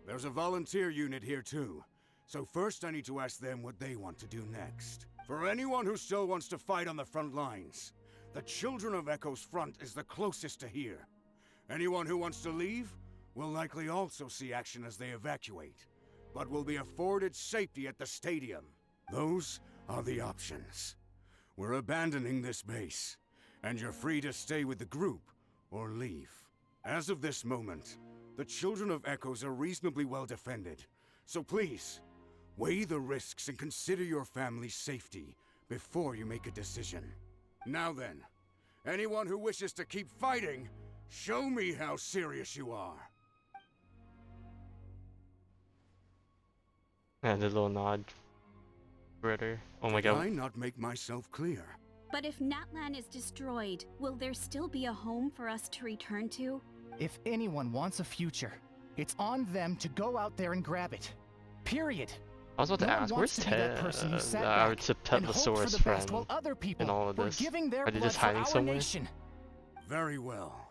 S10: There's a volunteer unit here too, so first I need to ask them what they want to do next. For anyone who still wants to fight on the front lines, the Children of Echo's front is the closest to here. Anyone who wants to leave will likely also see action as they evacuate, but will be afforded safety at the stadium. Those are the options. We're abandoning this base, and you're free to stay with the group or leave. As of this moment, the Children of Echoes are reasonably well defended, so please, weigh the risks and consider your family's safety before you make a decision. Now then, anyone who wishes to keep fighting, show me how serious you are.
S18: And a little nod. Ritter. Oh my god.
S10: Did I not make myself clear?
S20: But if Natlan is destroyed, will there still be a home for us to return to?
S9: If anyone wants a future, it's on them to go out there and grab it. Period.
S18: I was about to ask, where's Ted? Our Tepetlosaurus friend in all of this. Are they just hiding somewhere?
S10: Very well.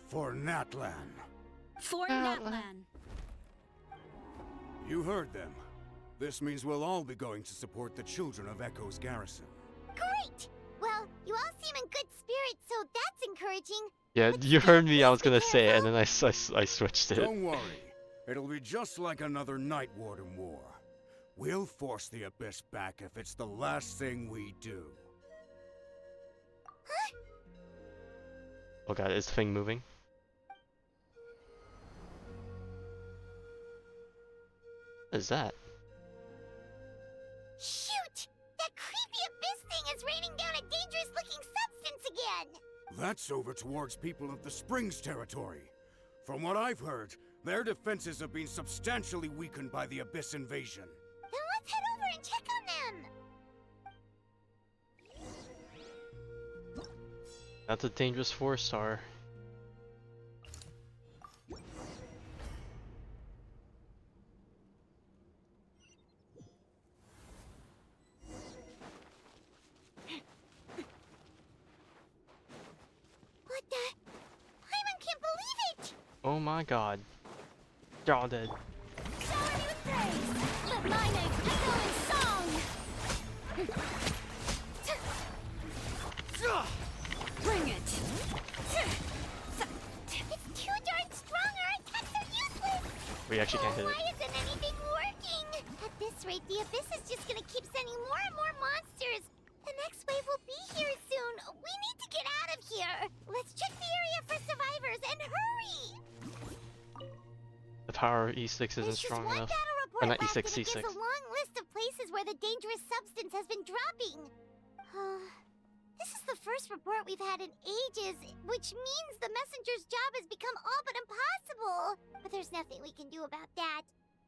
S10: For Natlan.
S20: For Natlan.
S10: You heard them. This means we'll all be going to support the Children of Echo's garrison.
S4: Great! Well, you all seem in good spirits, so that's encouraging.
S18: Yeah, you heard me, I was gonna say it, and then I switched it.
S10: Don't worry. It'll be just like another Night Warden war. We'll force the Abyss back if it's the last thing we do.
S18: Oh god, is the thing moving? What is that?
S4: Shoot! That creepy Abyss thing is raining down a dangerous-looking substance again!
S10: That's over towards people of the Springs territory. From what I've heard, their defenses have been substantially weakened by the Abyss invasion.
S4: Then let's head over and check on them!
S18: That's a dangerous 4-star.
S4: What the? Paimon can't believe it!
S18: Oh my god. They're all dead.
S4: Shower me with praise! Let my name echo in song!
S20: Bring it!
S4: It's too darn strong, our attacks are useless!
S18: We actually can't hit it.
S4: Why isn't anything working? At this rate, the Abyss is just gonna keep sending more and more monsters! The next wave will be here soon! We need to get out of here! Let's check the area for survivors and hurry!
S18: The power of E6 isn't strong enough. Or not E6,
S4: It
S18: C6.
S4: gives a long list of places where the dangerous substance has been dropping. This is the first report we've had in ages, which means the messenger's job has become all but impossible. But there's nothing we can do about that.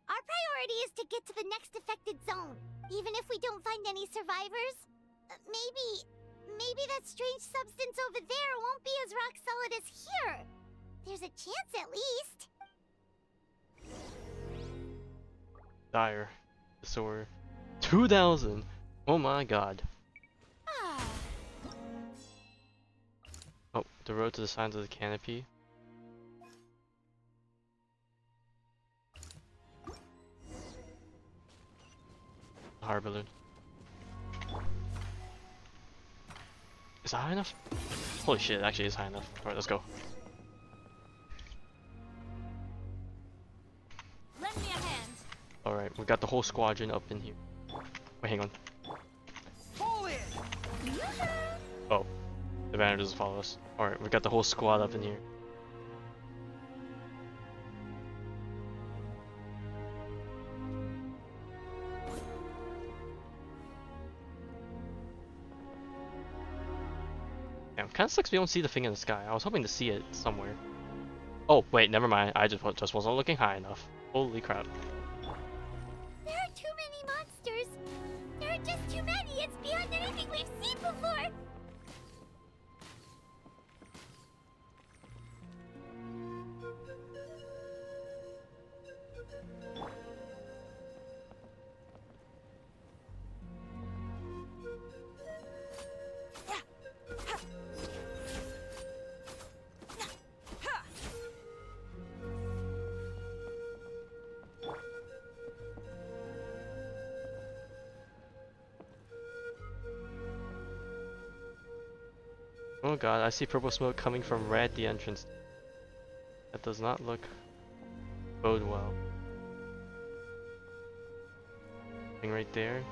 S4: Our priority is to get to the next affected zone, even if we don't find any survivors. Maybe that strange substance over there won't be as rock solid as here. There's a chance at least.
S18: Dire. So we're 2,000. Oh my god. Oh, the road to the signs of the canopy. Hard balloon. Is that high enough? Holy shit, it actually is high enough. Alright, let's go.
S5: Lend me a hand.
S18: Alright, we got the whole squadron up in here. Wait, hang on. Oh, the banner doesn't follow us. Alright, we got the whole squad up in here. Damn, kinda sucks we don't see the thing in the sky. I was hoping to see it somewhere. Oh, wait, never mind. I just wasn't looking high enough. Holy crap.
S4: There are too many monsters. There are just too many. It's beyond anything we've seen before.
S18: Oh god, I see purple smoke coming from right at the entrance. That does not bode well. Thing right there.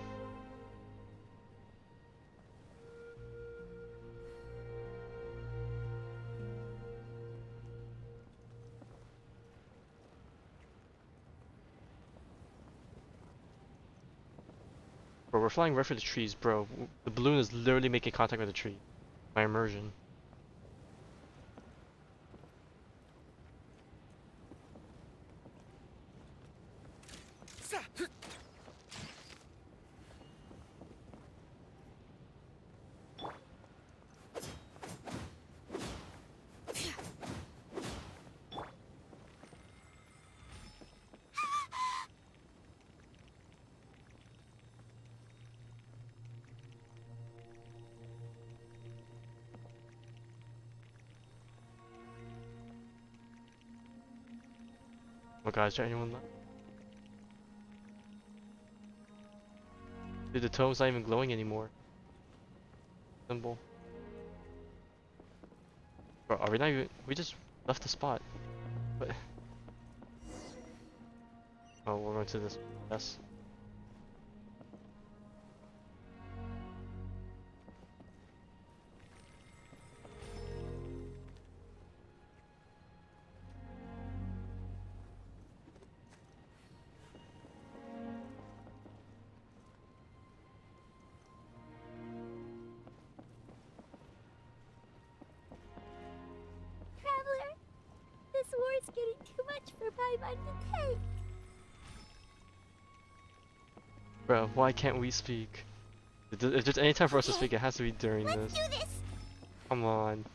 S18: Bro, we're flying right for the trees, bro. The balloon is literally making contact with the tree. My immersion. Oh god, is there anyone left? Dude, the tote's not even glowing anymore. Symbol. Bro, are we not even— we just left the spot. But oh, we're going to this. Yes.
S4: This war's getting too much for my mind to take.
S18: Bro, why can't we speak? If there's any time for us to speak, it has to be during this.
S4: Let's do this.
S18: Come on.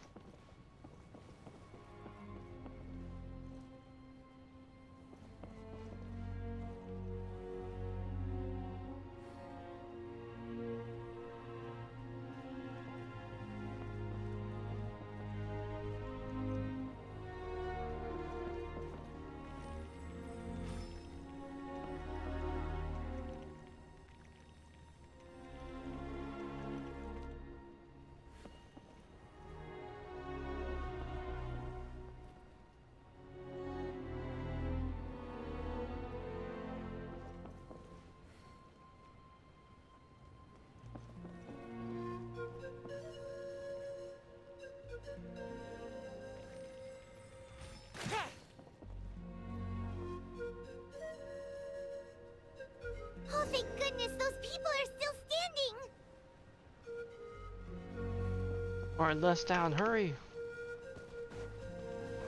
S18: Martin, let's down, hurry!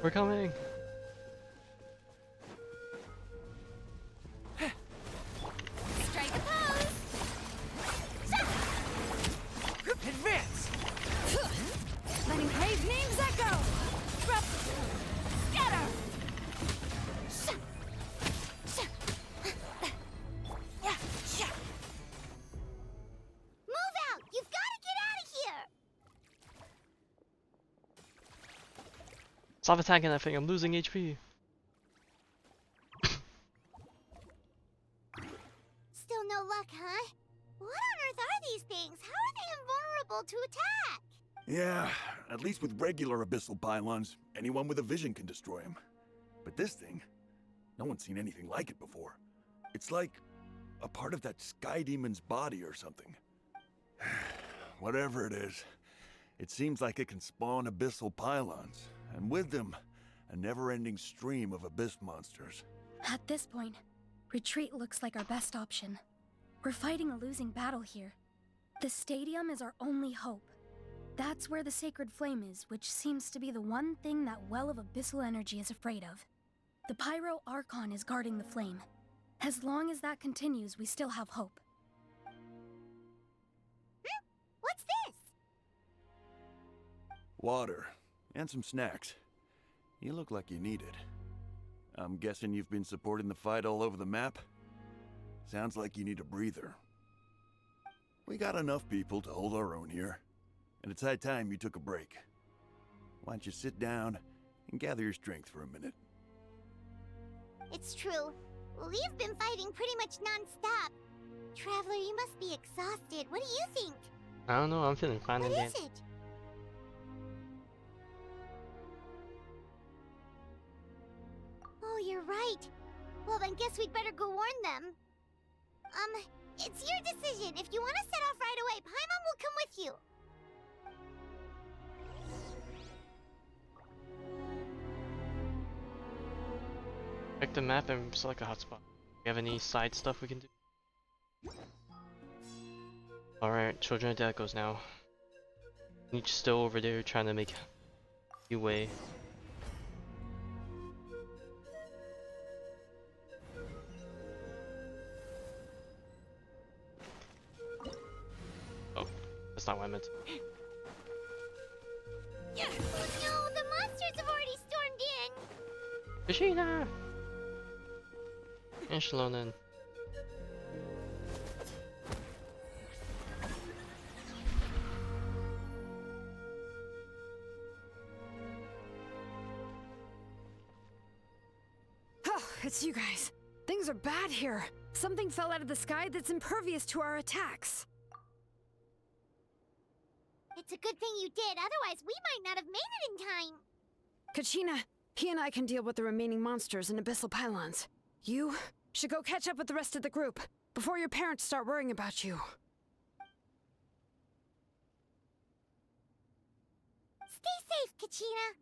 S18: We're coming!
S4: Strike a pose!
S11: Advance!
S12: Letting Hayes' names echo!
S4: Scatter! Move out! You've got to get out of here!
S18: Stop attacking that thing, I'm losing HP.
S4: Still no luck, huh? What on earth are these things? How are they invulnerable to attack?
S3: Yeah, at least with regular abyssal pylons, anyone with a vision can destroy them. But this thing, no one's seen anything like it before. It's like a part of that sky demon's body or something. Whatever it is, it seems like it can spawn abyssal pylons, and with them, a never-ending stream of abyss monsters.
S14: At this point, retreat looks like our best option. We're fighting a losing battle here. The stadium is our only hope. That's where the sacred flame is, which seems to be the one thing that well of abyssal energy is afraid of. The Pyro Archon is guarding the flame. As long as that continues, we still have hope.
S4: What's this?
S3: Water, and some snacks. You look like you need it. I'm guessing you've been supporting the fight all over the map? Sounds like you need a breather. We got enough people to hold our own here, and it's high time you took a break. Why don't you sit down and gather your strength for a minute?
S4: It's true. We've been fighting pretty much non-stop. Traveler, you must be exhausted. What do you think?
S18: I don't know, I'm feeling fine
S4: What
S18: again.
S4: is it? Oh, you're right. Well, then guess we'd better go warn them. It's your decision. If you want to set off right away, Paimon will come with you.
S18: Check the map and select a hotspot. You have any side stuff we can do? Alright, Children of the Echoes now. Nietzsche's still over there trying to make you way. Oh, that's not what I meant.
S4: Yeah. Oh no, the monsters have already stormed in.
S18: Kushina! And Shalonen.
S6: Oh, it's you guys. Things are bad here. Something fell out of the sky that's impervious to our attacks.
S4: It's a good thing you did, otherwise we might not have made it in time.
S6: Kachina, he and I can deal with the remaining monsters and abyssal pylons. You should go catch up with the rest of the group before your parents start worrying about you.
S4: Stay safe, Kachina.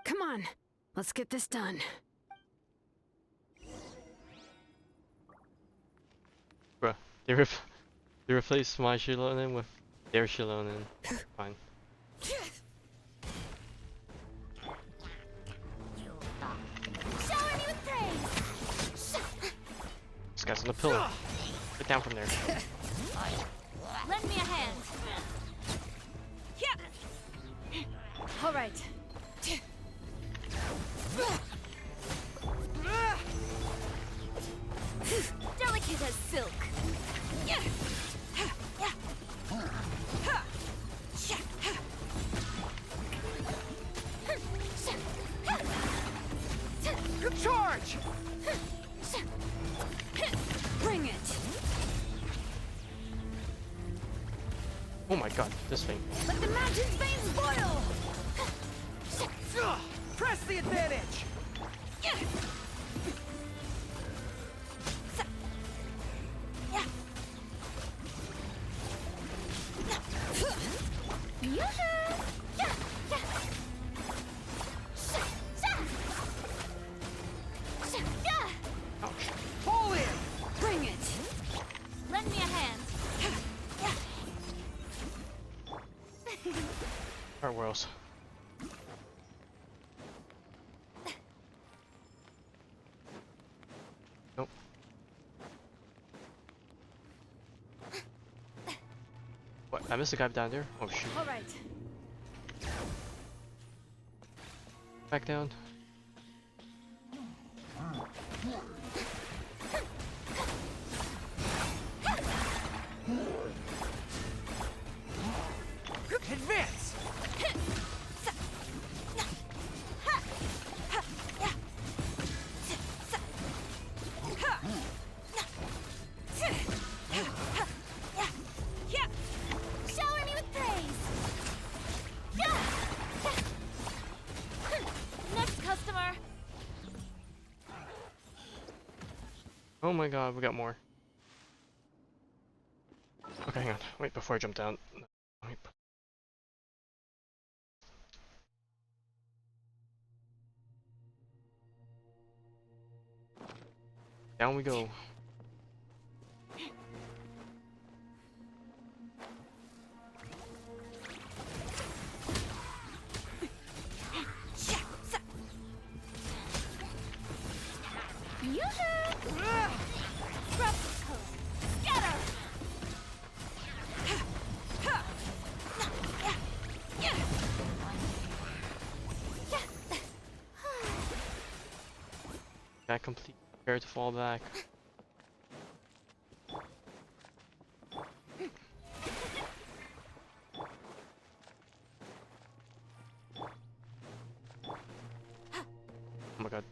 S6: Come on, let's get this done.
S18: Bruh, they replaced my Shalonen with their Shalonen. Fine.
S4: Shower me with praise.
S18: This guy's on the pillar. Get down from there.
S5: Lend me a hand.
S6: All right.
S5: Delicate as silk.
S9: Charge!
S6: Bring it!
S18: Oh my god, this thing.
S6: Let the mountain's veins boil!
S9: Press the advantage!
S6: Pull in! Bring it!
S5: Lend me a hand.
S18: I missed the guy down there. Oh shoot.
S1: All right.
S18: Back down.
S11: Advance!
S4: Shower me with praise.
S5: Next customer.
S18: Oh my god, we got more. Okay, hang on. Wait, before I jump down. Wait. Down we go. Got complete. Prepare to fall back. Oh my god,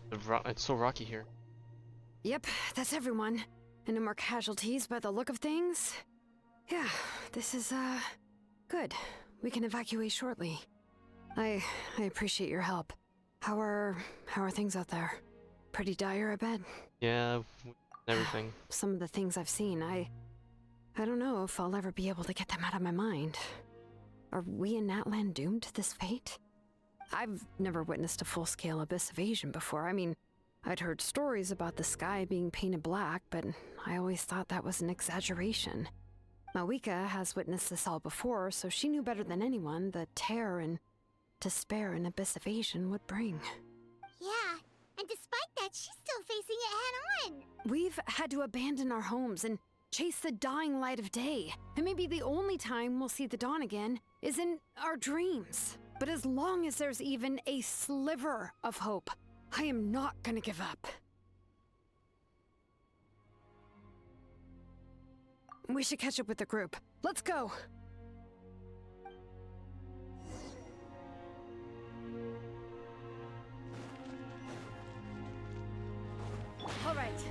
S18: it's so rocky here.
S6: Yep, that's everyone. And no more casualties by the look of things. Yeah, this is, good. We can evacuate shortly. I appreciate your help. How are things out there? Pretty dire, I bet.
S18: Yeah, everything.
S6: Some of the things I've seen, I don't know if I'll ever be able to get them out of my mind. Are we in Natlan doomed to this fate? I've never witnessed a full-scale abyss invasion before. I mean, I'd heard stories about the sky being painted black, but I always thought that was an exaggeration. Mawika has witnessed this all before, so she knew better than anyone the terror and despair an abyss invasion would bring.
S4: Yeah, and despite that, she's still facing it head-on.
S6: We've had to abandon our homes and chase the dying light of day. And maybe the only time we'll see the dawn again is in our dreams. But as long as there's even a sliver of hope, I am not gonna give up. We should catch up with the group. Let's go!
S1: All right.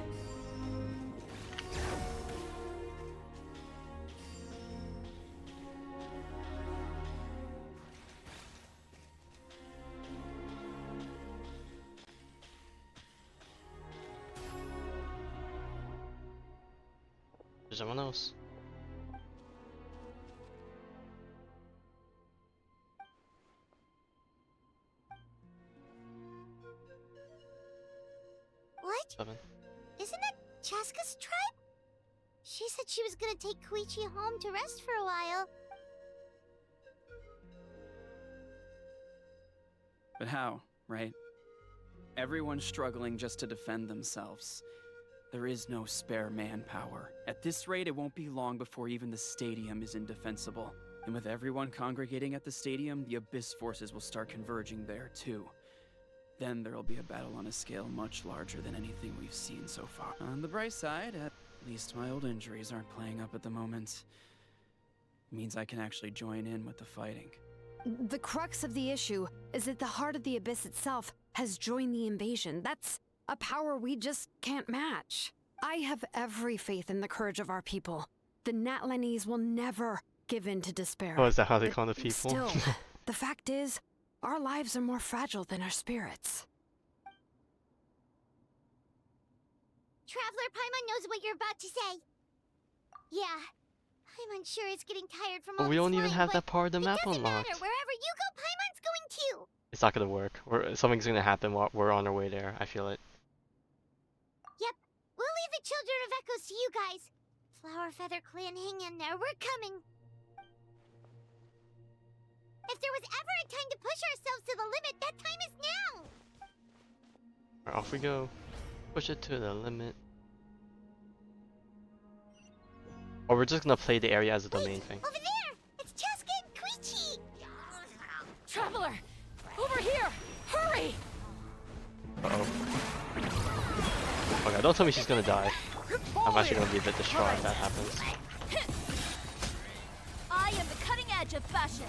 S18: There's someone else.
S4: What?
S18: 7.
S4: Isn't that Chaska's tribe? She said she was gonna take Koichi home to rest for a while.
S15: But how, right? Everyone's struggling just to defend themselves. There is no spare manpower. At this rate, it won't be long before even the stadium is indefensible. And with everyone congregating at the stadium, the Abyss forces will start converging there too. Then there'll be a battle on a scale much larger than anything we've seen so far. On the bright side, at least my old injuries aren't playing up at the moment. It means I can actually join in with the fighting.
S6: The crux of the issue is that the heart of the Abyss itself has joined the invasion. That's a power we just can't match. I have every faith in the courage of our people. The Natlanese will never give in to despair.
S18: Oh, is that how they call the people?
S6: Still, the fact is, our lives are more fragile than our spirits.
S4: Traveler Paimon knows what you're about to say. Yeah, Paimon's sure is getting tired from all
S18: But we
S4: this
S18: don't even
S4: flying,
S18: have
S4: but
S18: that part of the map
S4: it doesn't
S18: unlocked.
S4: matter. Wherever you go, Paimon's going too.
S18: It's not gonna work. Something's gonna happen while we're on our way there. I feel it.
S4: Yep, we'll leave the Children of Echoes to you guys. Flower Feather Clan, hang in there. We're coming. If there was ever a time to push ourselves to the limit, that time is now.
S18: Alright, off we go. Push it to the limit. Or we're just gonna play the area as a domain thing.
S4: Over there!
S18: don't tell me she's gonna die. I'm actually gonna be a bit distraught if that happens.
S5: I am the cutting edge of fashion.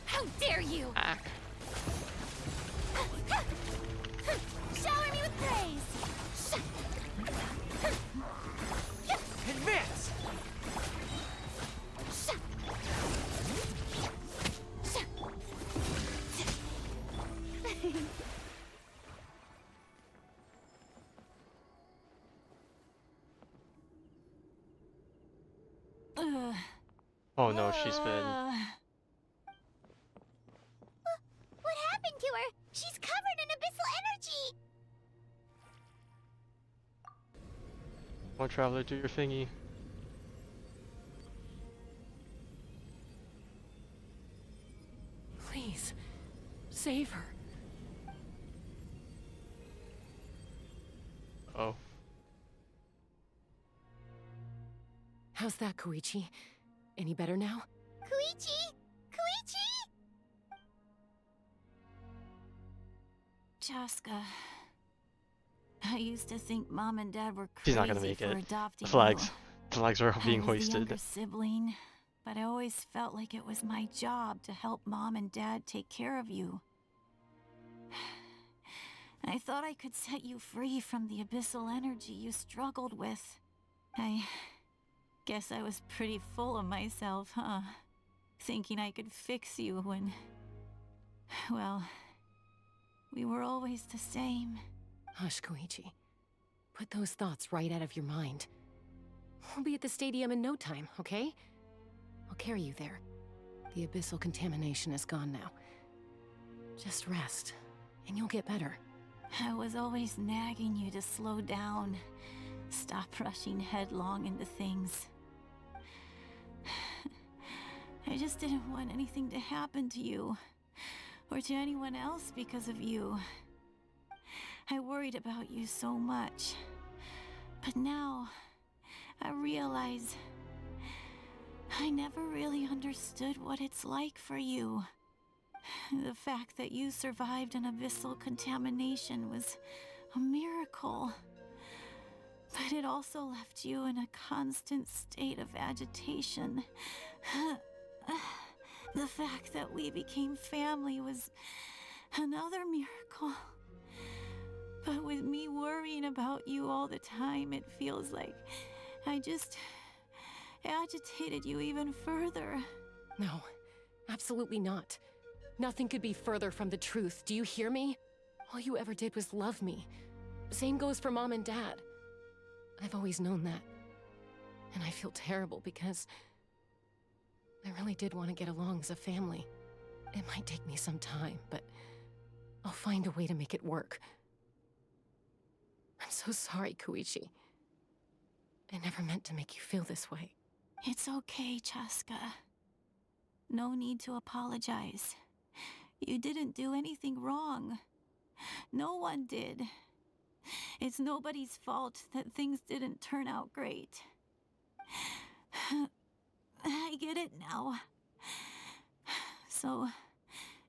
S5: How dare you! Shower me with praise.
S11: Advance!
S18: Oh no, she's been.
S4: What happened to her? She's covered in abyssal energy!
S18: Come on, Traveler, do your thingy.
S16: Please, save her.
S18: Oh.
S16: How's that, Koichi? Any better now?
S4: Koichi! Koichi!
S19: Chaska, I used to think Mom and Dad were
S18: She's
S19: crazy
S18: not gonna make
S19: for
S18: it.
S19: adopting
S18: The flags.
S19: you.
S18: The flags are being
S19: I was the
S18: hoisted.
S19: younger sibling, but I always felt like it was my job to help Mom and Dad take care of you. I thought I could set you free from the abyssal energy you struggled with. I guess I was pretty full of myself, huh? Thinking I could fix you when... well, we were always the same.
S16: Hush, Koichi. Put those thoughts right out of your mind. We'll be at the stadium in no time, okay? I'll carry you there. The abyssal contamination is gone now. Just rest, and you'll get better.
S19: I was always nagging you to slow down. Stop rushing headlong into things. I just didn't want anything to happen to you, or to anyone else because of you. I worried about you so much. But now, I realize I never really understood what it's like for you. The fact that you survived an abyssal contamination was a miracle. But it also left you in a constant state of agitation. The fact that we became family was another miracle. But with me worrying about you all the time, it feels like I just agitated you even further.
S16: No, absolutely not. Nothing could be further from the truth. Do you hear me? All you ever did was love me. Same goes for Mom and Dad. I've always known that. And I feel terrible because I really did want to get along as a family. It might take me some time, but I'll find a way to make it work. I'm so sorry, Koichi. I never meant to make you feel this way.
S19: It's okay, Chaska. No need to apologize. You didn't do anything wrong. No one did. It's nobody's fault that things didn't turn out great. I get it now. So,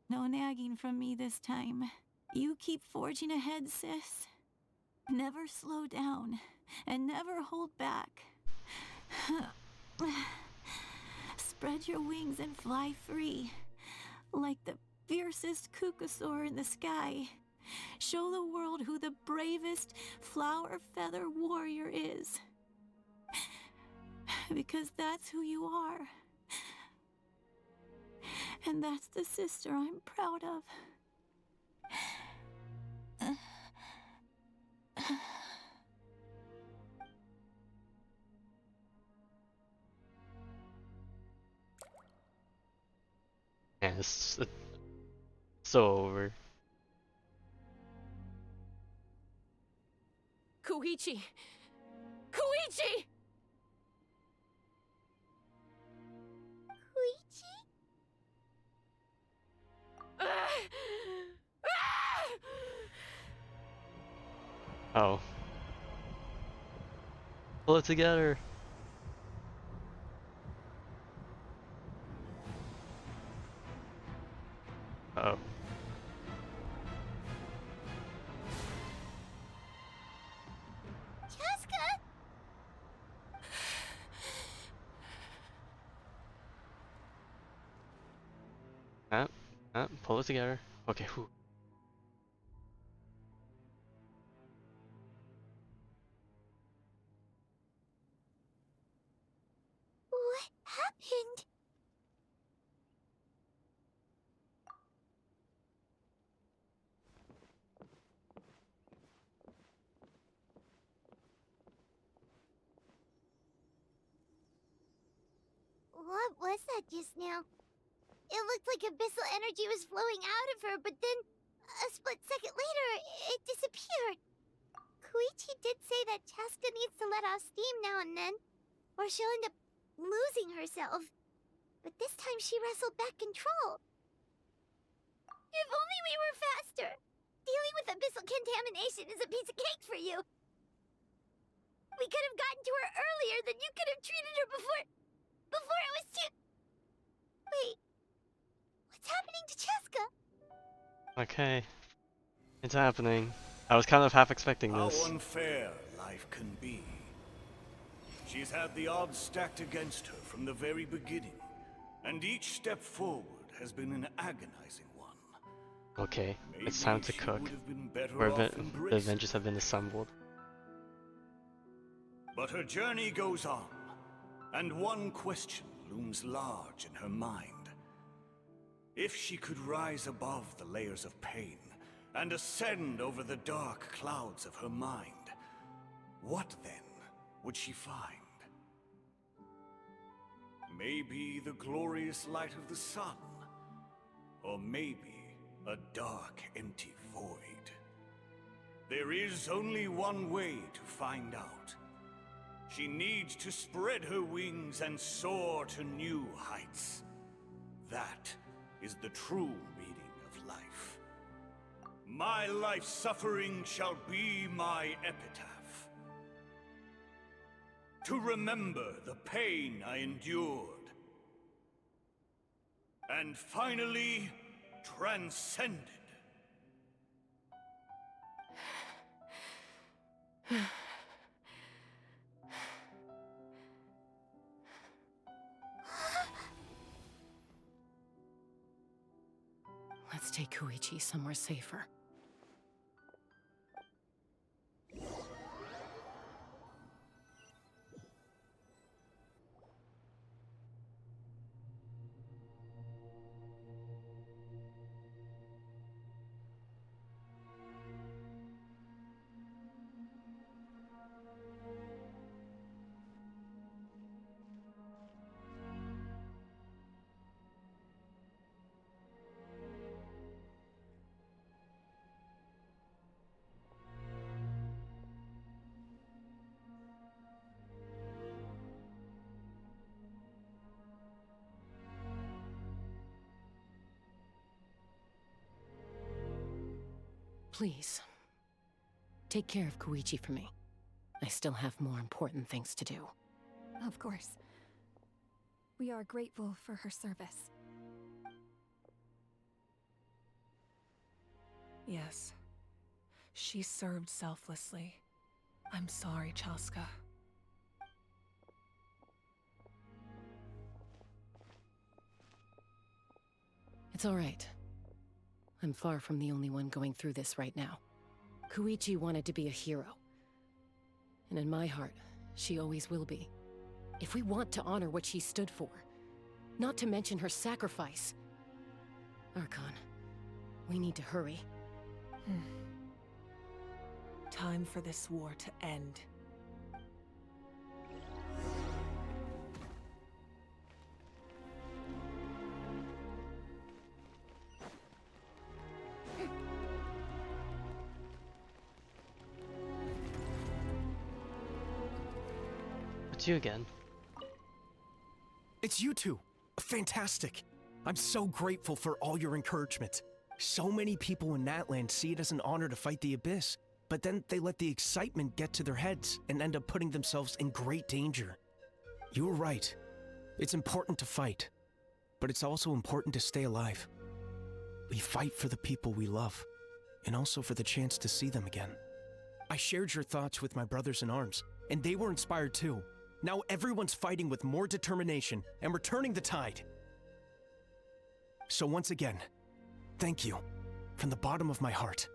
S19: no nagging from me this time. You keep forging ahead, sis. Never slow down, and never hold back. Spread your wings and fly free, like the fiercest kukasaur in the sky. Show the world who the bravest flower feather warrior is. Because that's who you are. And that's the sister I'm proud of.
S18: Man, it's so over.
S16: Koichi! Koichi!
S4: Koichi?
S18: Oh. Pull it together. Oh. Pull it together. Okay, whew.
S4: What happened? What was that just now? It looked like abyssal energy was flowing out of her, but then a split second later, it disappeared. Koichi did say that Chaska needs to let off steam now and then, or she'll end up losing herself. But this time she wrestled back control. If only we were faster! Dealing with abyssal contamination is a piece of cake for you. We could have gotten to her earlier, then you could have treated her before it was too... Wait. What's happening to Chaska?
S18: Okay. It's happening. I was kind of half expecting this.
S21: How unfair life can be. She's had the odds stacked against her from the very beginning, and each step forward has been an agonizing one.
S18: Okay, it's time to cook. Where the Avengers have been assembled.
S21: But her journey goes on, and one question looms large in her mind. If she could rise above the layers of pain and ascend over the dark clouds of her mind, what then would she find? Maybe the glorious light of the sun, or maybe a dark, empty void. There is only one way to find out. She needs to spread her wings and soar to new heights. That is the true meaning of life. My life's suffering shall be my epitaph. To remember the pain I endured. And finally, transcended.
S16: Let's take Koichi somewhere safer. Please, take care of Koichi for me. I still have more important things to do.
S14: Of course. We are grateful for her service.
S22: Yes. She served selflessly. I'm sorry, Chaska.
S16: It's all right. I'm far from the only one going through this right now. Koichi wanted to be a hero. And in my heart, she always will be. If we want to honor what she stood for, not to mention her sacrifice. Archon, we need to hurry.
S22: Time for this war to end.
S18: It's you again.
S11: It's you two. Fantastic. I'm so grateful for all your encouragement. So many people in Natlan see it as an honor to fight the Abyss, but then they let the excitement get to their heads and end up putting themselves in great danger. You were right. It's important to fight, but it's also important to stay alive. We fight for the people we love, and also for the chance to see them again. I shared your thoughts with my brothers in arms, and they were inspired too. Now everyone's fighting with more determination, and we're turning the tide. So once again,
S9: Thank you. From the bottom of my heart.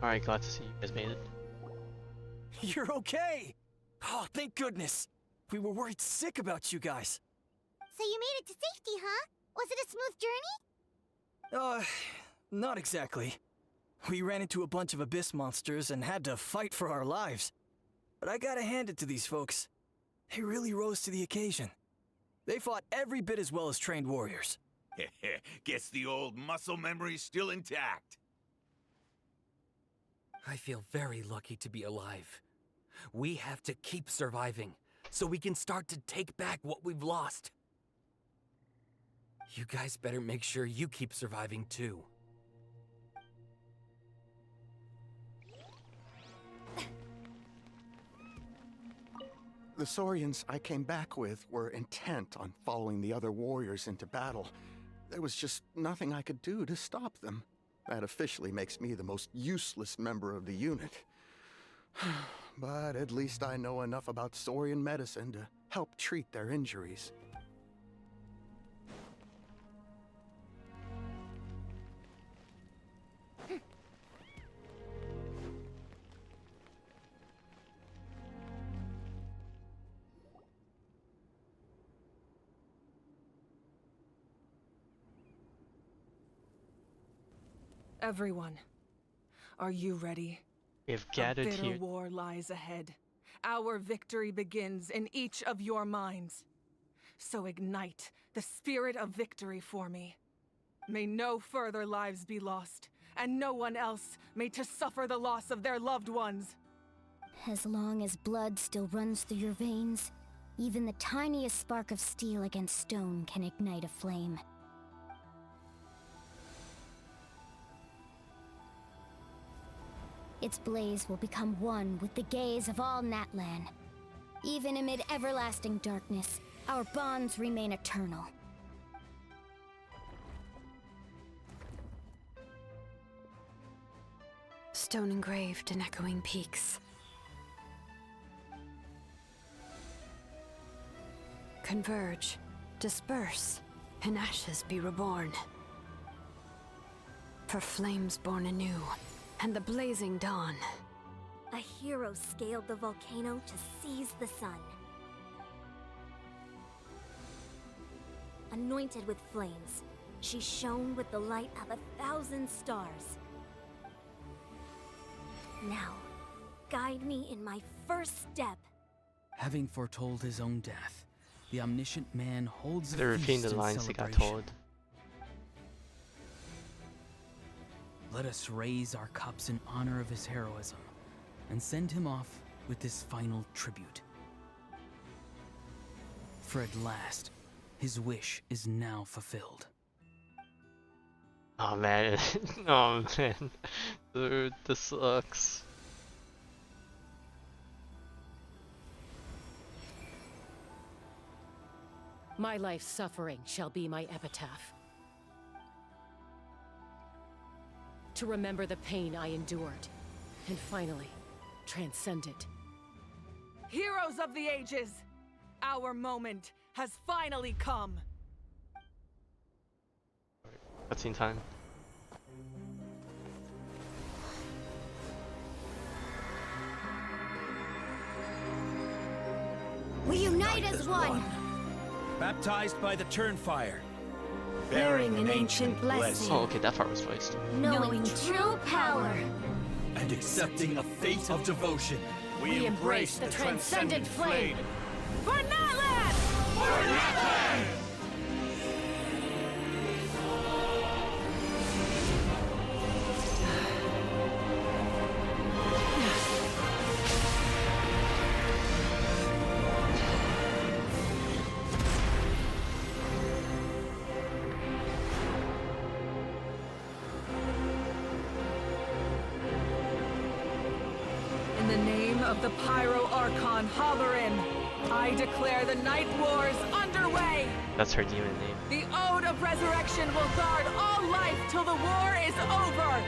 S18: Alright, glad to see you guys made it.
S17: You're okay! Oh, thank goodness! We were worried sick about you guys.
S4: So you made it to safety, huh? Was it a smooth journey?
S17: Not exactly. We ran into a bunch of abyss monsters and had to fight for our lives. But I gotta hand it to these folks. They really rose to the occasion. They fought every bit as well as trained warriors.
S2: Guess the old muscle memory's still intact.
S11: I feel very lucky to be alive. We have to keep surviving, so we can start to take back what we've lost. You guys better make sure you keep surviving too.
S13: The Saurians I came back with were intent on following the other warriors into battle. There was just nothing I could do to stop them. That officially makes me the most useless member of the unit. But at least I know enough about Saurian medicine to help treat their injuries.
S22: Everyone, are you ready?
S18: We have gathered
S22: A bitter
S18: here.
S22: war lies ahead. Our victory begins in each of your minds. So ignite the spirit of victory for me. May no further lives be lost, and no one else may to suffer the loss of their loved ones.
S4: As long as blood still runs through your veins, even the tiniest spark of steel against stone can ignite a flame. Its blaze will become one with the gaze of all Natlan. Even amid everlasting darkness, our bonds remain eternal.
S6: Stone engraved in echoing peaks. Converge, disperse, and ashes be reborn. For flames born anew, and the blazing dawn.
S4: A hero scaled the volcano to seize the sun. Anointed with flames, she shone with the light of 1,000 stars. Now, guide me in my first step.
S15: Having foretold his own death, the omniscient man holds
S18: They're
S15: a
S18: repeating
S15: feast
S18: the
S15: in
S18: lines they got
S15: celebration.
S18: told.
S15: Let us raise our cups in honor of his heroism and send him off with this final tribute. For at last, his wish is now fulfilled.
S18: Oh man, oh man, dude, this sucks.
S7: My life's suffering shall be my epitaph. To remember the pain I endured, and finally, transcend it.
S22: Heroes of the ages, our moment has finally come.
S18: Cutscene time.
S4: We unite as one,
S8: Baptized by the Turnfire.
S4: bearing an ancient blessing,
S18: Oh, okay, that part was voiced.
S4: knowing true power.
S8: And accepting a fate of devotion.
S7: We embrace the transcendent flame.
S22: For Natlan!
S8: For Natlan!
S22: In the name of the Pyro Archon Halloran, I declare the Night Wars underway!
S18: That's her demon name.
S22: The Ode of Resurrection will guard all life till the war is over!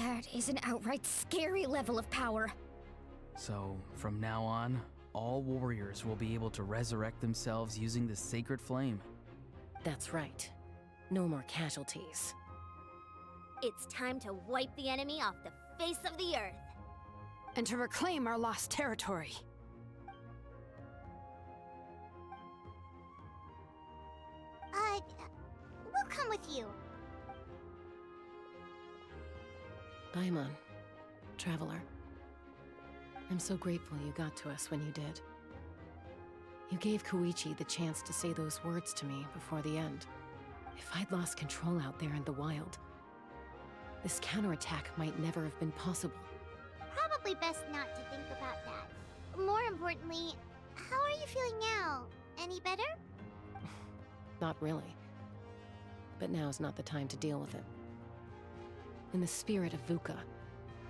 S14: That is an outright scary level of power.
S10: So, from now on, all warriors will be able to resurrect themselves using the sacred flame.
S7: That's right. No more casualties.
S4: It's time to wipe the enemy off the face of the earth.
S6: And to reclaim our lost territory.
S4: We'll come with you.
S7: Paimon, traveler. I'm so grateful you got to us when you did. You gave Koichi the chance to say those words to me before the end. If I'd lost control out there in the wild, this counterattack might never have been possible.
S4: Probably best not to think about that. More importantly, how are you feeling now? Any better?
S7: Not really. But now's not the time to deal with it. In the spirit of VUCA,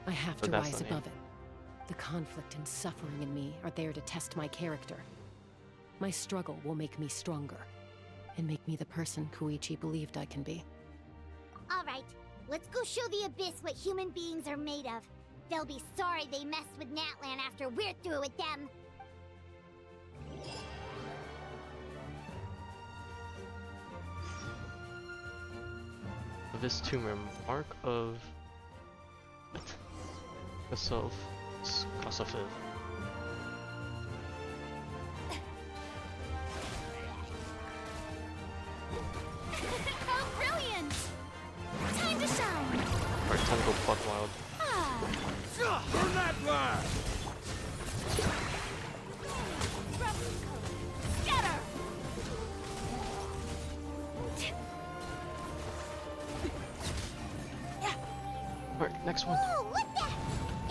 S7: I have to rise above it. The conflict and suffering in me are there to test my character. My struggle will make me stronger, and make me the person Koichi believed I can be.
S4: Alright, let's go show the Abyss what human beings are made of. They'll be sorry they messed with Natlan after we're through with them.
S18: This tumor, mark of Self Kosofiv.
S4: Oh, brilliant! Time to shine!
S18: Alright, time to go buck wild.
S8: Burn that blast!
S4: Scatter!
S18: Alright, next one.
S4: Oh, look that!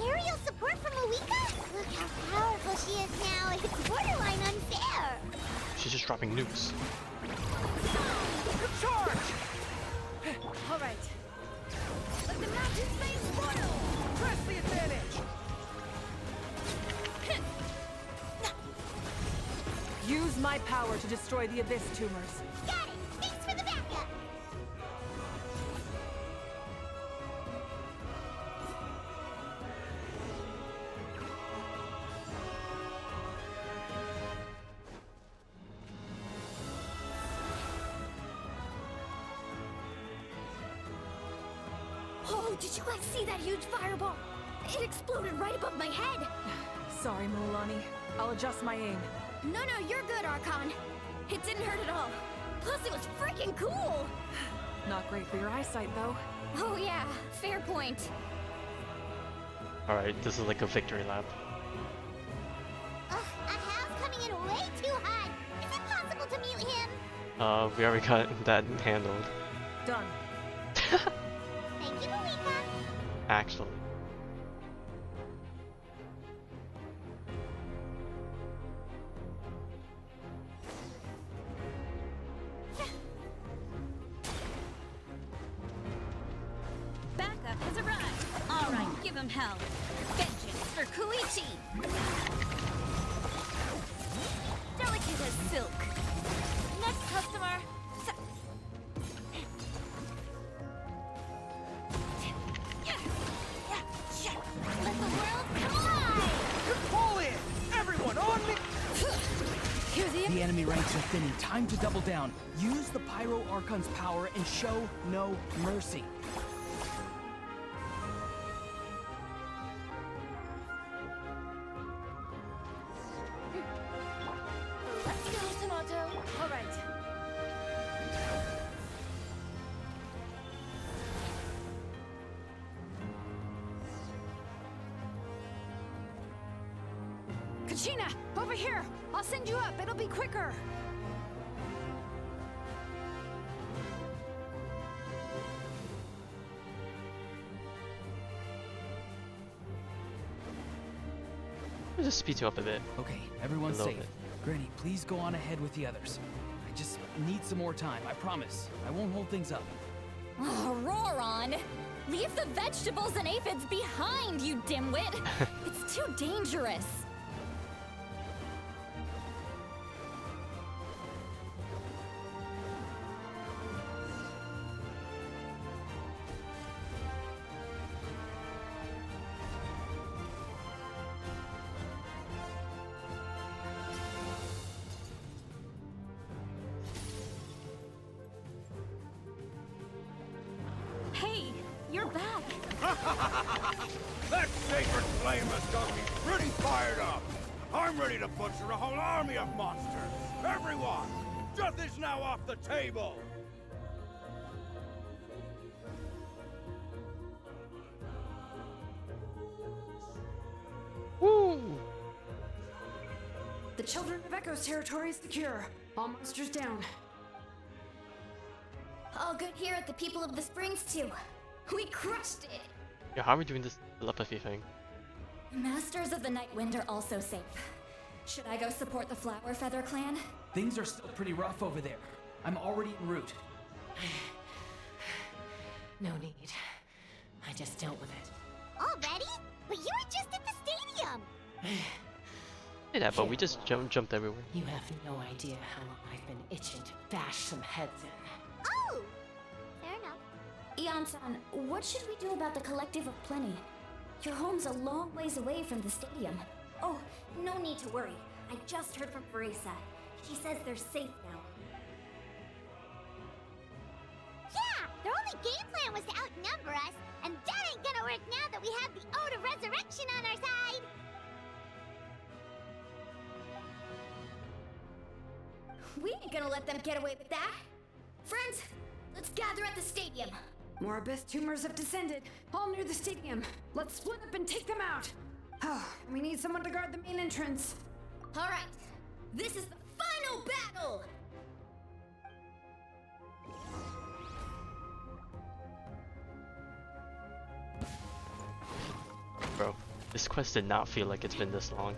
S4: Aerial support from Awika? Look how powerful she is now. It's borderline unfair.
S18: She's just dropping nukes.
S8: Charge!
S4: All right. Let the mountain flames spoil.
S8: Press the advantage!
S22: Use my power to destroy the Abyss tumors.
S4: Got it! Thanks for the backup! Oh, did you guys see that huge fireball? It exploded right above my head!
S22: Sorry, Mulani. I'll adjust my aim.
S4: No, you're good, Archon. It didn't hurt at all. Plus, it was freaking cool!
S22: Not great for your eyesight, though.
S4: Oh yeah, fair point.
S18: Alright, this is like a victory lap.
S4: Ugh, a hal's coming in way too hot. Is it possible to mute him?
S18: We already got that handled.
S22: Done.
S4: Thank you, Malika.
S18: Actually.
S5: Backup has arrived. All right, give him hell. Vengeance for Koichi. Delicate as silk. Next customer. Let the world come alive.
S8: Call in! Everyone on me!
S10: The enemy ranks are thinning. Time to double down. Use the Pyro Archon's power and show no mercy.
S4: Let's go, Tomato. All right.
S6: Kachina, over here! I'll send you up, it'll be quicker!
S18: I'll just speed you up a bit.
S10: Okay, everyone's
S18: A little
S10: safe.
S18: bit.
S10: Granny, please go on ahead with the others. I just need some more time, I promise. I won't hold things up.
S5: Oh, Roron! Leave the vegetables and aphids behind, you dimwit! It's too dangerous!
S21: That sacred flame has got me pretty fired up. I'm ready to butcher a whole army of monsters. Everyone, death is now off the table.
S18: Woo!
S6: The Children of Echo's territory is secure. All monsters down.
S4: All good here at the People of the Springs, too. We crushed it!
S18: Yeah, how are we doing this telepathy thing?
S5: Masters of the Night Wind are also safe. Should I go support the Flower Feather clan?
S10: Things are still pretty rough over there. I'm already en route.
S7: No need. I just dealt with it.
S4: Already? But you were just at the stadium!
S18: Yeah, but we just jumped everywhere.
S7: You have no idea how long I've been itching to bash some heads in.
S4: Oh! Fair enough. Ian-san, what should we do about the Collective of Plenty? Your home's a long ways away from the stadium. Oh, no need to worry. I just heard from Farisa. She says they're safe now. Yeah! Their only game plan was to outnumber us, and that ain't gonna work now that we have the Ode of Resurrection on our side! We ain't gonna let them get away with that! Friends, let's gather at the stadium.
S6: More abyss tumors have descended, all near the stadium. Let's split up and take them out. Oh, we need someone to guard the main entrance.
S4: All right, this is the final battle!
S18: Bro, this quest did not feel like it's been this long.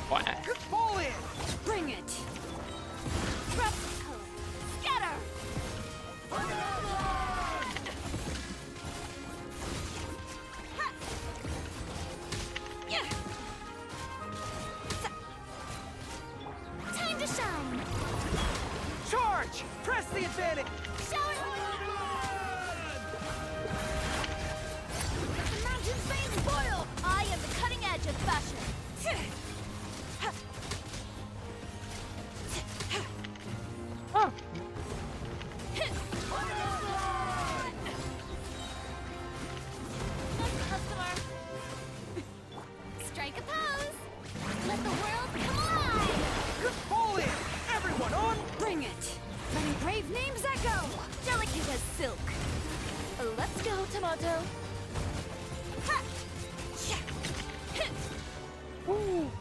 S18: What?
S22: Pull in!
S6: Bring it!
S4: Scatter! Time to shine!
S8: Charge! Press the advantage!
S4: Show it! The mountain's veins boil! I am the cutting edge of fashion!
S18: Oh.
S4: Strike a pose! Let the world come alive!
S8: Pull in! Everyone on!
S6: Bring it! Letting brave names echo!
S4: Delicate as silk. Let's go, Tomato. Ha!
S18: Woo!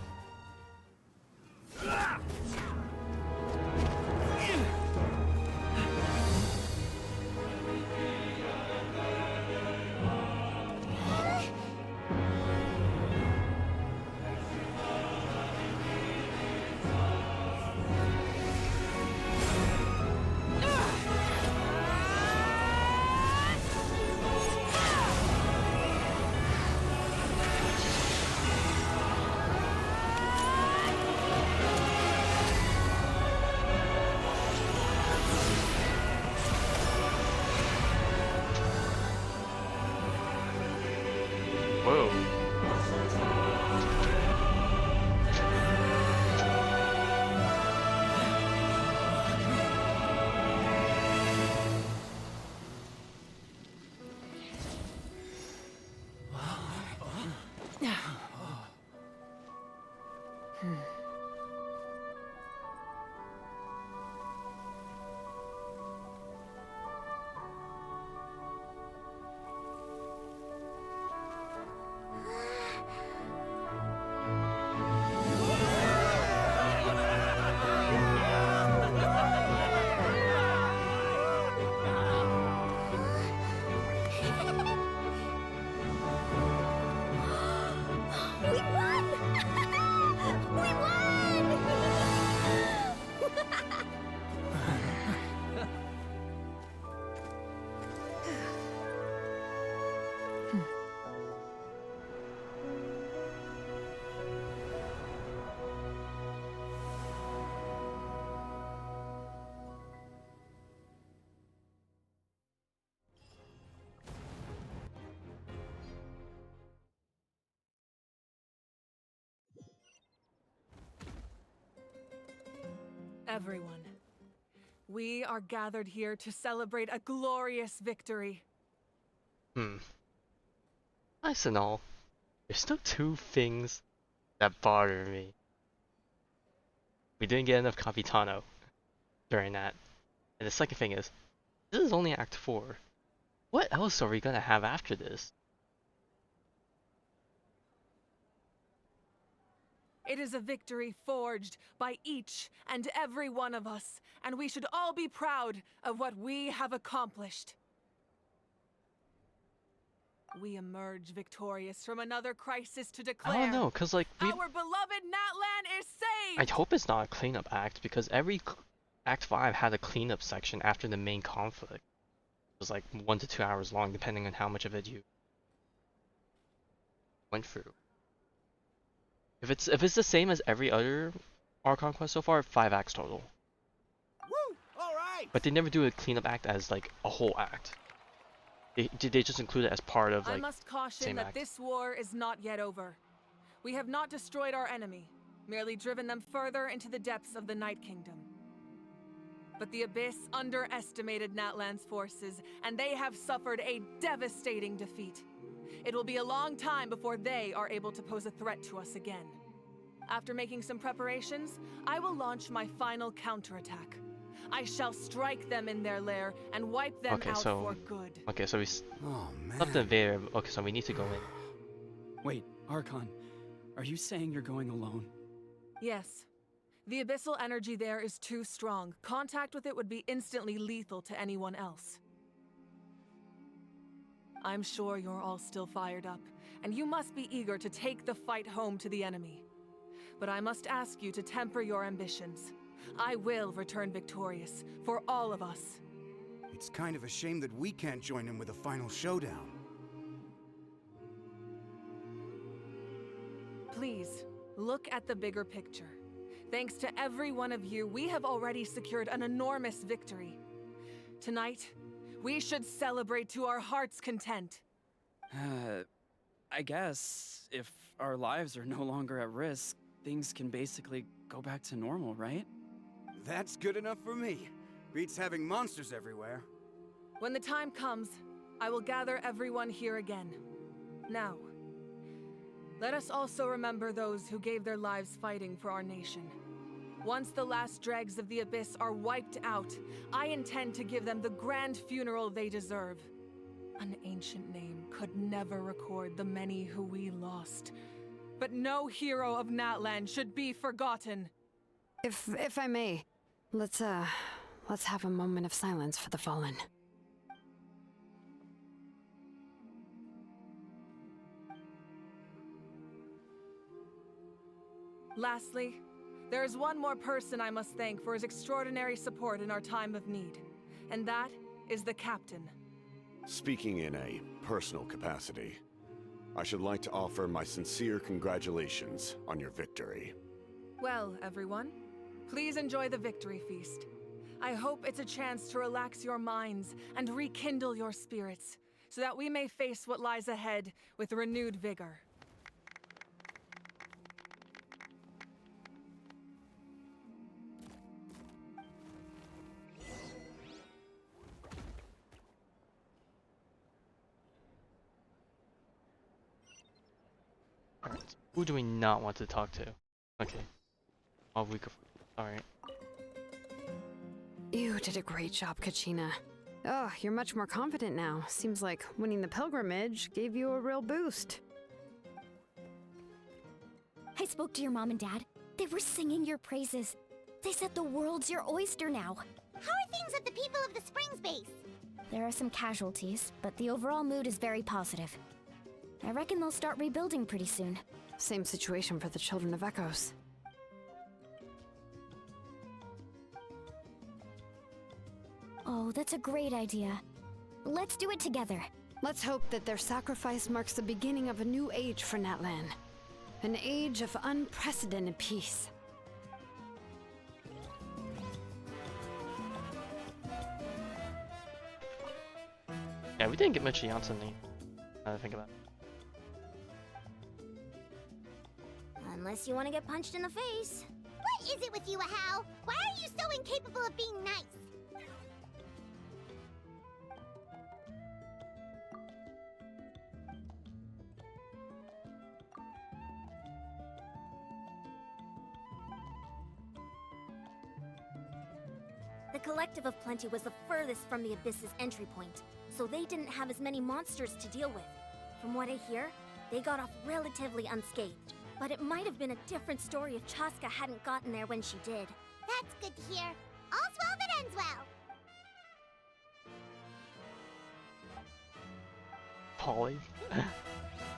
S18: Whoa.
S4: We won! We won!
S22: Everyone, We are gathered here to celebrate a glorious victory.
S18: Nice and all. There's still two things that bother me. We didn't get enough Capitano during that. And the second thing is, this is only Act 4. What else are we gonna have after this?
S22: It is a victory forged by each and every one of us, and we should all be proud of what we have accomplished. We emerge victorious from another crisis to declare.
S18: I don't know, cause like
S22: our beloved Natlan is saved.
S18: I hope it's not a cleanup act, because every Act 5 had a cleanup section after the main conflict. It was like 1 to 2 hours long, depending on how much of it you went through. If it's the same as every other Archon quest so far, 5 acts total.
S21: Woo! All right.
S18: But they never do a cleanup act as like a whole act. They just include it as part of like
S22: I must caution
S18: same
S22: that
S18: act.
S22: this war is not yet over. We have not destroyed our enemy, merely driven them further into the depths of the Night Kingdom. But the Abyss underestimated Natlan's forces, and they have suffered a devastating defeat. It will be a long time before they are able to pose a threat to us again. After making some preparations, I will launch my final counterattack. I shall strike them in their lair and wipe them out for good.
S18: Okay, so we
S15: Oh,
S18: left the invader. Okay, so we need to go in.
S15: Wait, Archon, are you saying you're going alone?
S22: Yes. The abyssal energy there is too strong. Contact with it would be instantly lethal to anyone else. I'm sure you're all still fired up, and you must be eager to take the fight home to the enemy. But I must ask you to temper your ambitions. I will return victorious, for all of us.
S12: It's kind of a shame that we can't join him with a final showdown.
S22: Please, look at the bigger picture. Thanks to every one of you, we have already secured an enormous victory. Tonight, we should celebrate to our heart's content.
S15: I guess if our lives are no longer at risk, things can basically go back to normal, right?
S12: That's good enough for me. Beats having monsters everywhere.
S22: When the time comes, I will gather everyone here again. Now, let us also remember those who gave their lives fighting for our nation. Once the last dregs of the Abyss are wiped out, I intend to give them the grand funeral they deserve. An ancient name could never record the many who we lost. But no hero of Natlan should be forgotten.
S6: If I may, let's have a moment of silence for the fallen.
S22: Lastly, there is one more person I must thank for his extraordinary support in our time of need, and that is the Captain.
S20: Speaking in a personal capacity, I should like to offer my sincere congratulations on your victory.
S22: Well, everyone, please enjoy the victory feast. I hope it's a chance to relax your minds and rekindle your spirits, so that we may face what lies ahead with renewed vigor.
S18: Alright, who do we not want to talk to? Okay. Oh, we could. Alright.
S6: You did a great job, Kachina. Oh, you're much more confident now. Seems like winning the pilgrimage gave you a real boost.
S4: I spoke to your mom and dad. They were singing your praises. They said the world's your oyster now. How are things at the People of the Springs base? There are some casualties, but the overall mood is very positive. I reckon they'll start rebuilding pretty soon.
S6: Same situation for the Children of Echoes.
S4: Oh, that's a great idea. Let's do it together.
S6: Let's hope that their sacrifice marks the beginning of a new age for Natlan. An age of unprecedented peace.
S18: Yeah, we didn't get much Janssen name. Now that I think about it.
S4: Unless you want to get punched in the face. What is it with you, Ahau? Why are you so incapable of being nice?
S1: Collective of Plenty was the furthest from the Abyss's entry point, so they didn't have as many monsters to deal with. From what I hear, they got off relatively unscathed. But it might have been a different story if Chaska hadn't gotten there when she did.
S4: That's good to hear. All's well that ends well.
S18: Polly?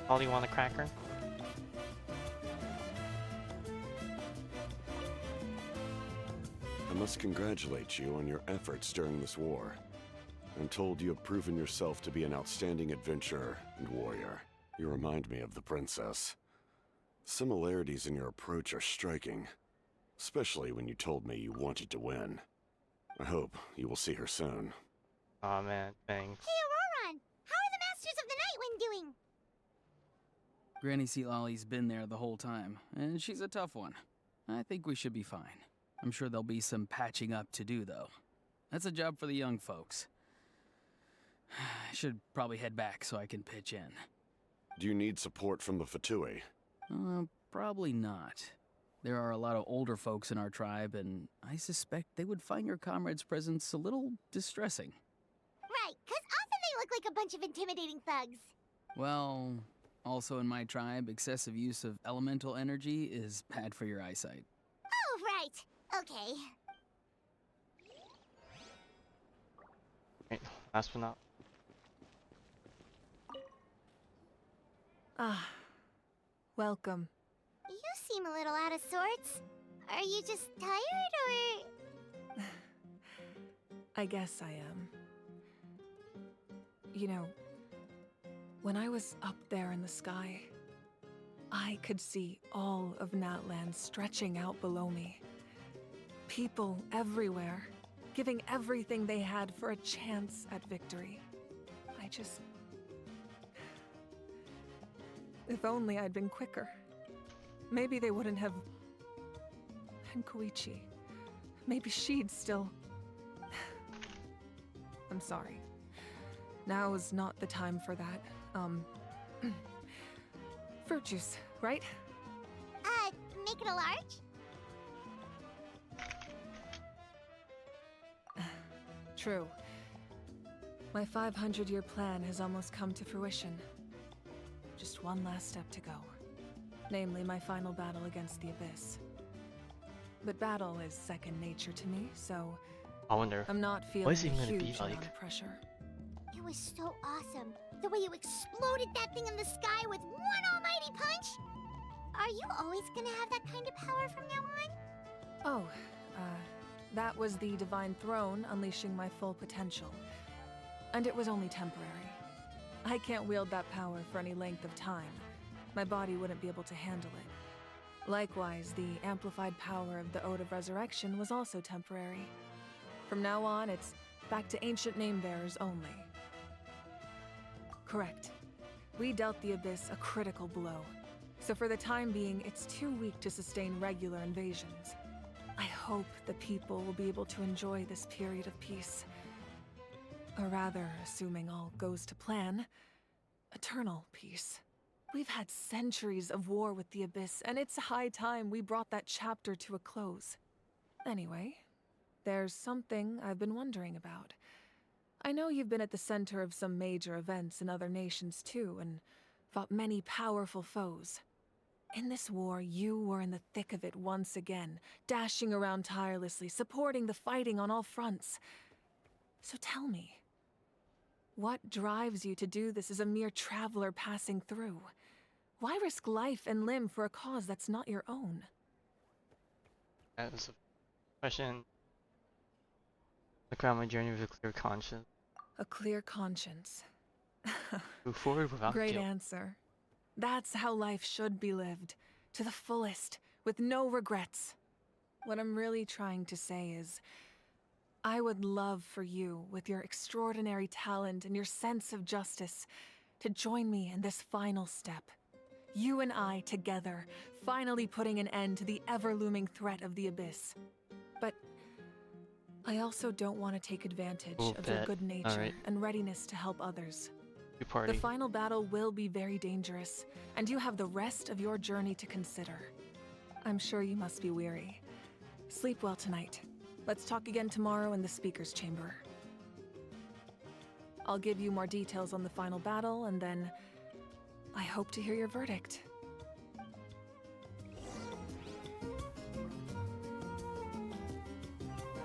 S18: Polly want a cracker?
S20: I must congratulate you on your efforts during this war. I'm told you have proven yourself to be an outstanding adventurer and warrior. You remind me of the princess. Similarities in your approach are striking, especially when you told me you wanted to win. I hope you will see her soon.
S18: Aw man, thanks.
S4: Hey, Auroron! How are the Masters of the Nightwind doing?
S10: Granny Sealolly's been there the whole time, and she's a tough one. I think we should be fine. I'm sure there'll be some patching up to do, though. That's a job for the young folks. I should probably head back so I can pitch in.
S20: Do you need support from the Fatui?
S10: Probably not. There are a lot of older folks in our tribe, and I suspect they would find your comrade's presence a little distressing.
S4: Right, 'cause often they look like a bunch of intimidating thugs.
S10: Well, also in my tribe, excessive use of elemental energy is bad for your eyesight.
S4: Oh, right. Okay.
S18: Wait, last but not.
S22: Ah, welcome.
S4: You seem a little out of sorts. Are you just tired, or...?
S22: I guess I am. You know, when I was up there in the sky, I could see all of Natlan stretching out below me. People everywhere, giving everything they had for a chance at victory. I just... If only I'd been quicker. Maybe they wouldn't have... And Koichi. Maybe she'd still... I'm sorry. Now is not the time for that. Fruit juice, right?
S4: Make it a large?
S22: True. My 500-year plan has almost come to fruition. Just one last step to go. Namely, my final battle against the Abyss. But battle is second nature to me, so...
S18: I wonder,
S22: I'm not feeling
S18: what is he
S22: a
S18: gonna be
S22: huge amount
S18: like?
S22: of pressure.
S4: It was so awesome. The way you exploded that thing in the sky with one almighty punch. Are you always gonna have that kind of power from now on?
S22: Oh, that was the Divine Throne unleashing my full potential. And it was only temporary. I can't wield that power for any length of time. My body wouldn't be able to handle it. Likewise, the amplified power of the Ode of Resurrection was also temporary. From now on, it's back to ancient name-bearers only. Correct. We dealt the Abyss a critical blow. So for the time being, it's too weak to sustain regular invasions. I hope the people will be able to enjoy this period of peace. Or rather, assuming all goes to plan, eternal peace. We've had centuries of war with the Abyss, and it's high time we brought that chapter to a close. Anyway, there's something I've been wondering about. I know you've been at the center of some major events in other nations too, and fought many powerful foes. In this war, you were in the thick of it once again, dashing around tirelessly, supporting the fighting on all fronts. So tell me, what drives you to do this as a mere traveler passing through? Why risk life and limb for a cause that's not your own?
S18: That was a question. Look around my journey with a clear conscience.
S22: A clear conscience.
S18: Move forward without
S22: Great
S18: guilt.
S22: answer. That's how life should be lived, to the fullest, with no regrets. What I'm really trying to say is, I would love for you, with your extraordinary talent and your sense of justice, to join me in this final step. You and I together, finally putting an end to the ever-looming threat of the Abyss. But I also don't want to take advantage of your good nature and readiness to help others. The final battle will be very dangerous, and you have the rest of your journey to consider. I'm sure you must be weary. Sleep well tonight. Let's talk again tomorrow in the speaker's chamber. I'll give you more details on the final battle, and then I hope to hear your verdict.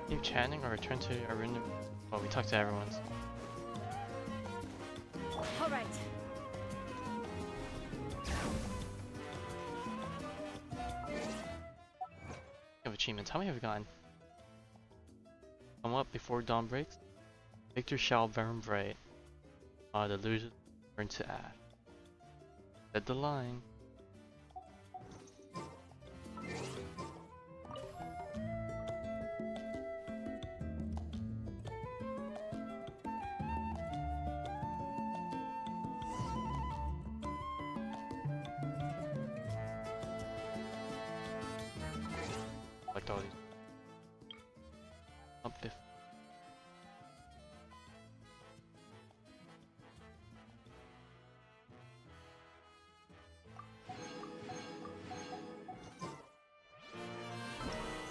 S18: Keep chatting or return to Aruna? Well, we talked to everyone.
S1: All right.
S18: Of achievements, how many have we gotten? Come up before dawn breaks. Victor shall burn bright. The loser burn to ash. Said the line. Like all these. Up if.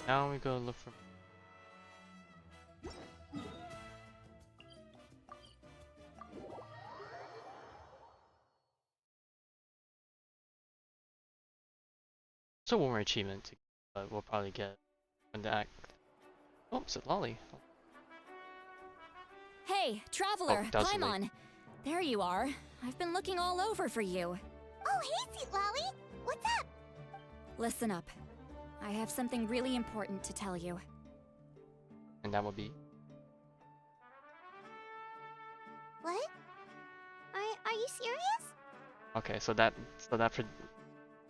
S18: Now we go look for. So one more achievement to, but we'll probably get when the act. Oh, it's a lolly.
S5: Hey, traveler,
S18: that was
S5: climb
S18: late.
S5: on. There you are. I've been looking all over for you.
S4: Oh, hey, Sweet Lolly! What's up?
S5: Listen up. I have something really important to tell you.
S18: And that will be.
S4: What? Are you serious?
S18: Okay, so that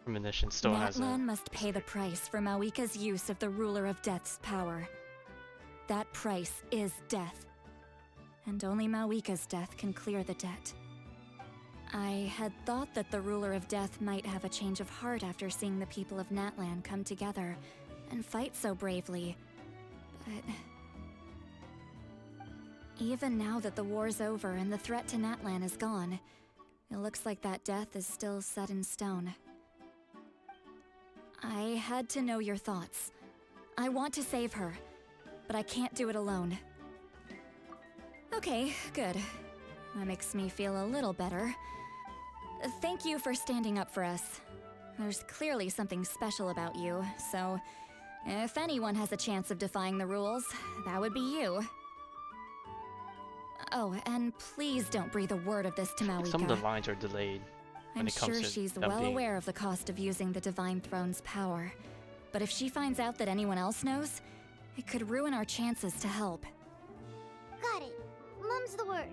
S18: premonition still has a.
S5: Natlan must pay the price for Mawika's use of the Ruler of Death's power. That price is death. And only Mawika's death can clear the debt. I had thought that the Ruler of Death might have a change of heart after seeing the people of Natlan come together and fight so bravely, but... Even now that the war's over and the threat to Natlan is gone, it looks like that death is still set in stone. I had to know your thoughts. I want to save her, but I can't do it alone. Okay, good. That makes me feel a little better. Thank you for standing up for us. There's clearly something special about you, so if anyone has a chance of defying the rules, that would be you. Oh, and please don't breathe a word of this to Mawika.
S18: Some of the lines are delayed. When
S5: I'm
S18: it comes
S5: sure
S18: to
S5: she's
S18: them
S5: well
S18: being...
S5: aware of the cost of using the Divine Throne's power. But if she finds out that anyone else knows, it could ruin our chances to help.
S4: Got it. Mum's the word.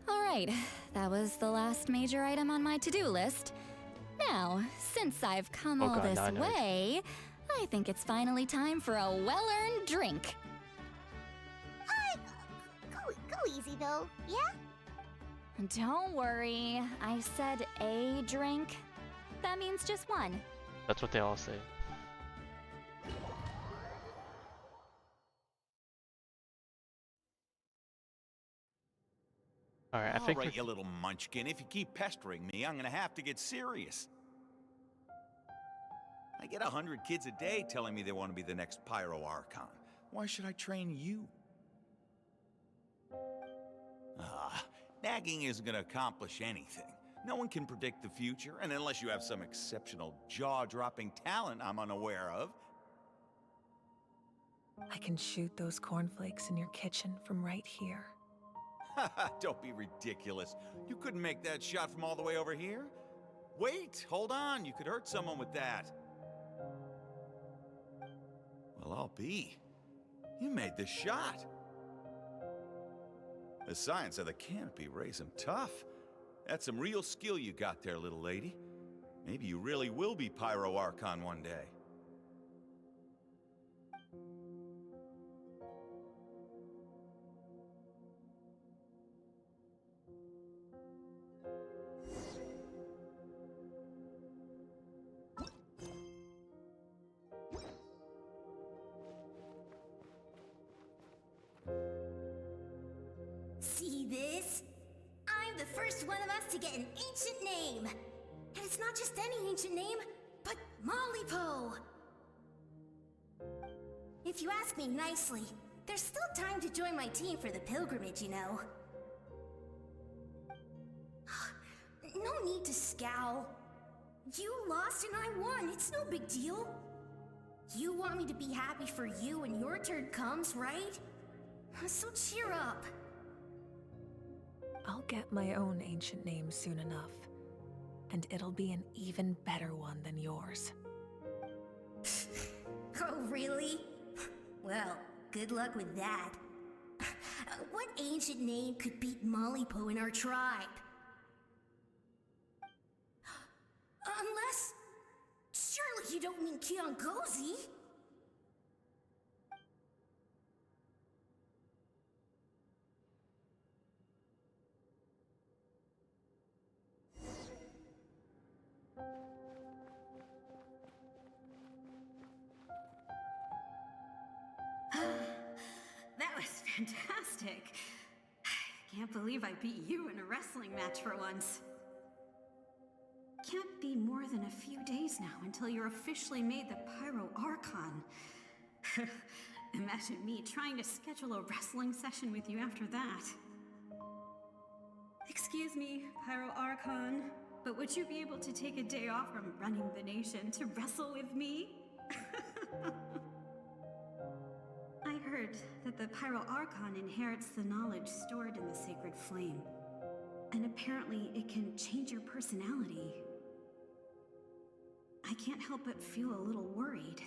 S5: Alright, that was the last major item on my to-do list. Now, since I've come all this way, I think it's finally time for a well-earned drink.
S4: Go easy, though, yeah?
S5: Don't worry, I said a drink. That means just one.
S18: That's what they all say. Alright, I think
S2: Alright, you little munchkin. If you keep pestering me, I'm gonna have to get serious. I get 100 kids a day telling me they want to be the next Pyro Archon. Why should I train you? Nagging isn't gonna accomplish anything. No one can predict the future, and unless you have some exceptional jaw-dropping talent I'm unaware of.
S22: I can shoot those cornflakes in your kitchen from right here.
S2: Don't be ridiculous. You couldn't make that shot from all the way over here? Wait, hold on. You could hurt someone with that. Well, I'll be. You made the shot. The science of the canopy raised him tough. That's some real skill you got there, little lady. Maybe you really will be Pyro Archon one day.
S3: See this? I'm the first one of us to get an ancient name. And it's not just any ancient name, but Mollypo. If you ask me nicely, there's still time to join my team for the pilgrimage, you know. No need to scowl. You lost and I won, it's no big deal. You want me to be happy for you when your turn comes, right? So cheer up.
S22: I'll get my own ancient name soon enough. And it'll be an even better one than yours.
S3: Oh, really? Well, good luck with that. What ancient name could beat Mollypo in our tribe? Unless... surely you don't mean Kiangozi?
S16: That was fantastic. Can't believe I beat you in a wrestling match for once. Can't be more than a few days now until you're officially made the Pyro Archon. Imagine me trying to schedule a wrestling session with you after that. Excuse me, Pyro Archon, but would you be able to take a day off from running the nation to wrestle with me? I heard that the Pyro Archon inherits the knowledge stored in the sacred flame. And apparently it can change your personality. I can't help but feel a little worried.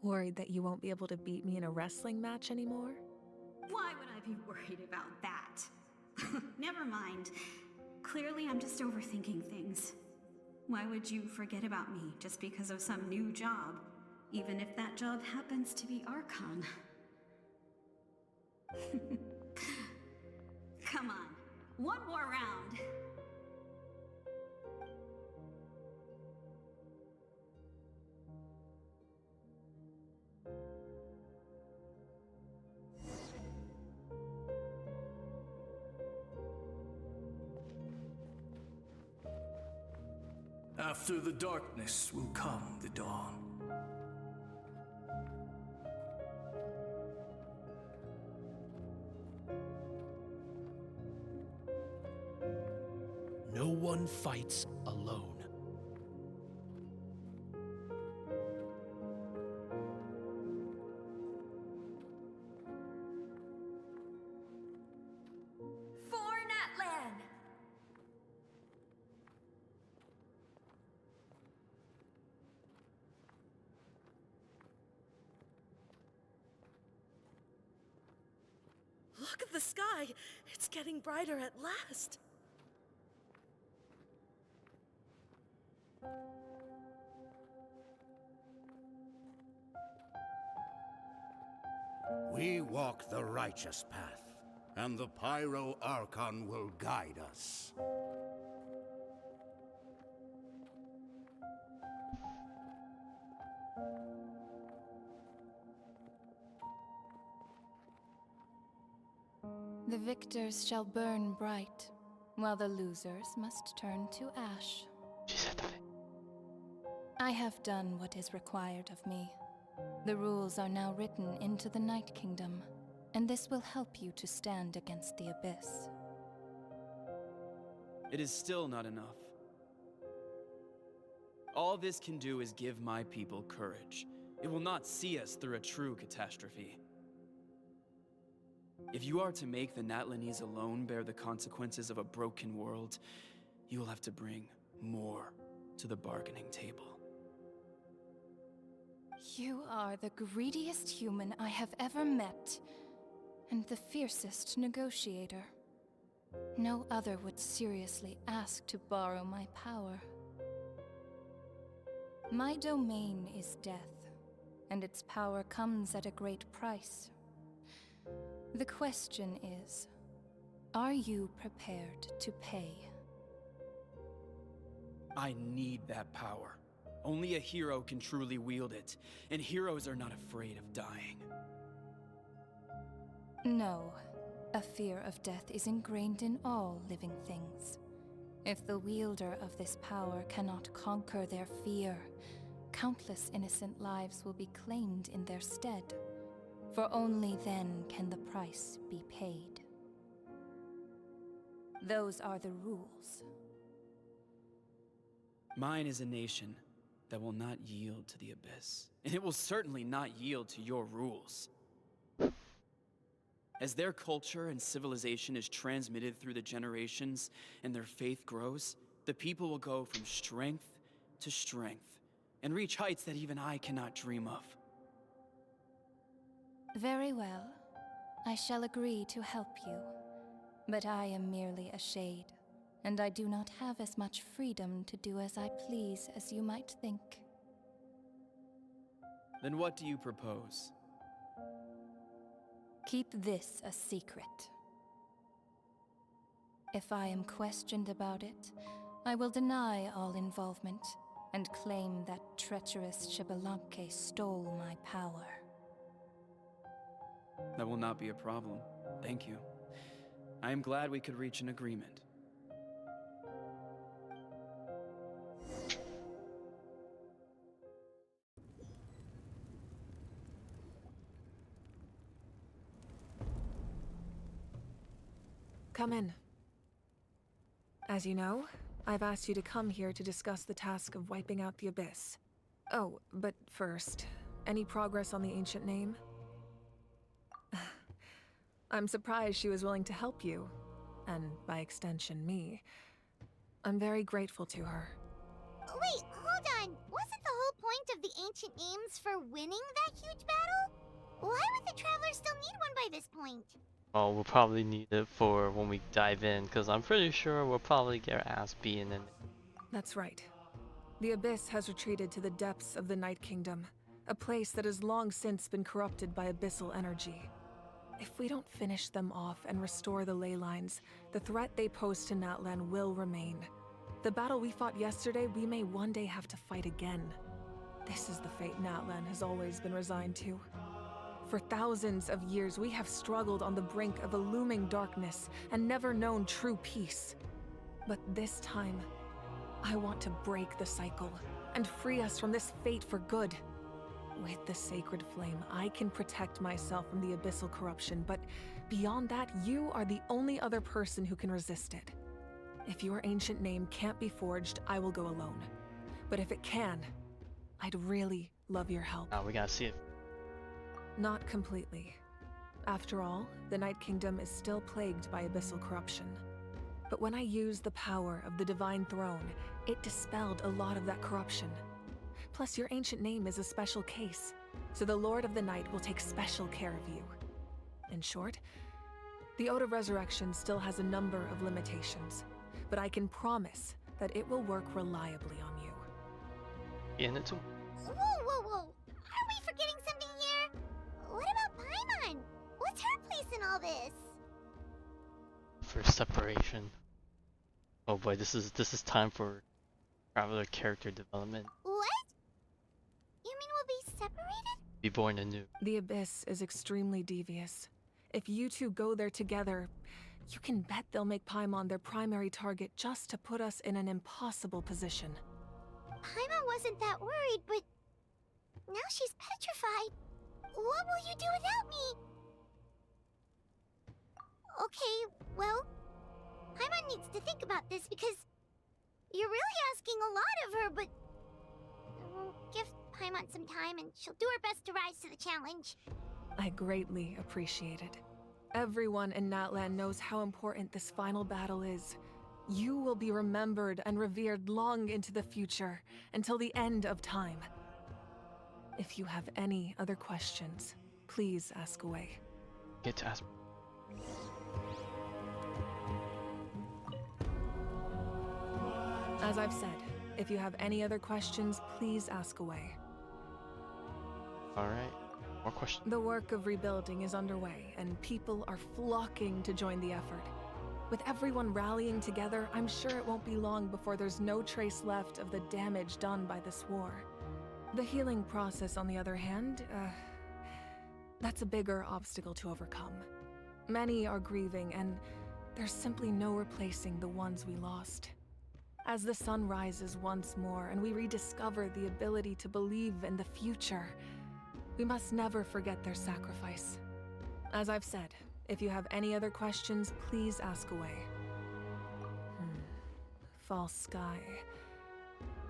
S22: Worried that you won't be able to beat me in a wrestling match anymore?
S16: Why would I be worried about that? Never mind. Clearly I'm just overthinking things. Why would you forget about me just because of some new job? Even if that job happens to be Archon. Come on, one more round.
S21: After the darkness will come the dawn.
S19: No one fights alone.
S16: For Natlan!
S23: Look at the sky! It's getting brighter at last!
S21: We walk the righteous path, and the Pyro Archon will guide us.
S24: The victors shall burn bright, while the losers must turn to ash. I have done what is required of me. The rules are now written into the Night Kingdom, and this will help you to stand against the Abyss.
S15: It is still not enough. All this can do is give my people courage. It will not see us through a true catastrophe. If you are to make the Natlanese alone bear the consequences of a broken world, you will have to bring more to the bargaining table.
S24: You are the greediest human I have ever met, and the fiercest negotiator. No other would seriously ask to borrow my power. My domain is death, and its power comes at a great price. The question is, are you prepared to pay?
S15: I need that power. Only a hero can truly wield it, and heroes are not afraid of dying.
S24: No, a fear of death is ingrained in all living things. If the wielder of this power cannot conquer their fear, countless innocent lives will be claimed in their stead. For only then can the price be paid. Those are the rules.
S15: Mine is a nation that will not yield to the Abyss, and it will certainly not yield to your rules. As their culture and civilization is transmitted through the generations and their faith grows, the people will go from strength to strength and reach heights that even I cannot dream of.
S24: Very well. I shall agree to help you. But I am merely a shade, and I do not have as much freedom to do as I please as you might think.
S15: Then what do you propose?
S24: Keep this a secret. If I am questioned about it, I will deny all involvement and claim that treacherous Xbalanque stole my power.
S15: That will not be a problem. Thank you. I am glad we could reach an agreement.
S22: Come in. As you know, I've asked you to come here to discuss the task of wiping out the Abyss. Oh, but first, any progress on the ancient name? I'm surprised she was willing to help you, and by extension, me. I'm very grateful to her.
S4: Wait, hold on. Wasn't the whole point of the ancient names for winning that huge battle? Why would the Travelers still need one by this point?
S18: Oh, we'll probably need it for when we dive in, because I'm pretty sure we'll probably get our ass beaten in it.
S22: That's right. The Abyss has retreated to the depths of the Night Kingdom, a place that has long since been corrupted by abyssal energy. If we don't finish them off and restore the ley lines, the threat they pose to Natlan will remain. The battle we fought yesterday, we may one day have to fight again. This is the fate Natlan has always been resigned to. For thousands of years, we have struggled on the brink of a looming darkness and never known true peace. But this time, I want to break the cycle and free us from this fate for good. With the sacred flame, I can protect myself from the abyssal corruption, but beyond that, you are the only other person who can resist it. If your ancient name can't be forged, I will go alone. But if it can, I'd really love your help.
S18: Oh, we gotta see it.
S22: Not completely. After all, the Night Kingdom is still plagued by abyssal corruption. But when I used the power of the Divine Throne, it dispelled a lot of that corruption. Plus, your ancient name is a special case, so the Lord of the Night will take special care of you. In short, the Ode of Resurrection still has a number of limitations, but I can promise that it will work reliably on you.
S18: In it too.
S4: Whoa, whoa, whoa! Are we forgetting something here? What about Paimon? What's her place in all this?
S18: For separation. Oh boy, this is time for Traveler character development.
S4: What? You mean we'll be separated?
S18: Be born anew.
S22: The Abyss is extremely devious. If you two go there together, you can bet they'll make Paimon their primary target just to put us in an impossible position.
S4: Paimon wasn't that worried, but now she's petrified. What will you do without me? Okay, well, Paimon needs to think about this because you're really asking a lot of her, but we'll give Paimon some time and she'll do her best to rise to the challenge.
S22: I greatly appreciate it. Everyone in Natlan knows how important this final battle is. You will be remembered and revered long into the future, until the end of time. If you have any other questions, please ask away.
S18: Get to ask.
S22: As I've said, if you have any other questions, please ask away.
S18: Alright, more questions.
S22: The work of rebuilding is underway, and people are flocking to join the effort. With everyone rallying together, I'm sure it won't be long before there's no trace left of the damage done by this war. The healing process, on the other hand, that's a bigger obstacle to overcome. Many are grieving, and there's simply no replacing the ones we lost. As the sun rises once more and we rediscover the ability to believe in the future, we must never forget their sacrifice. As I've said, if you have any other questions, please ask away. False sky.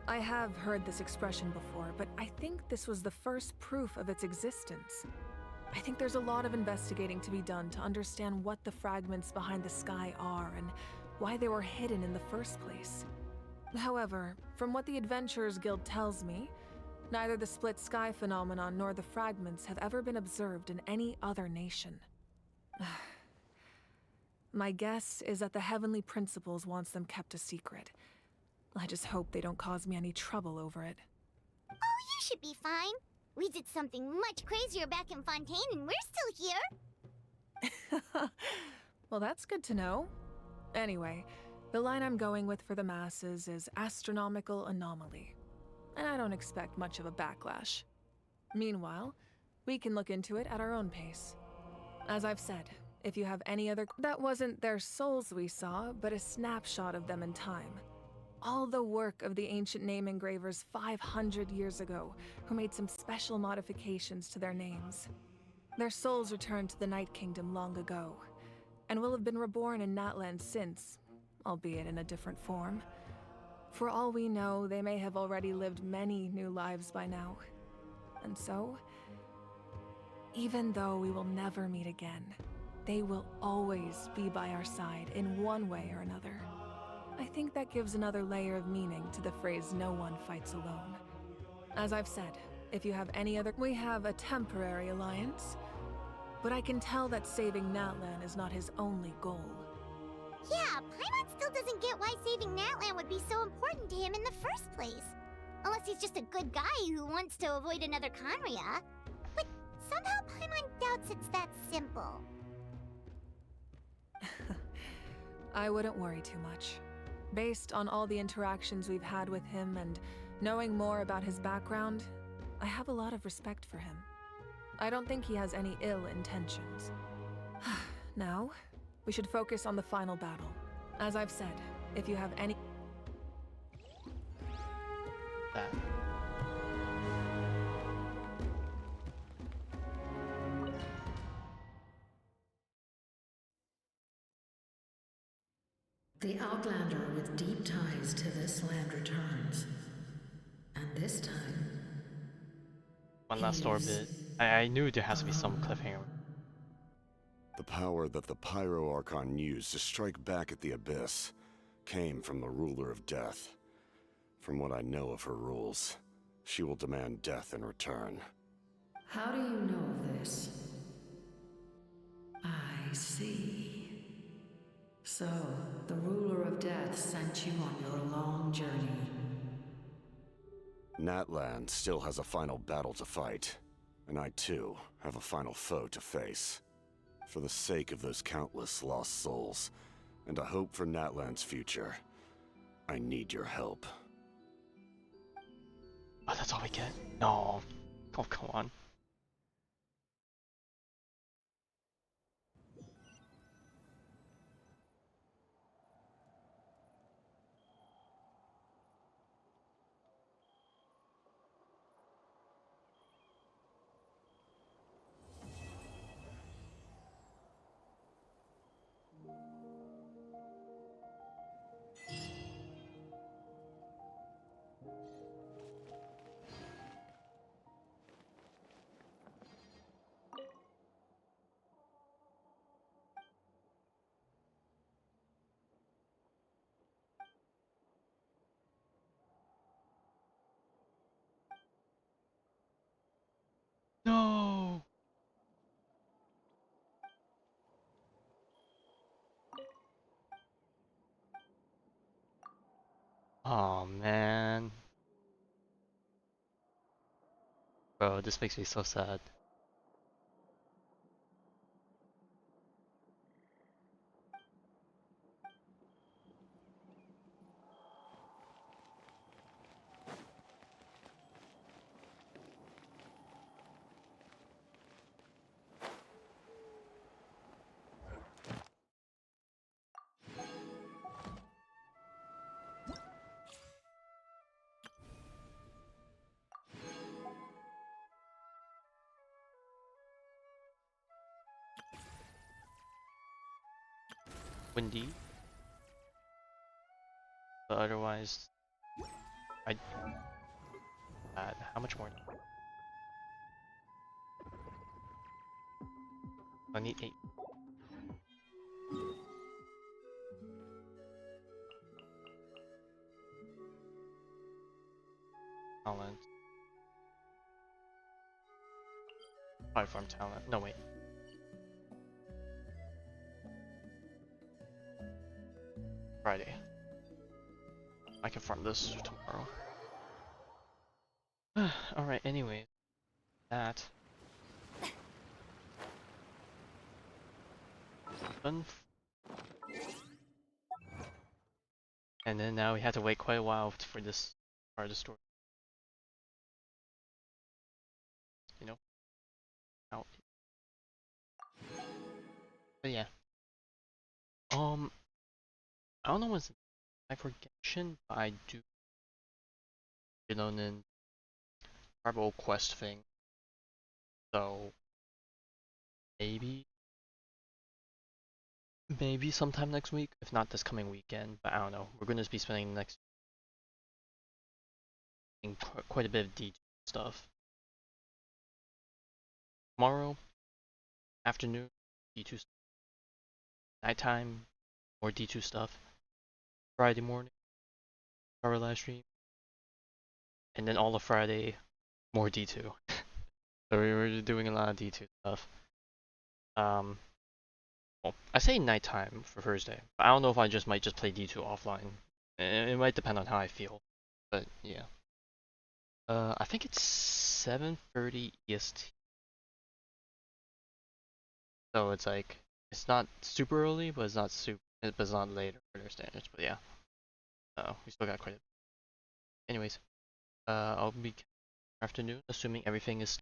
S22: I have heard this expression before, but I think this was the first proof of its existence. I think there's a lot of investigating to be done to understand what the fragments behind the sky are and why they were hidden in the first place. However, from what the Adventurers Guild tells me, neither the split sky phenomenon nor the fragments have ever been observed in any other nation. My guess is that the Heavenly Principles wants them kept a secret. I just hope they don't cause me any trouble over it.
S4: Oh, you should be fine. We did something much crazier back in Fontaine and we're still here.
S22: Well, that's good to know. Anyway, the line I'm going with for the masses is astronomical anomaly. And I don't expect much of a backlash. Meanwhile, we can look into it at our own pace. As I've said, if you have any other... That wasn't their souls we saw, but a snapshot of them in time. All the work of the ancient name engravers 500 years ago, who made some special modifications to their names. Their souls returned to the Night Kingdom long ago, and will have been reborn in Natlan since, albeit in a different form. For all we know, they may have already lived many new lives by now. And so, even though we will never meet again, they will always be by our side in one way or another. I think that gives another layer of meaning to the phrase "no one fights alone." As I've said, if you have any other... We have a temporary alliance, but I can tell that saving Natlan is not his only goal.
S4: Yeah, Paimon still doesn't get why saving Natlan would be so important to him in the first place. Unless he's just a good guy who wants to avoid another Conria. But somehow Paimon doubts it's that simple.
S22: I wouldn't worry too much. Based on all the interactions we've had with him and knowing more about his background, I have a lot of respect for him. I don't think he has any ill intentions. Now, we should focus on the final battle. As I've said, if you have any...
S18: That.
S9: The Outlander with deep ties to this land returns. And this time...
S18: One last orbit. I knew there has to be some cliffhanger.
S20: The power that the Pyro Archon used to strike back at the Abyss came from the Ruler of Death. From what I know of her rules, she will demand death in return.
S9: How do you know this? I see. So, the Ruler of Death sent you on your long journey.
S20: Natlan still has a final battle to fight, and I too have a final foe to face. For the sake of those countless lost souls, and a hope for Natlan's future, I need your help.
S18: Oh, that's all we get? No. Oh, come on. No. Oh man. Bro, this makes me so sad. windy. But otherwise, how much more? I need 8. Talent. 5 farm talent. No, wait. Friday. I can farm this tomorrow. Alright, anyway. That. Done. And then now we had to wait quite a while for this part of the story. You know? Out. But yeah. I don't know what's I forget, but I do, you know, in tribal quest thing. So maybe sometime next week, if not this coming weekend. But I don't know. We're gonna be spending the next quite a bit of D2 stuff. Tomorrow afternoon, D2 stuff. Nighttime, more D2 stuff. Friday morning, our live stream, and then all of Friday, more D2. So we were doing a lot of D2 stuff. Well, I say nighttime for Thursday, but I don't know if I might just play D2 offline. It might depend on how I feel, but yeah. I think it's 7:30 EST. So it's like, it's not super early, but it's not late for their standards, but yeah. We still got quite a bit. Anyways, I'll be afternoon, assuming everything is